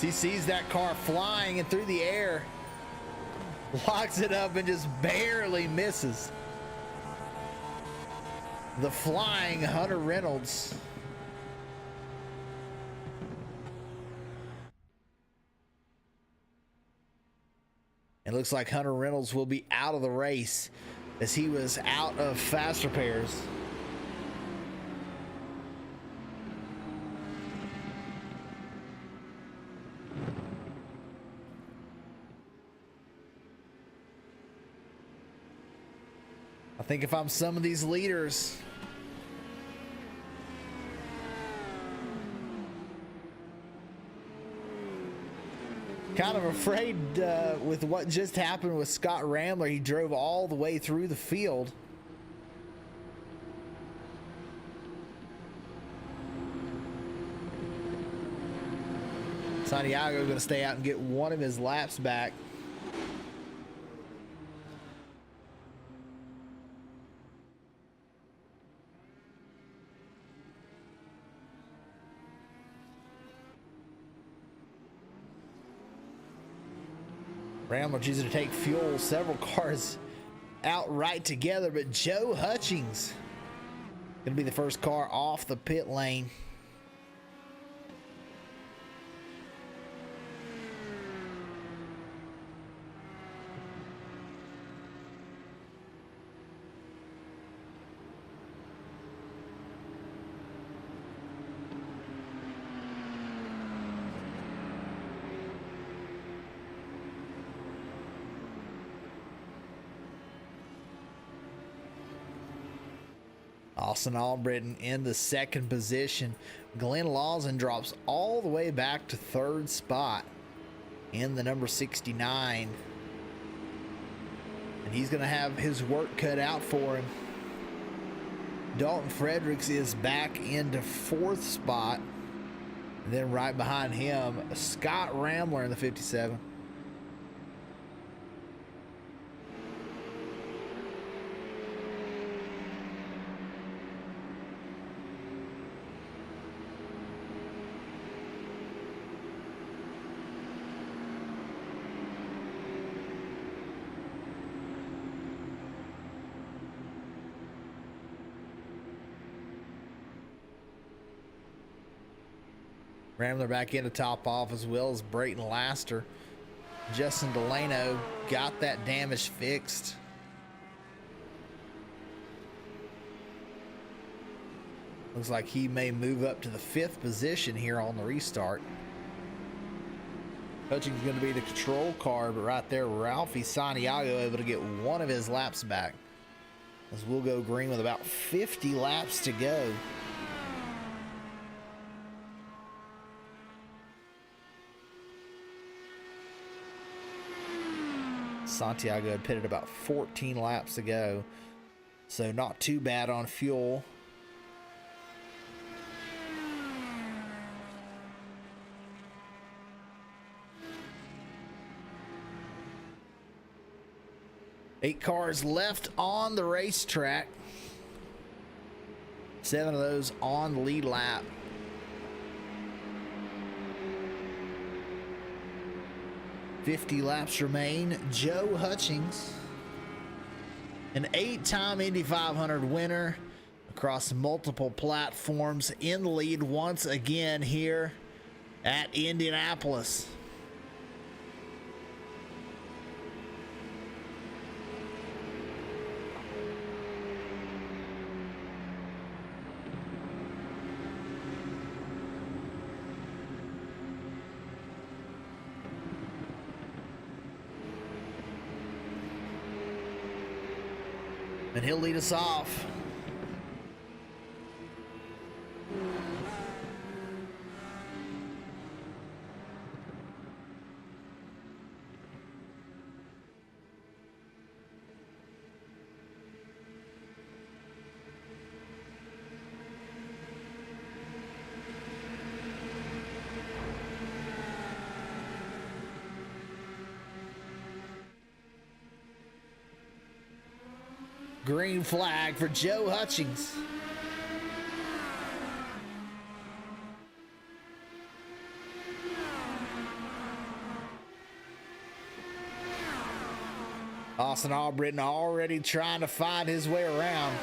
He sees that car flying and through the air, locks it up and just barely misses the flying Hunter Reynolds. It looks like Hunter Reynolds will be out of the race as he was out of fast repairs. I think if I'm some of these leaders, kind of afraid with what just happened with Scott Rambler. He drove all the way through the field. Santiago going to stay out and get one of his laps back. Rambler choosing to take fuel. Several cars out right together, but Joe Hutchings going to be the first car off the pit lane. Austin Albritton in the 2nd position. Glenn Lawson drops all the way back to 3rd spot in the number 69. And he's going to have his work cut out for him. Dalton Fredericks is back into 4th spot. And then right behind him, Scott Rambler in the 57. Rambler back in to top off, as well as Brayton Laster. Justin Delano got that damage fixed. Looks like he may move up to the 5th position here on the restart. Hutchings going to be the control car, but right there, Ralphie Santiago able to get one of his laps back. As we'll go green with about 50 laps to go. Santiago had pitted about 14 laps to go, so not too bad on fuel. Eight cars left on the racetrack. 7 of those on the lead lap. $50 laps remain. Joe Hutchings, an 8-time Indy 500 winner across multiple platforms, in the lead once again here at Indianapolis. And he'll lead us off. Green flag for Joe Hutchings. Austin Albritton already trying to find his way around.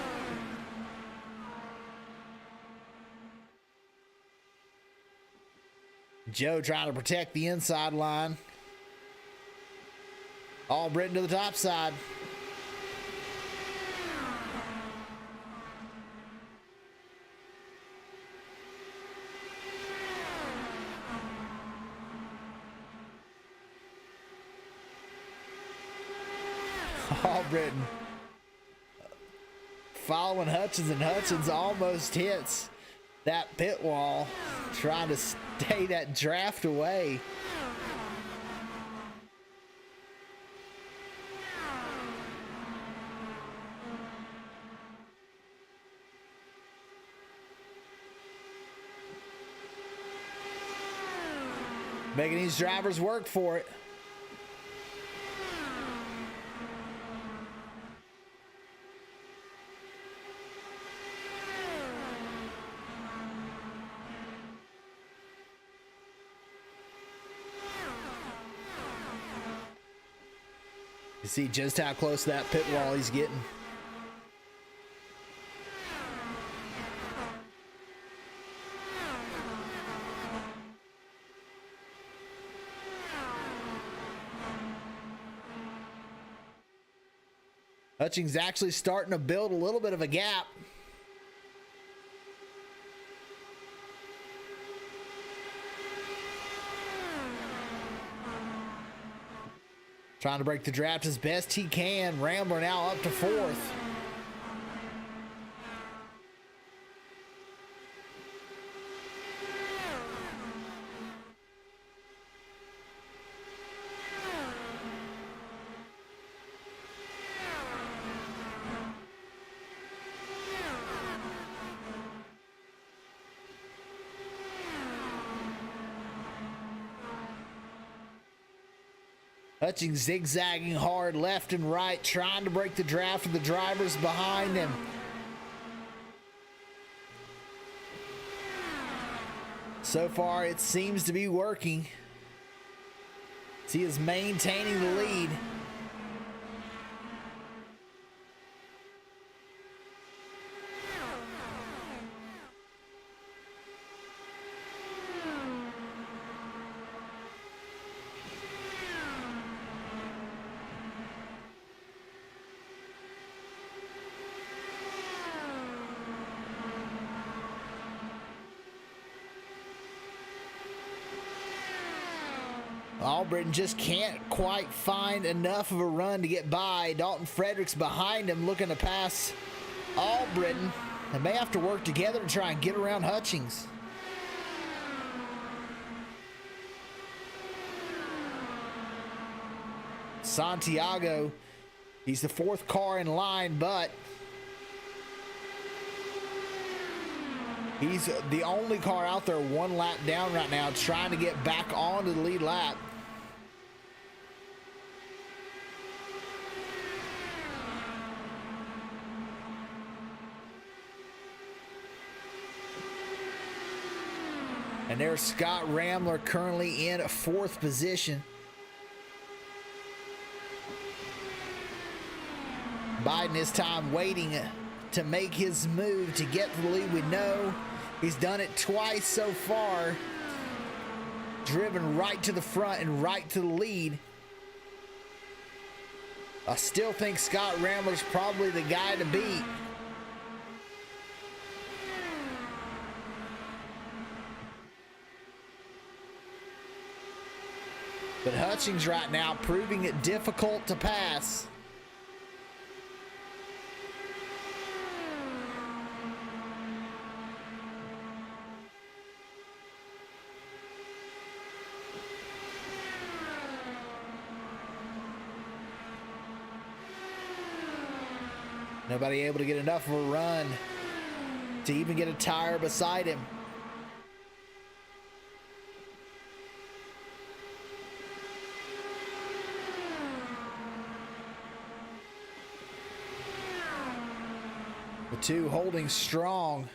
Joe trying to protect the inside line. Albritton to the top side. Albritton following Hutchins, and Hutchins almost hits that pit wall, trying to stay that draft away. Making these drivers work for it. You see just how close to that pit wall he's getting. Hutchings actually starting to build a little bit of a gap. Trying to break the draft as best he can. Rambler now up to 4th. Hutchings zigzagging hard left and right, trying to break the draft of the drivers behind him. So far, it seems to be working. He is maintaining the lead. Albritton just can't quite find enough of a run to get by. Dalton Fredericks behind him looking to pass Albritton. They may have to work together to try and get around Hutchings. Santiago, he's the fourth car in line, but he's the only car out there one lap down right now, trying to get back onto the lead lap. And there's Scott Ramler currently in fourth position. Biding his time waiting to make his move to get to the lead. We know he's done it twice so far. Driven right to the front and right to the lead. I still think Scott Ramler's probably the guy to beat. But Hutchings right now proving it difficult to pass. Nobody able to get enough of a run to even get a tire beside him. The two holding strong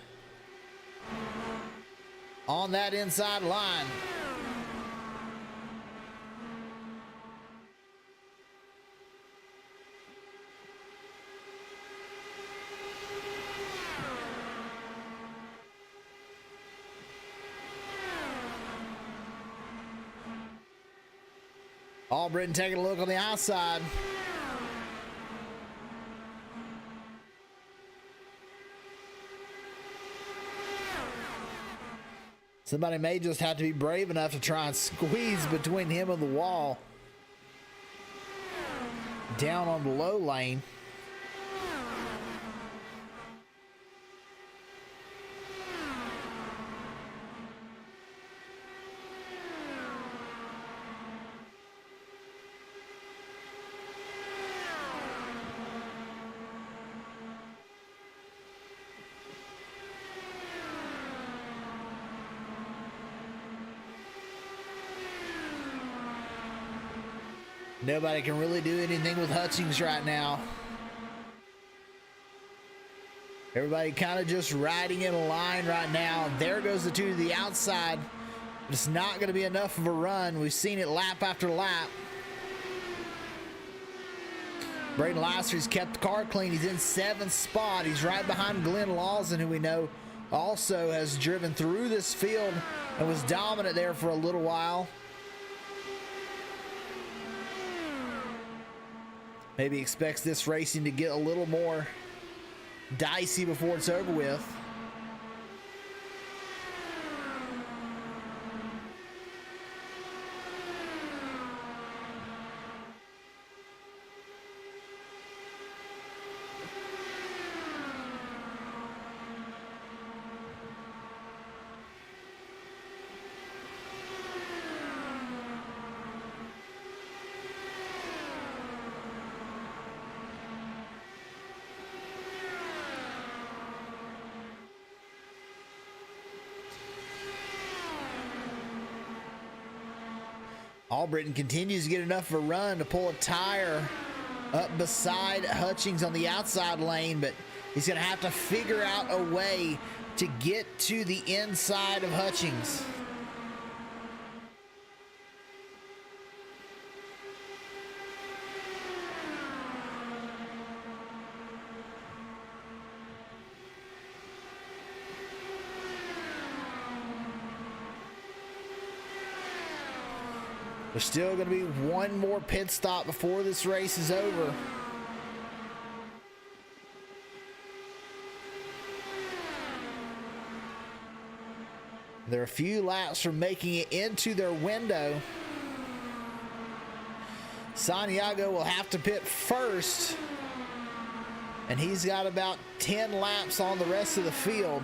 on that inside line. Albritton taking a look on the outside. Somebody may just have to be brave enough to try and squeeze between him and the wall. Down on the low lane. Nobody can really do anything with Hutchings right now. Everybody kind of just riding in a line right now. There goes the two to the outside. But it's not going to be enough of a run. We've seen it lap after lap. Braden Lasseter's kept the car clean. He's in 7th spot. He's right behind Glenn Lawson, who we know also has driven through this field and was dominant there for a little while. Maybe expects this racing to get a little more dicey before it's over with. Albritton continues to get enough of a run to pull a tire up beside Hutchings on the outside lane, but he's going to have to figure out a way to get to the inside of Hutchings. There's still going to be one more pit stop before this race is over. They're a few laps from making it into their window. Santiago will have to pit first, and he's got about 10 laps on the rest of the field.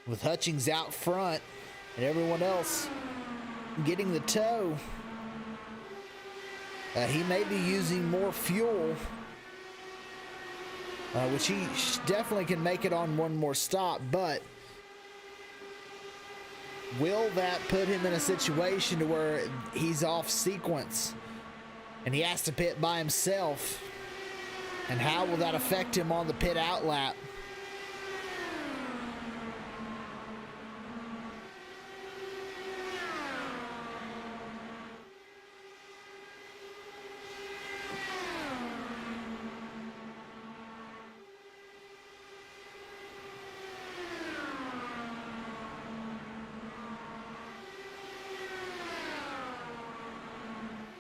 With Hutchings out front and everyone else getting the tow, he may be using more fuel, which he definitely can make it on one more stop, but will that put him in a situation to where he's off sequence and he has to pit by himself? And how will that affect him on the pit out lap?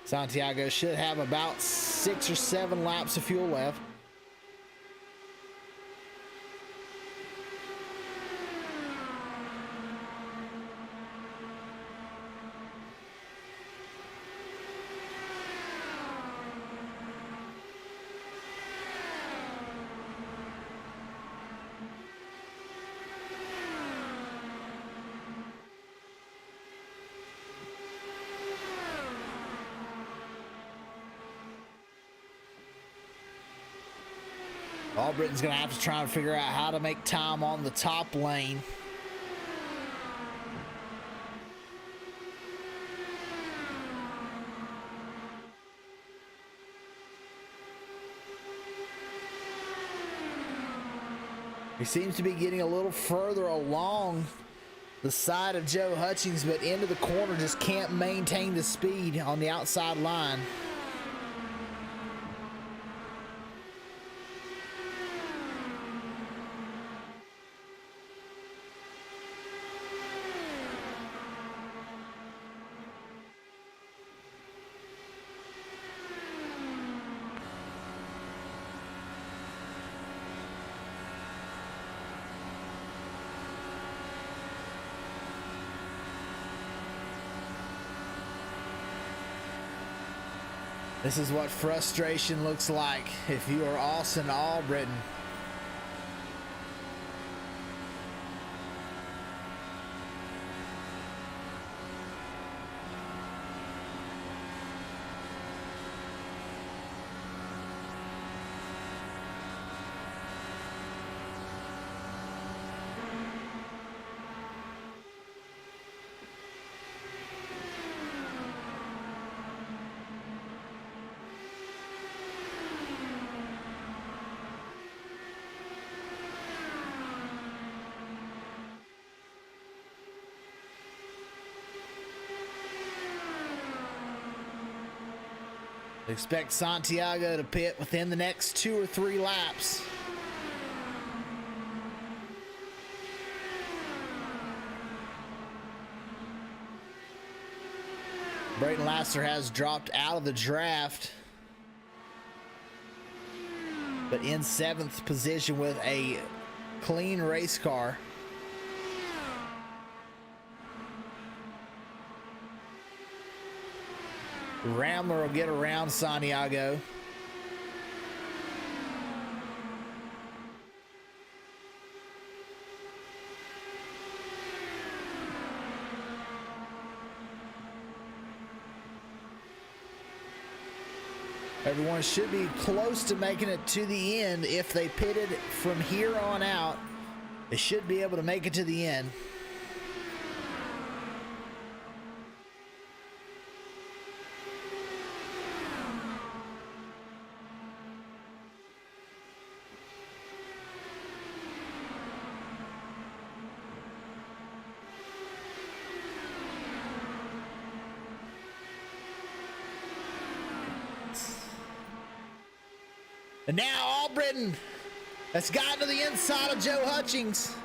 Santiago should have about 6 or 7 laps of fuel left. Albritton's going to have to try and figure out how to make time on the top lane. He seems to be getting a little further along the side of Joe Hutchings, but into the corner just can't maintain the speed on the outside line. This is what frustration looks like if you are Austin Albritton. Expect Santiago to pit within the next 2 or 3 laps. Brayton Lasser has dropped out of the draft, but in 7th position with a clean race car. Rambler will get around Santiago. Everyone should be close to making it to the end. If they pitted from here on out, they should be able to make it to the end. And now Albritton has gotten to the inside of Joe Hutchings.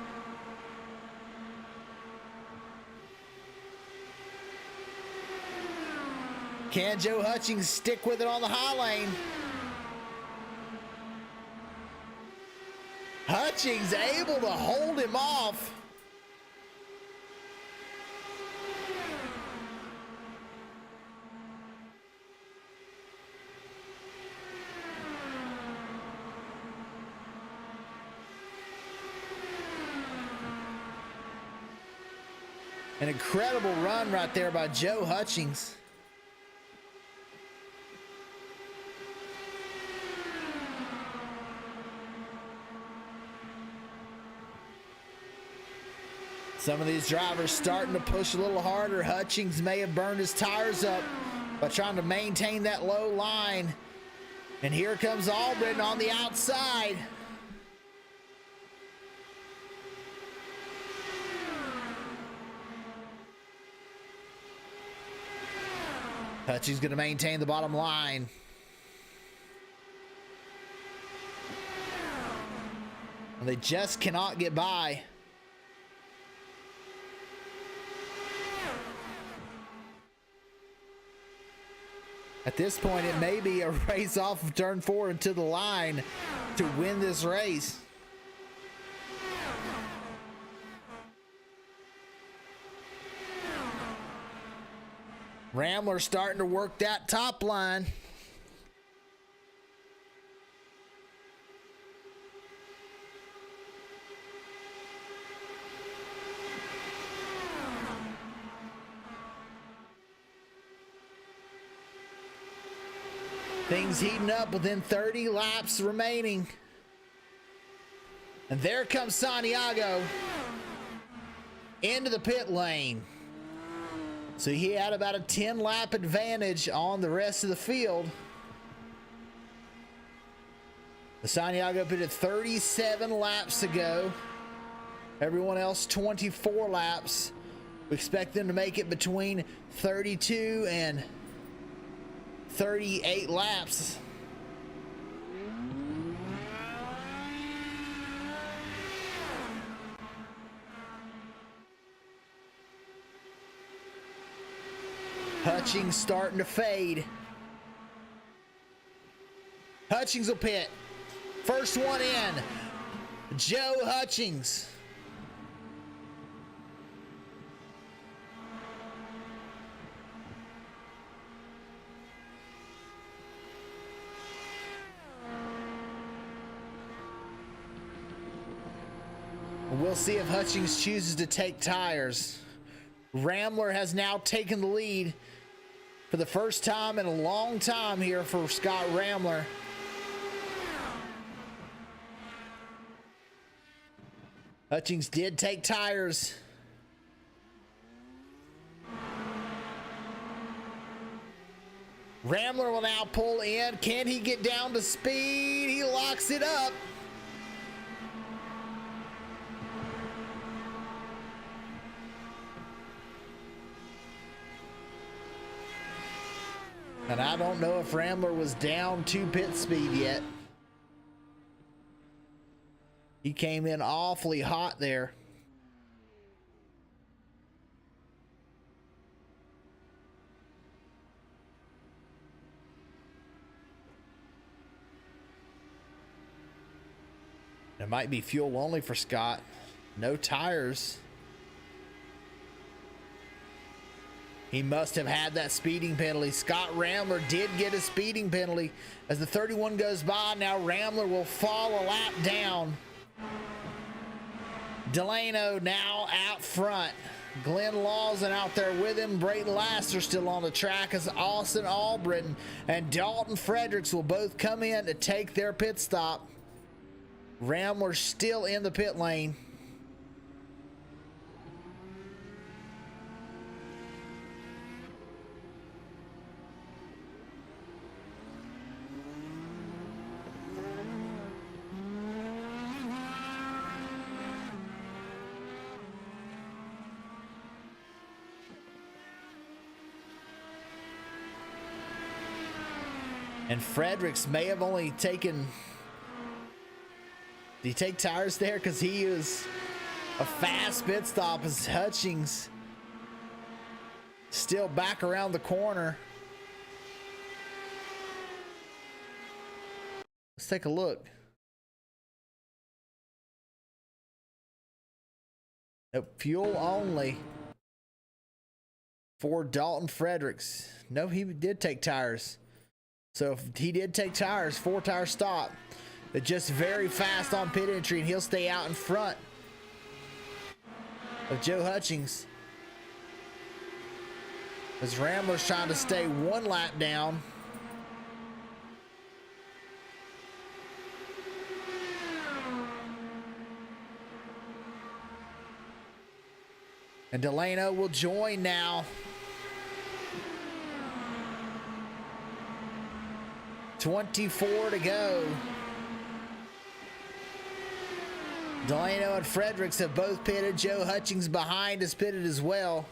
Can Joe Hutchings stick with it on the high lane? Hutchings able to hold him off. An incredible run right there by Joe Hutchings. Some of these drivers starting to push a little harder. Hutchings may have burned his tires up by trying to maintain that low line. And here comes Albritton on the outside. Hutchings going to maintain the bottom line. And they just cannot get by. At this point, it may be a race off of turn 4 into the line to win this race. Rambler starting to work that top line. Things heating up within 30 laps remaining. And there comes Santiago into the pit lane. So he had about a 10-lap advantage on the rest of the field. The Santiago pitted 37 laps ago. Everyone else 24 laps. We expect them to make it between 32 and 38 laps. Hutchings starting to fade. Hutchings will pit. First one in. Joe Hutchings. We'll see if Hutchings chooses to take tires. Rambler has now taken the lead for the first time in a long time here for Scott Rambler. Hutchings did take tires. Rambler will now pull in. Can he get down to speed? He locks it up. And I don't know if Rambler was down to pit speed yet. He came in awfully hot there. It might be fuel only for Scott. No tires. He must have had that speeding penalty. Scott Rambler did get a speeding penalty. As the 31 goes by, now Rambler will fall a lap down. Delano now out front. Glenn Lawson out there with him. Brayton Laster still on the track as Austin Albritton and Dalton Fredericks will both come in to take their pit stop. Rambler still in the pit lane. And Fredericks may have only taken Did he take tires there? Because he was a fast pit stop as Hutchings still back around the corner. Let's take a look. Nope, fuel only for Dalton Fredericks. No, he did take tires. So if he did take tires, 4-tire stop, but just very fast on pit entry, and he'll stay out in front of Joe Hutchings. As Rambler's trying to stay 1 lap down. And Delano will join now. 24 to go. Delano and Fredericks have both pitted. Joe Hutchings behind has pitted as well.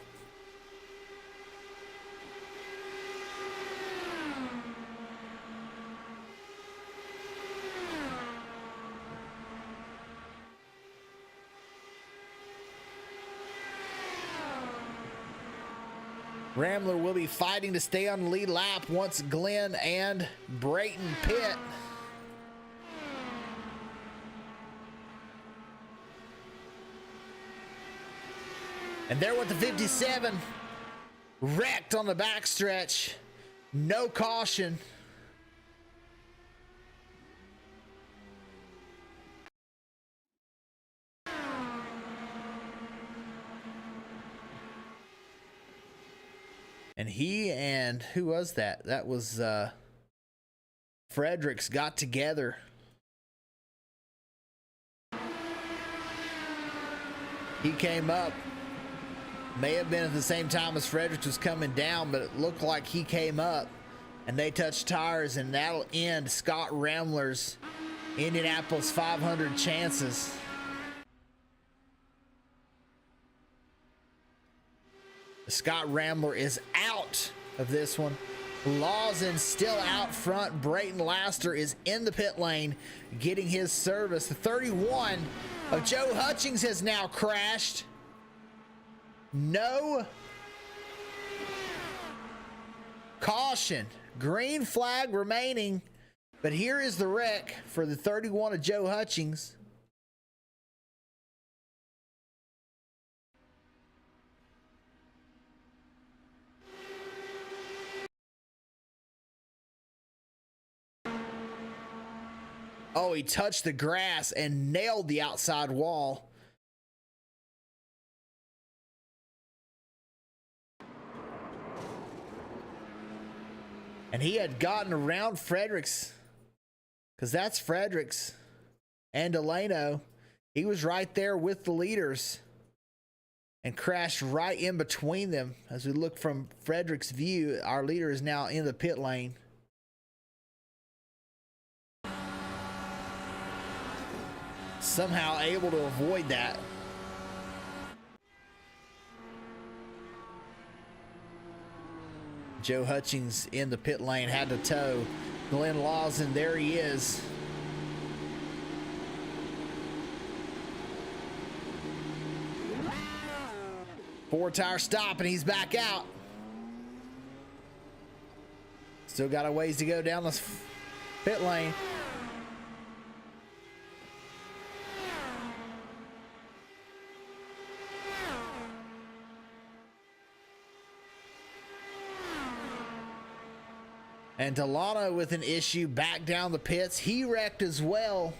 Rambler will be fighting to stay on the lead lap once Glenn and Brayton pit. And there with the 57, wrecked on the backstretch. No caution. And he and who was that? That was Fredericks got together. He came up. May have been at the same time as Fredericks was coming down, but it looked like he came up and they touched tires, and that'll end Scott Rambler's Indianapolis 500 chances. Scott Rambler is out of this one. Lawson still out front. Brayton Laster is in the pit lane getting his service. The 31 of Joe Hutchings has now crashed. No caution. Green flag remaining. But here is the wreck for the 31 of Joe Hutchings. Oh, he touched the grass and nailed the outside wall. And he had gotten around Fredericks, because that's Fredericks and Delano. He was right there with the leaders and crashed right in between them. As we look from Fredericks' view, our leader is now in the pit lane. Somehow able to avoid that. Joe Hutchings in the pit lane had to tow Glenn Lawson. There he is. Four-tire stop and he's back out. Still got a ways to go down the pit lane. And Delano with an issue back down the pits. He wrecked as well.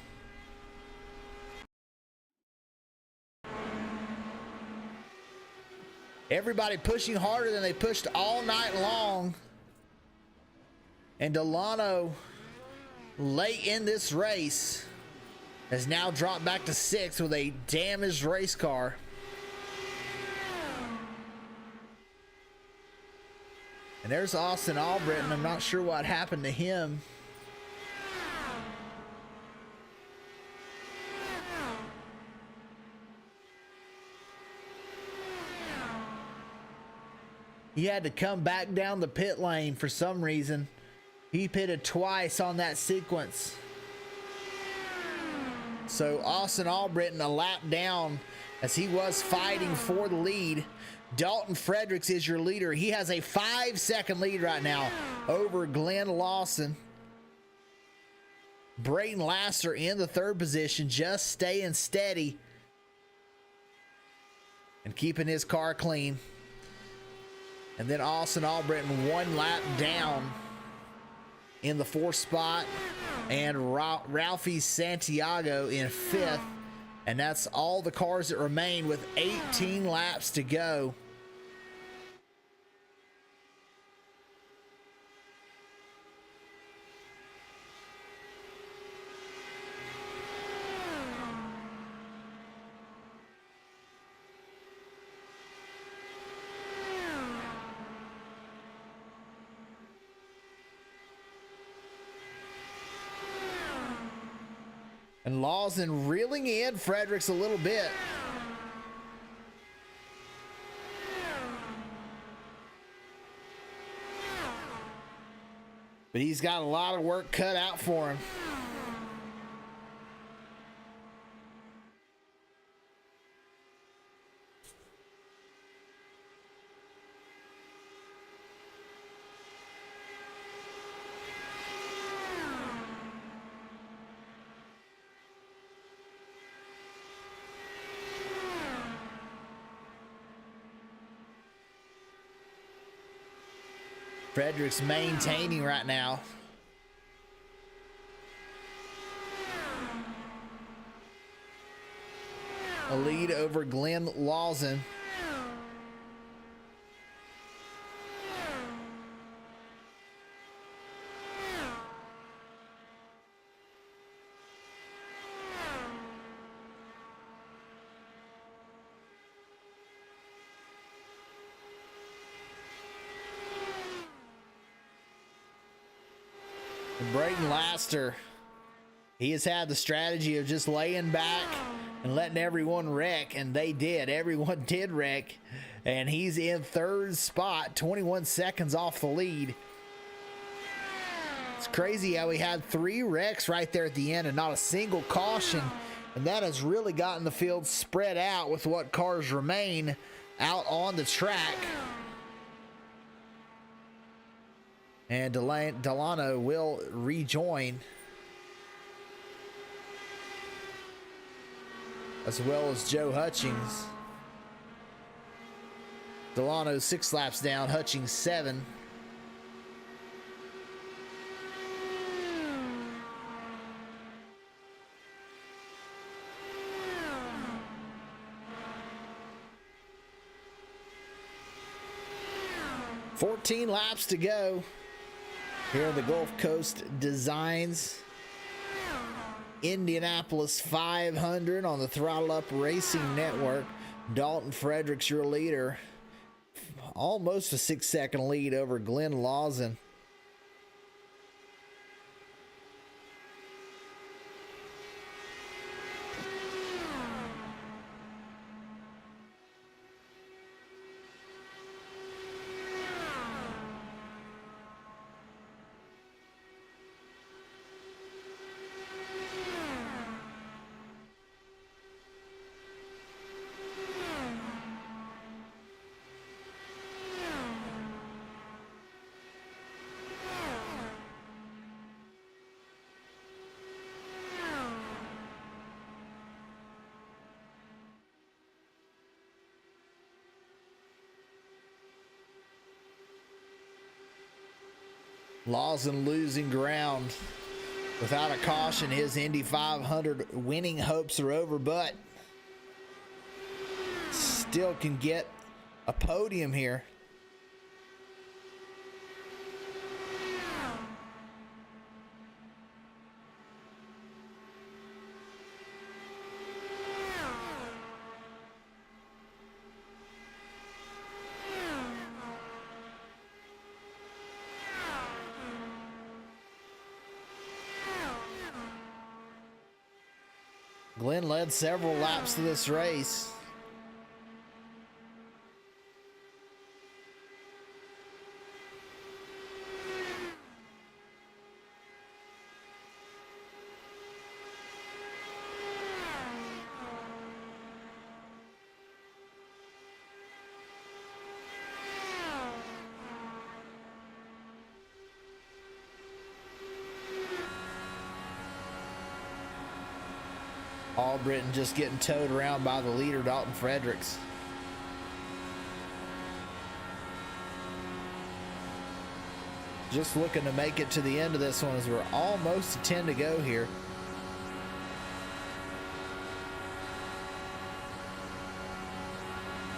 Everybody pushing harder than they pushed all night long. And Delano, late in this race, has now dropped back to 6th with a damaged race car. And there's Austin Albritton. I'm not sure what happened to him. He had to come back down the pit lane for some reason. He pitted twice on that sequence. So Austin Albritton a lap down as he was fighting for the lead. Dalton Fredericks is your leader. He has a 5-second lead right now over Glenn Lawson. Brayton Laster in the 3rd position, just staying steady and keeping his car clean. And then Austin Albritton 1 lap down in the 4th spot, and Ralphie Santiago in 5th. And that's all the cars that remain with 18 laps to go. And Lawson reeling in Fredericks a little bit. But he's got a lot of work cut out for him. Fredericks maintaining right now. A lead over Glenn Lawson. Brayton Laster, he has had the strategy of just laying back and letting everyone wreck, and they did. Everyone did wreck, and he's in 3rd spot, 21 seconds off the lead. It's crazy how he had 3 wrecks right there at the end and not a single caution, and that has really gotten the field spread out with what cars remain out on the track. And Delano will rejoin, as well as Joe Hutchings. Delano 6 laps down, Hutchings 7. "14 laps to go." Here are the Gulf Coast Designs Indianapolis 500 on the Throttle Up Racing Network. Dalton Fredericks, your leader. Almost a 6-second lead over Glenn Lawson. Lawson losing ground without a caution. His Indy 500 winning hopes are over, but still can get a podium here. Glenn led several laps to this race. Albritton just getting towed around by the leader, Dalton Fredericks. Just looking to make it to the end of this one as we're almost to 10 to go here.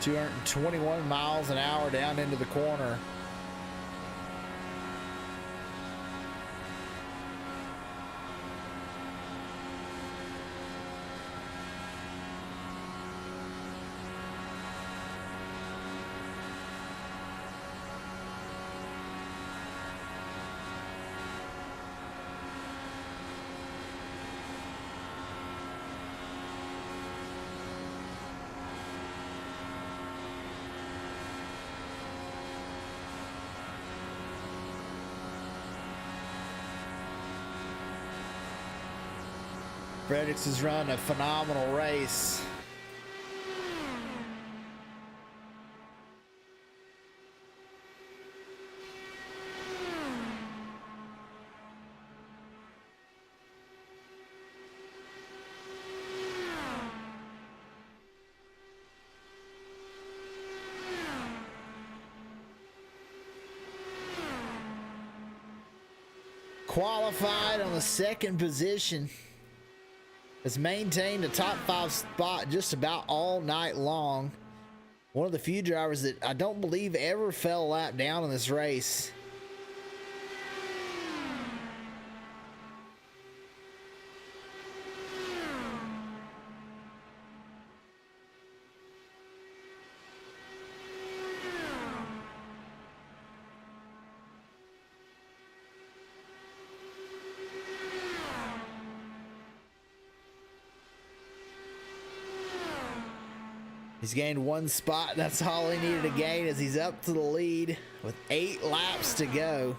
.221 miles an hour down into the corner. Fredericks has run a phenomenal race. Qualified on the second position. Has maintained a top 5 spot just about all night long. One of the few drivers that I don't believe ever fell a lap down in this race. He's gained 1 spot. That's all he needed to gain as he's up to the lead with 8 laps to go.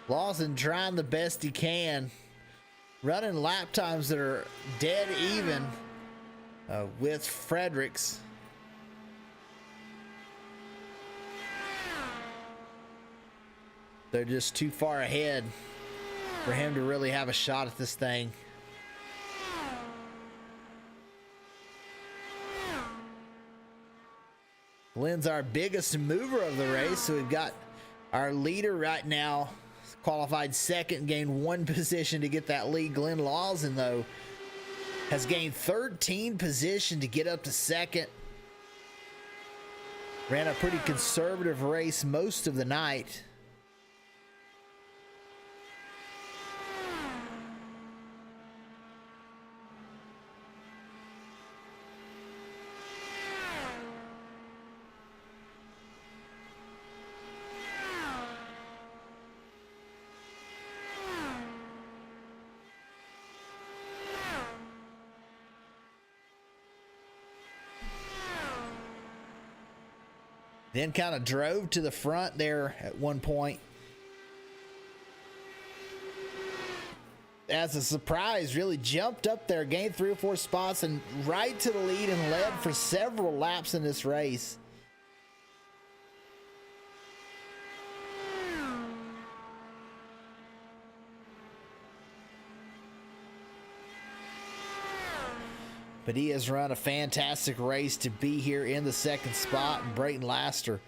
Lawson trying the best he can, running lap times that are dead even with Fredericks. They're just too far ahead for him to really have a shot at this thing. Lynn's our biggest mover of the race, so we've got our leader right now qualified second, gained 1 position to get that lead. Glenn Lawson, though, has gained 13 position to get up to second. Ran a pretty conservative race most of the night. Then kind of drove to the front there at one point. As a surprise, really jumped up there, gained 3 or 4 spots, and right to the lead and led for several laps in this race. But he has run a fantastic race to be here in the second spot. And Brayton Laster,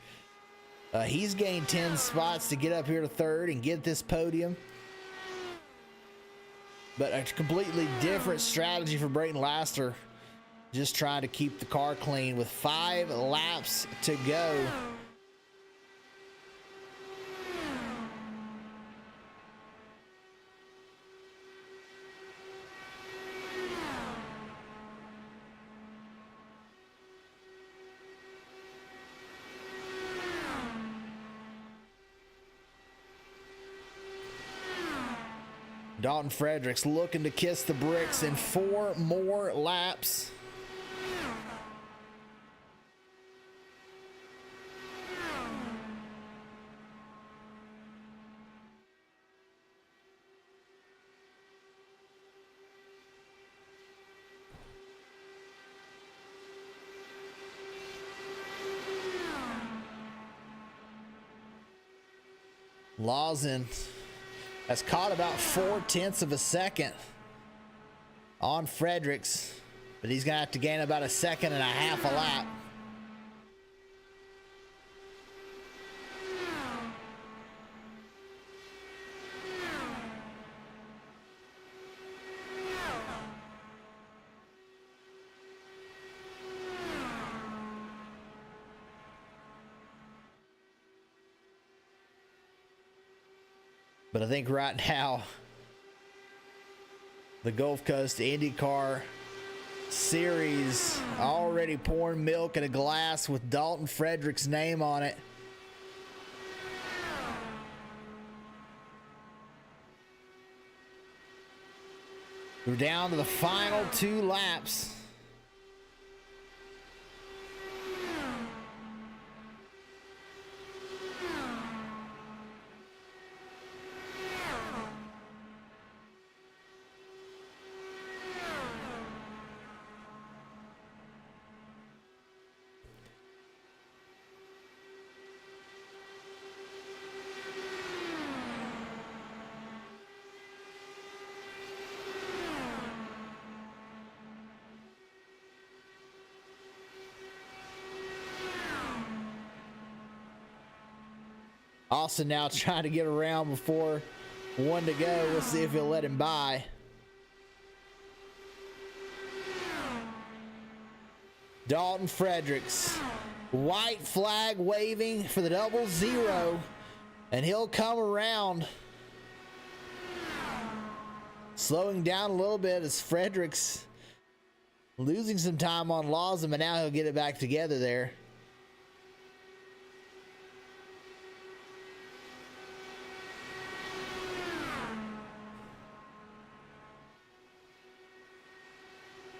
he's gained 10 spots to get up here to third and get this podium. But a completely different strategy for Brayton Laster. Just trying to keep the car clean with 5 laps to go. Dalton Fredericks looking to kiss the bricks in 4 more laps. Lawson has caught about 0.4 of a second on Fredericks, but he's going to have to gain about 1.5 seconds a lap. But I think right now, the Gulf Coast IndyCar Series already pouring milk in a glass with Dalton Fredericks' name on it. We're down to the final 2 laps. Austin now trying to get around before 1 to go. We'll see if he'll let him by. Dalton Fredericks, white flag waving for the 0-0, and he'll come around. Slowing down a little bit as Fredericks losing some time on Lawson, but now he'll get it back together there.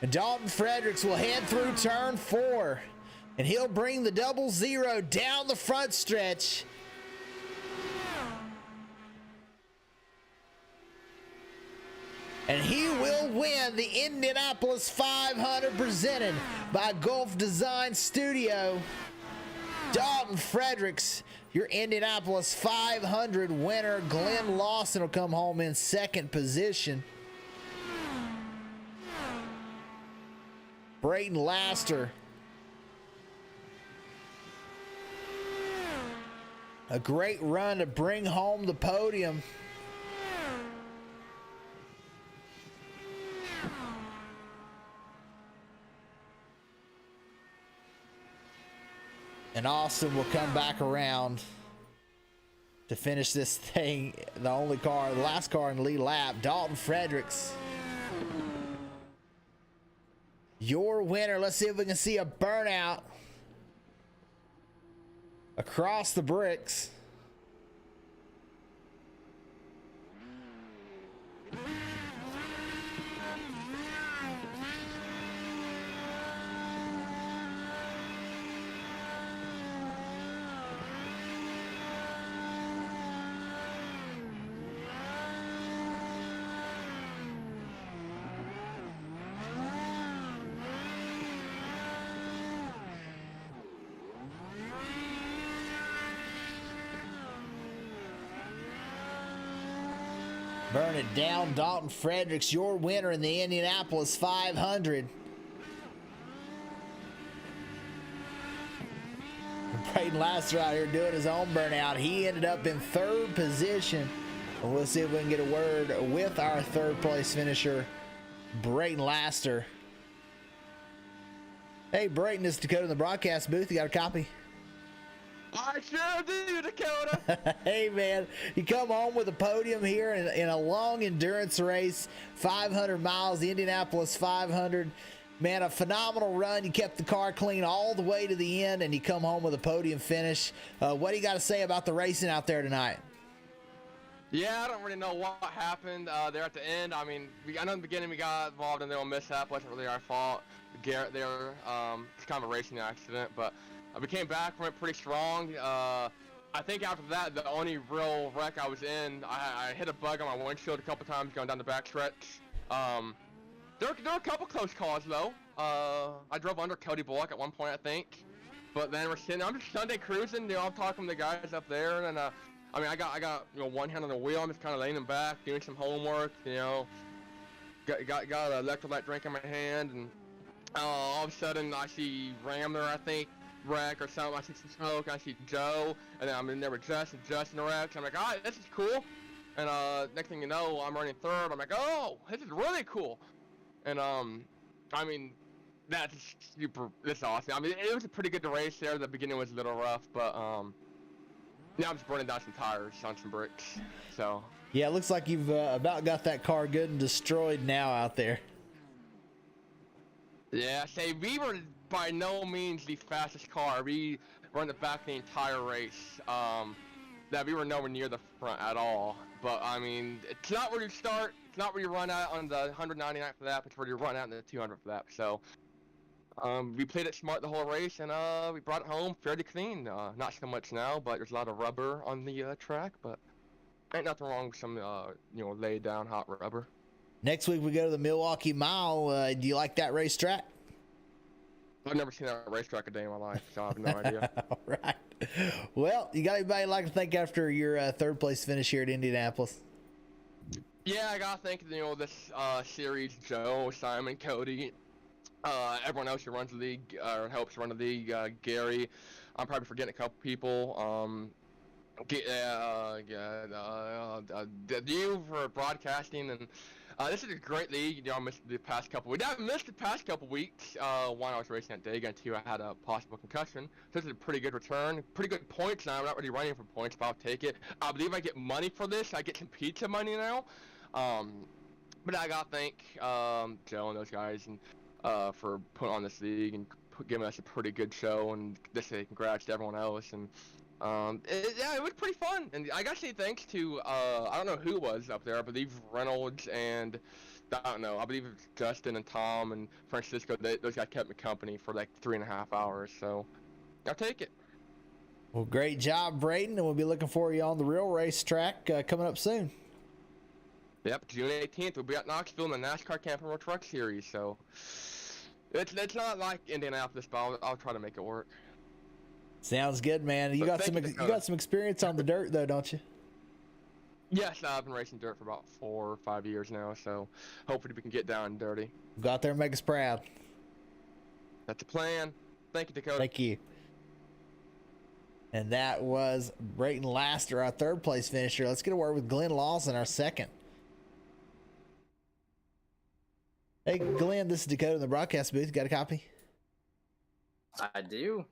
And Dalton Fredericks will head through turn 4, and he'll bring the 0-0 down the front stretch. And he will win the Indianapolis 500 presented by Gulf Design Studio. Dalton Fredericks, your Indianapolis 500 winner. Glenn Lawson will come home in 2nd position. Brayton Laster, a great run to bring home the podium. And Austin will come back around to finish this thing. The last car in the lead lap, Dalton Fredericks, your winner. Let's see if we can see a burnout across the bricks. Burn it down, Dalton Fredericks, your winner in the Indianapolis 500. Brayton Laster out here doing his own burnout. He ended up in 3rd position. We'll see if we can get a word with our 3rd place finisher, Brayton Laster. Hey, Brayton, this is Dakota in the broadcast booth. You got a copy? I sure do, Dakota. Hey, man, you come home with a podium here in a long endurance race, 500 miles, the Indianapolis 500. Man, a phenomenal run. You kept the car clean all the way to the end, and you come home with a podium finish. What do you got to say about the racing out there tonight? Yeah, I don't really know what happened there at the end. I mean, I know in the beginning we got involved in their own mishap. Wasn't really our fault. Garrett there, it's kind of a racing accident, but we came back, went pretty strong. I think after that, the only real wreck I was in, I hit a bug on my windshield a couple times going down the backstretch. There were a couple close calls though. I drove under Cody Bullock at one point, I think. But then I'm just Sunday cruising, I'm talking to the guys up there, and I mean, I got one hand on the wheel. I'm just kind of laying back, doing some homework. Got an electrolyte drink in my hand, and all of a sudden I see Rambler, I think, wreck or something. I see some smoke. I see Joe, and then I'm in there with Justin wreck. I'm like, all right, this is cool. And next thing you know, I'm running third. I'm like, oh, this is really cool. And I mean, that's that's awesome. I mean, it was a pretty good race there. The beginning was a little rough, but now I'm just burning down some tires on some bricks. So Yeah, it looks like you've about got that car good and destroyed now out there. yeah, say we were by no means the fastest car. We were in the back the entire race. That we were nowhere near the front at all. But I mean, it's not where you start. It's not where you run out on the 199th lap. It's where you run out in the 200th lap. So we played it smart the whole race, and we brought it home fairly clean. Not so much now, but there's a lot of rubber on the track. But ain't nothing wrong with some laid down hot rubber. Next week we go to the Milwaukee Mile. Do you like that racetrack? I've never seen that racetrack a day in my life, so I have no idea. All right. Well, you got anybody you'd like to thank after your third place finish here at Indianapolis? Yeah, I gotta thank this series, Joe, Simon, Cody, everyone else who runs the league or helps run the league. Gary, I'm probably forgetting a couple people. You for broadcasting, and this is a great league. I missed the past couple weeks. I missed the past couple weeks. One, I was racing at Dega, and two, I had a possible concussion. So this is a pretty good return. Pretty good points now. I'm not really running for points, but I'll take it. I believe I get money for this. I get some pizza money now. But I gotta thank Joe and those guys and for putting on this league and giving us a pretty good show. And just say congrats to everyone else. And it was pretty fun, and I gotta say thanks to I don't know who was up there. I believe Reynolds and I believe it was Justin and Tom and Francisco. Those guys kept me company for like 3.5 hours, so I'll take it. Well, great job, Braden, and we'll be looking for you on the real racetrack coming up soon. Yep, June 18th we'll be at Knoxville in the NASCAR Camping World Truck Series. So it's not like Indianapolis, but I'll try to make it work. Sounds good, man. You got some experience on the dirt, though, don't you? Yes, I've been racing dirt for about 4 or 5 years now, so hopefully we can get down and dirty. Go out there and make us proud. That's the plan. Thank you, Dakota. Thank you. And that was Brayton Laster, our third place finisher. Let's get a word with Glenn Lawson, our second. Hey, Glenn, this is Dakota in the broadcast booth. Got a copy? I do.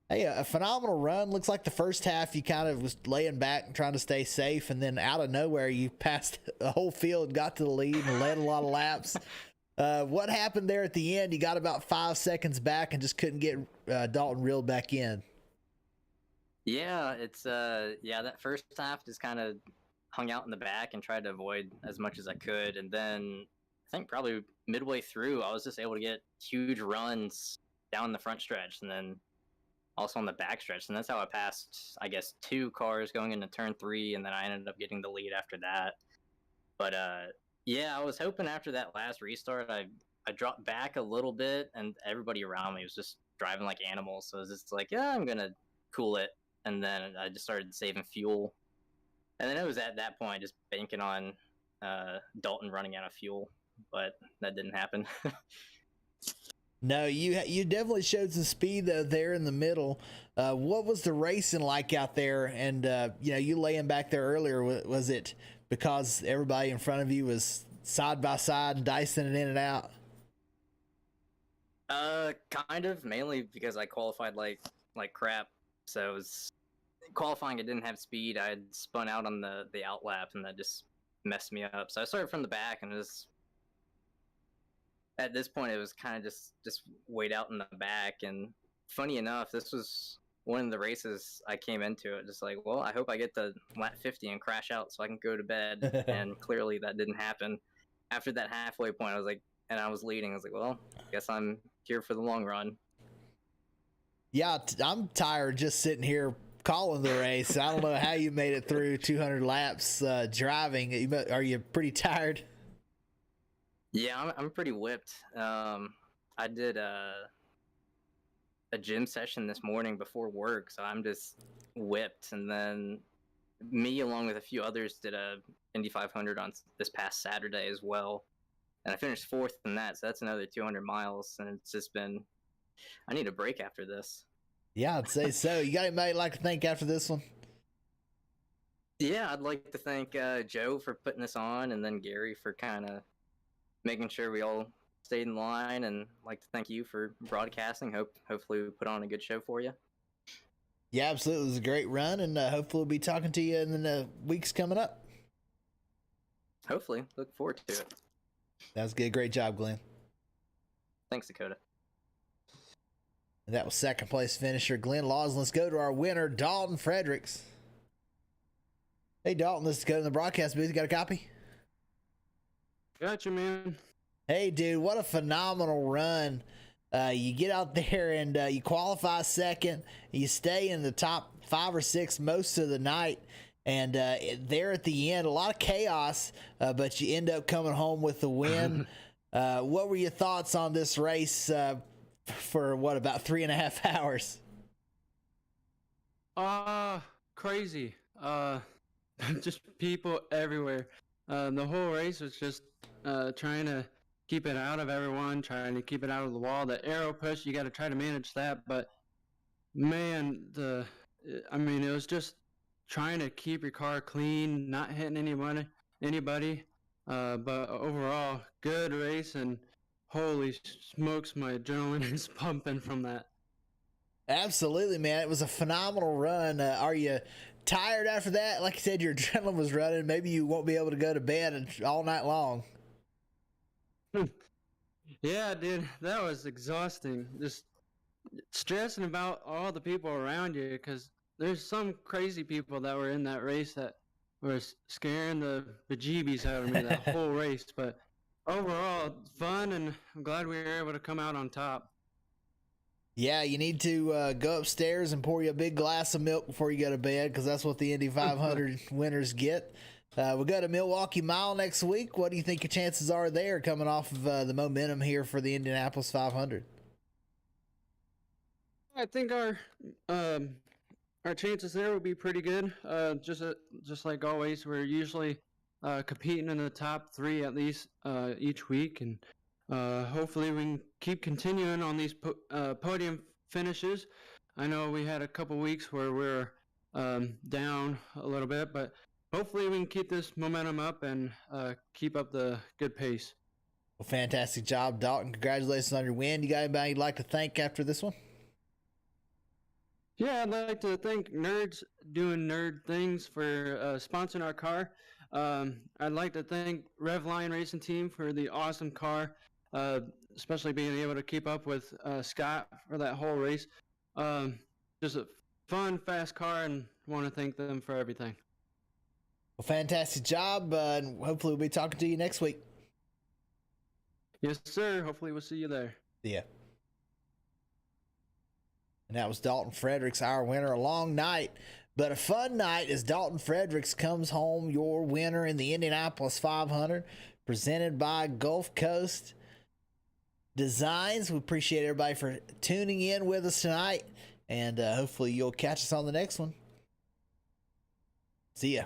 Hey, a phenomenal run. Looks like the first half you kind of was laying back and trying to stay safe, and then out of nowhere you passed the whole field, got to the lead, and led a lot of laps. What happened there at the end? You got about 5 seconds back and just couldn't get Dalton reeled back in. Yeah, it's that first half just kind of hung out in the back and tried to avoid as much as I could, and then I think probably midway through I was just able to get huge runs down the front stretch, and then also on the back stretch, and that's how I passed, I guess, 2 cars going into turn 3, and then I ended up getting the lead after that. But I was hoping after that last restart I dropped back a little bit, and everybody around me was just driving like animals, so it was just like, yeah, I'm gonna cool it. And then I just started saving fuel, and then it was at that point just banking on Dalton running out of fuel, but that didn't happen. No, you definitely showed some speed though there in the middle. What was the racing like out there? And you laying back there earlier, was it because everybody in front of you was side by side and dicing it in and out? Kind of, mainly because I qualified like crap. So it was qualifying. I didn't have speed. I had spun out on the out lap, and that just messed me up. So I started from the back, and at this point, it was kind of just wait out in the back. And funny enough, this was one of the races I came into it just like, well, I hope I get to lap 50 and crash out so I can go to bed. And clearly that didn't happen. After that halfway point, I was like, and I was leading. I was like, well, I guess I'm here for the long run. Yeah, I'm tired just sitting here calling the race. I don't know how you made it through 200 laps driving. Are you pretty tired? Yeah, I'm pretty whipped. I did a gym session this morning before work, so I'm just whipped. And then me, along with a few others, did a Indy 500 on this past Saturday as well, and I finished fourth in that. So that's another 200 miles, and it's just been. I need a break after this. Yeah, I'd say so. You got anybody you'd like to thank after this one? Yeah, I'd like to thank Joe for putting this on, and then Gary for kind of making sure we all stayed in line, and I'd like to thank you for broadcasting. Hopefully we put on a good show for you. Yeah, absolutely. It was a great run, and hopefully we'll be talking to you in the weeks coming up. Hopefully. Look forward to it. That was good. Great job, Glenn. Thanks, Dakota. And that was second place finisher Glenn Lawson. Let's go to our winner, Dalton Fredericks. Hey, Dalton, let's go to the broadcast booth. You got a copy? Gotcha, man. Hey, dude, what a phenomenal run. You get out there and you qualify second. You stay in the top 5 or 6 most of the night. And there at the end, a lot of chaos, but you end up coming home with the win. What were your thoughts on this race for, about 3.5 hours? Crazy. Just people everywhere. The whole race was just trying to keep it out of everyone, trying to keep it out of the wall. The arrow push, you got to try to manage that. But man, it was just trying to keep your car clean, not hitting anybody. But overall, good race, and holy smokes, my adrenaline is pumping from that. Absolutely, man. It was a phenomenal run. Are you tired after that? Like you said, your adrenaline was running. Maybe you won't be able to go to bed all night long. Yeah, dude, that was exhausting. Just stressing about all the people around you, because there's some crazy people that were in that race that were scaring the bejeebies out of me that whole race. But overall, fun, and I'm glad we were able to come out on top. Yeah, you need to go upstairs and pour you a big glass of milk before you go to bed, because that's what the Indy 500 winners get. We'll go to Milwaukee Mile next week. What do you think your chances are there, coming off of the momentum here for the Indianapolis 500? I think our chances there will be pretty good. Just like always, we're usually competing in the top 3 at least each week, and hopefully we can keep continuing on these podium finishes. I know we had a couple weeks where we're down a little bit, but hopefully we can keep this momentum up and keep up the good pace. Well, fantastic job, Dalton. Congratulations on your win. You got anybody you'd like to thank after this one? Yeah, I'd like to thank Nerds Doing Nerd Things for sponsoring our car. I'd like to thank Revline Racing Team for the awesome car, especially being able to keep up with Scott for that whole race. Just a fun, fast car, and want to thank them for everything. Well, fantastic job, and hopefully we'll be talking to you next week. Yes, sir. Hopefully we'll see you there. Yeah. And that was Dalton Fredericks, our winner. A long night, but a fun night as Dalton Fredericks comes home your winner in the Indianapolis 500, presented by Gulf Coast Designs. We appreciate everybody for tuning in with us tonight, and hopefully you'll catch us on the next one. See ya.